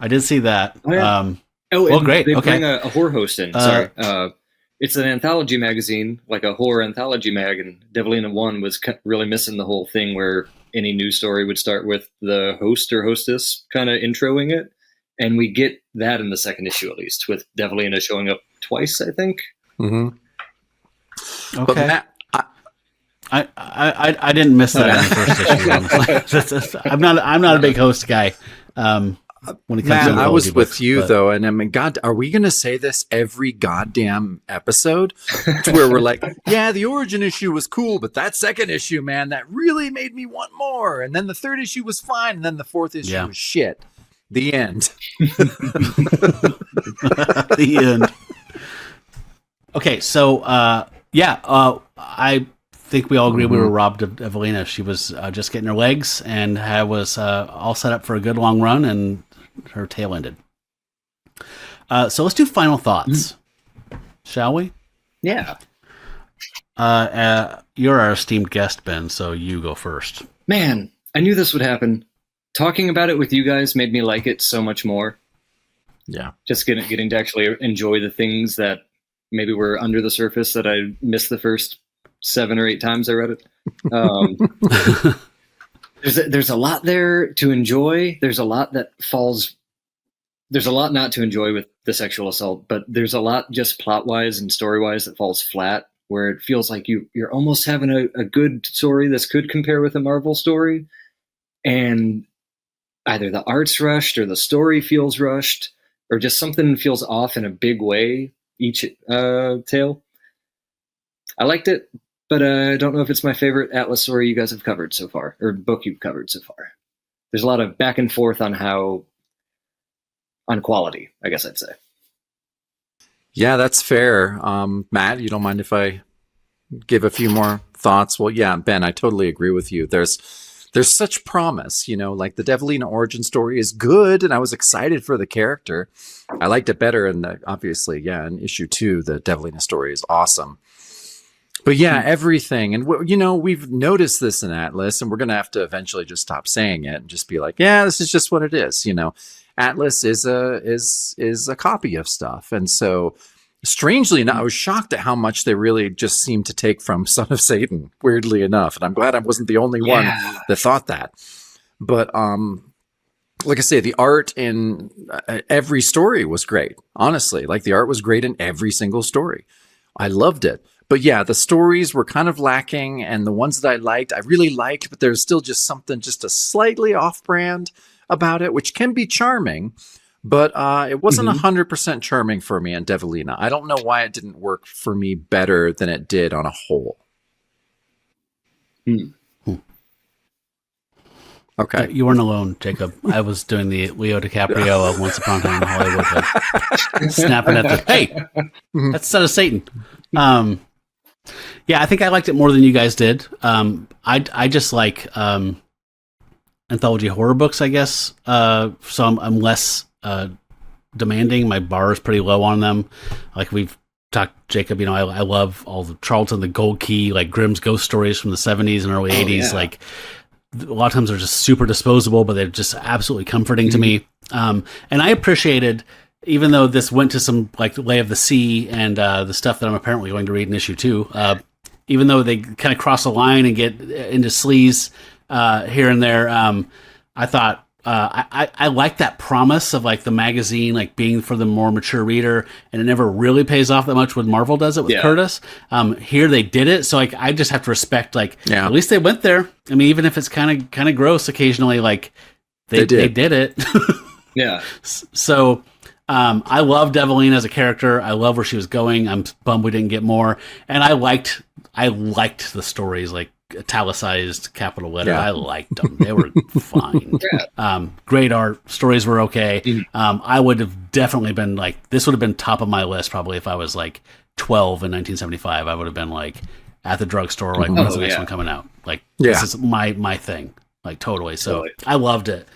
I did see that. Oh, yeah. Great. They bring a horror host in. Sorry. It's an anthology magazine, like a horror anthology mag, and Devilina 1 was really missing the whole thing where any news story would start with the host or hostess kind of introing it. And we get that in the second issue, at least, with Devilina showing up twice, I think. Mm-hmm. Okay. But Matt, I didn't miss that in the first issue. I'm not a big host guy. When it comes Matt, to I was with you though, and I mean, God, are we going to say this every goddamn episode? To where we're like, yeah, the origin issue was cool, but that second issue, man, that really made me want more. And then the third issue was fine, and then the fourth issue was shit. The end. The end. Okay, so I think we all agree we were robbed of Devilina. She was just getting her legs and was all set up for a good long run, and her tail ended. So let's do final thoughts, shall we? Yeah. You're our esteemed guest, Ben, so you go first. Man, I knew this would happen. Talking about it with you guys made me like it so much more. Yeah. Just getting to actually enjoy the things that maybe were under the surface that I missed the first 7 or 8 times I read it. Um, there's a lot there to enjoy. There's a lot that falls. There's a lot not to enjoy with the sexual assault, but there's a lot just plot wise and story wise that falls flat, where it feels like you're almost having a good story this could compare with a Marvel story, and either the art's rushed or the story feels rushed or just something feels off in a big way each tale. I liked it, but I don't know if it's my favorite Atlas story you guys have covered so far, or book you've covered so far. There's a lot of back and forth on quality, I guess I'd say. Yeah, that's fair. Matt, you don't mind if I give a few more thoughts? Well, yeah, Ben, I totally agree with you. There's such promise, like the Devilina origin story is good, and I was excited for the character. I liked it better, and obviously, in issue 2, the Devilina story is awesome. But yeah, everything, and we've noticed this in Atlas, and we're gonna have to eventually just stop saying it and just be like, yeah, this is just what it is. Atlas is a copy of stuff, and so strangely enough, I was shocked at how much they really just seemed to take from Son of Satan. Weirdly enough, and I'm glad I wasn't the only one that thought that. But like I say, the art in every story was great. Honestly, like the art was great in every single story. I loved it. But yeah, the stories were kind of lacking, and the ones that I liked, I really liked, but there's still just something just a slightly off-brand about it, which can be charming, but it wasn't 100% charming for me in Devilina. I don't know why it didn't work for me better than it did on a whole. Okay. You weren't alone, Jacob. I was doing the Leo DiCaprio of Once Upon a Time in Hollywood, like, snapping at the, hey, that's Son of Satan. Yeah, I think I liked it more than you guys did. I just like anthology horror books, I guess. So I'm less demanding. My bar is pretty low on them. Like we've talked, Jacob, I love all the Charlton, the Gold Key, like Grimm's ghost stories from the 70s and early 80s. Yeah. Like a lot of times they're just super disposable, but they're just absolutely comforting to me. And I appreciated, even though this went to some like Lay of the Sea and the stuff that I'm apparently going to read in issue 2, even though they kind of cross a line and get into sleaze here and there, I thought I like that promise of like the magazine like being for the more mature reader, and it never really pays off that much when Marvel does it with Curtis. Here they did it, so like I just have to respect at least they went there. I mean, even if it's kind of gross occasionally, like they did it. Yeah. So I love Devilina as a character. I love where she was going. I'm bummed we didn't get more, and I liked the stories, like italicized capital letter. I liked them. They were fine. Great art. Stories were okay. I would have definitely been like, this would have been top of my list probably if I was like 12 in 1975. I would have been like at the drugstore, like, when's the next one coming out? Like, this is my thing. Like, totally. So I loved it.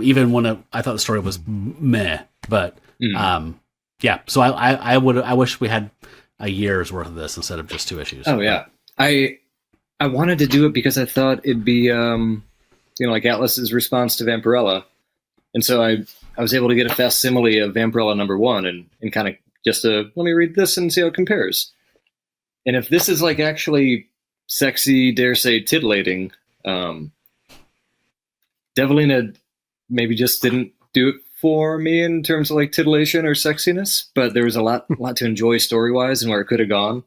Even when I thought the story was meh, but so I wish we had a year's worth of this instead of just 2 issues. Oh yeah. I wanted to do it because I thought it'd be, like Atlas's response to Vampirella. And so I was able to get a facsimile of Vampirella #1 and kind of just let me read this and see how it compares. And if this is like actually sexy, dare say titillating, Devilina maybe just didn't do it for me in terms of like titillation or sexiness, but there was a lot to enjoy story-wise and where it could have gone.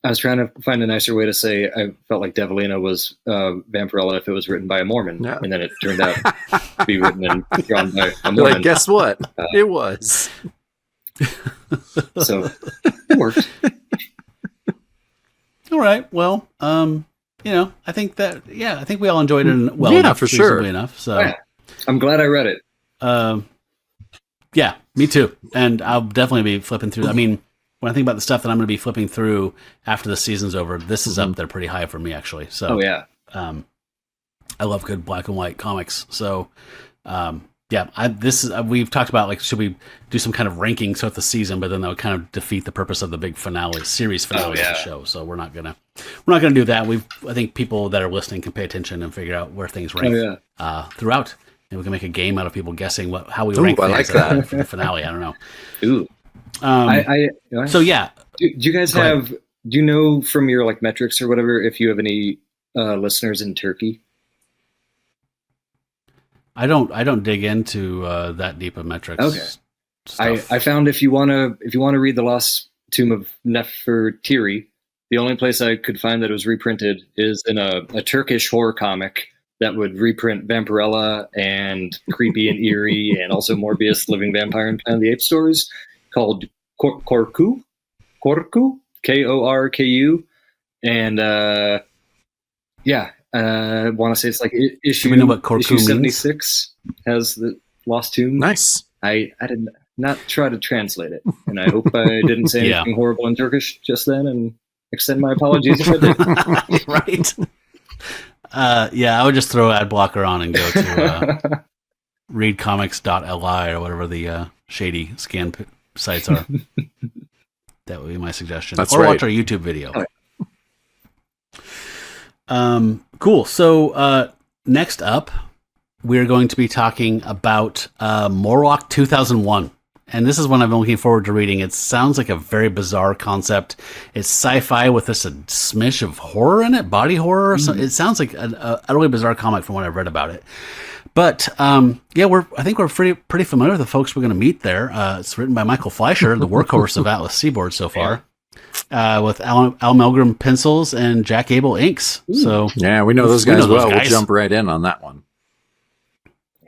I was trying to find a nicer way to say I felt like Devilina was Vampirella if it was written by a Mormon, and then it turned out to be written and drawn by a Mormon. Like, guess what? It was. So it worked. All right. Well, I think we all enjoyed it. Well, enough, for sure. Enough. So I'm glad I read it. Yeah, me too. And I'll definitely be flipping through. I mean, when I think about the stuff that I'm going to be flipping through after the season's over, this is up there pretty high for me, actually. So, I love good black and white comics. So, we've talked about like, should we do some kind of ranking throughout the season, but then that would kind of defeat the purpose of the big series finale of the show. So we're not gonna do that. I think people that are listening can pay attention and figure out where things rank throughout, and we can make a game out of people guessing how we rank. I like that for the finale. I don't know. Ooh. So yeah, do you guys Go have? Do you know from your like metrics or whatever if you have any listeners in Turkey? I don't dig into that deep of metrics. Okay. Stuff. I found if you wanna read The Lost Tomb of Nefertiri, the only place I could find that it was reprinted is in a Turkish horror comic that would reprint Vampirella and Creepy and Eerie and also Morbius, Living Vampire, and Planet of the Apes stories called Korku, Korku, Korku, and I want to say it's like issue. Do we know what Korku issue means? 76 has the Lost Tomb. Nice. I did not try to translate it, and I hope I didn't say Yeah. anything horrible in Turkish just then, and extend my apologies if I did. Right. I would just throw ad blocker on and go to readcomics.li or whatever the shady scan sites are. That would be my suggestion. That's or right. watch our YouTube video. Oh, Cool. So next up, we're going to be talking about Morlock 2001. And this is one I've been looking forward to reading. It sounds like a very bizarre concept. It's sci-fi with just a smish of horror in it, body horror. So it sounds like a really bizarre comic from what I've read about it. But I think we're pretty familiar with the folks we're going to meet there. It's written by Michael Fleischer, the workhorse of Atlas Seaboard so far, with Al Milgrom pencils and Jack Abel inks. So Yeah, we know those We guys know those well. We'll guys. jump right in on that one.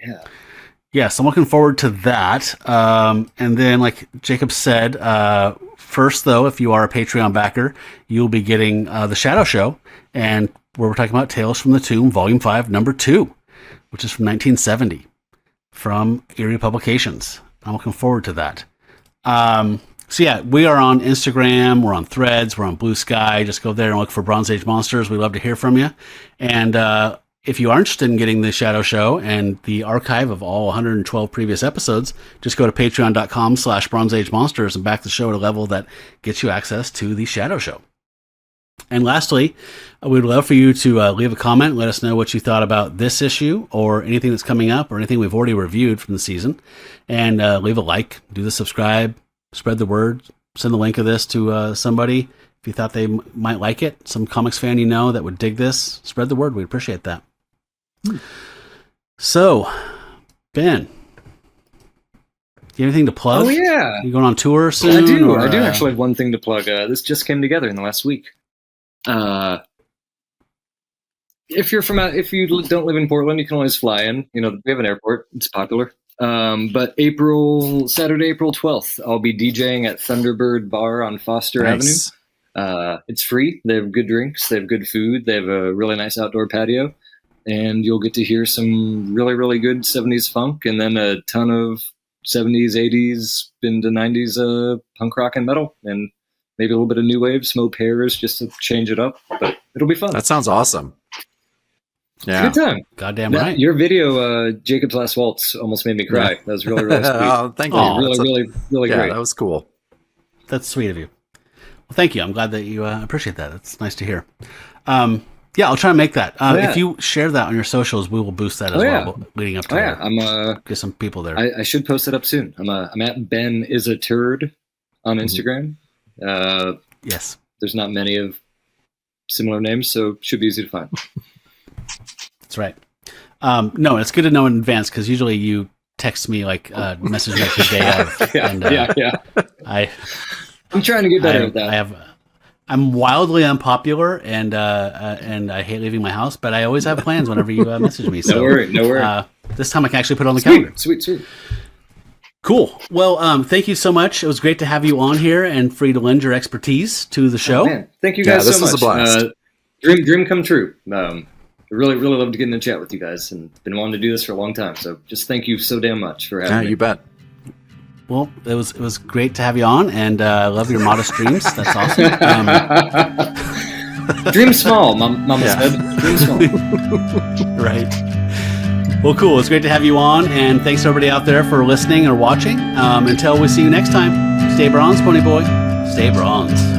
yeah. yes, I'm looking forward to that. And then, like Jacob said, first though, if you are a Patreon backer, you'll be getting the Shadow Show, and where we're talking about Tales from the Tomb, Volume 5, Number 2, which is from 1970, from Eerie Publications. I'm looking forward to that. So yeah, we are on Instagram, we're on Threads, we're on Blue Sky. Just go there and look for Bronze Age Monsters. We'd love to hear from you. And if you are interested in getting the Shadow Show and the archive of all 112 previous episodes, just go to patreon.com/Bronze Age Monsters and back the show at a level that gets you access to the Shadow Show. And lastly, we'd love for you to leave a comment, let us know what you thought about this issue or anything that's coming up or anything we've already reviewed from the season. And leave a like, do the subscribe, spread the word, send the link of this to somebody if you thought they might like it. Some comics fan you know that would dig this, spread the word. We'd appreciate that. So, Ben, do you have anything to plug? Oh yeah, You going on tour soon? I do. or, I do actually have one thing to plug. This just came together in the last week. If you don't live in Portland, you can always fly in. You know, we have an airport. It's popular. But Saturday, April 12th, I'll be DJing at Thunderbird Bar on Foster Nice. Avenue. It's free. They have good drinks. They have good food. They have a really nice outdoor patio. And you'll get to hear some really, really good 70s funk and then a ton of 70s, 80s, into 90s punk rock and metal. And maybe a little bit of new wave, Smoke Hairs, just to change it up. But it'll be fun. That sounds awesome. Yeah. Good time. Goddamn right. Your video, Jacob's Last Waltz, almost made me cry. That was really, really sweet. Oh, thank you. Oh, really Yeah, great. that was cool. That's sweet of you. Well, thank you. I'm glad that you appreciate that. It's nice to hear. Yeah, I'll try and make that. Yeah. If you share that on your socials, we will boost that as well leading up to Oh yeah, it. I'm Get some people there. I should post it up soon. I'm at Ben is a turd on Instagram. Yes. There's not many of similar names, so it should be easy to find. That's right. No, it's good to know in advance because usually you text me message like the day of. Yeah, and, yeah. I'm trying to get better at that. I'm wildly unpopular and I hate leaving my house, but I always have plans whenever you message me. So, No worry. This time I can actually put it on the calendar. Sweet. Cool. Well, thank you so much. It was great to have you on here and for you to lend your expertise to the show. Oh, man. Thank you guys this so was much. a blast. Dream come true. I really loved getting to chat with you guys and been wanting to do this for a long time. So just thank you so damn much for having Yeah, me. you bet. Well, it was great to have you on, and I love your modest dreams. That's awesome. Dream small, Mama said. Dream small. Right. Well, cool. It's great to have you on, and thanks to everybody out there for listening or watching. Until we see you next time, stay bronze, Pony Boy. Stay bronze.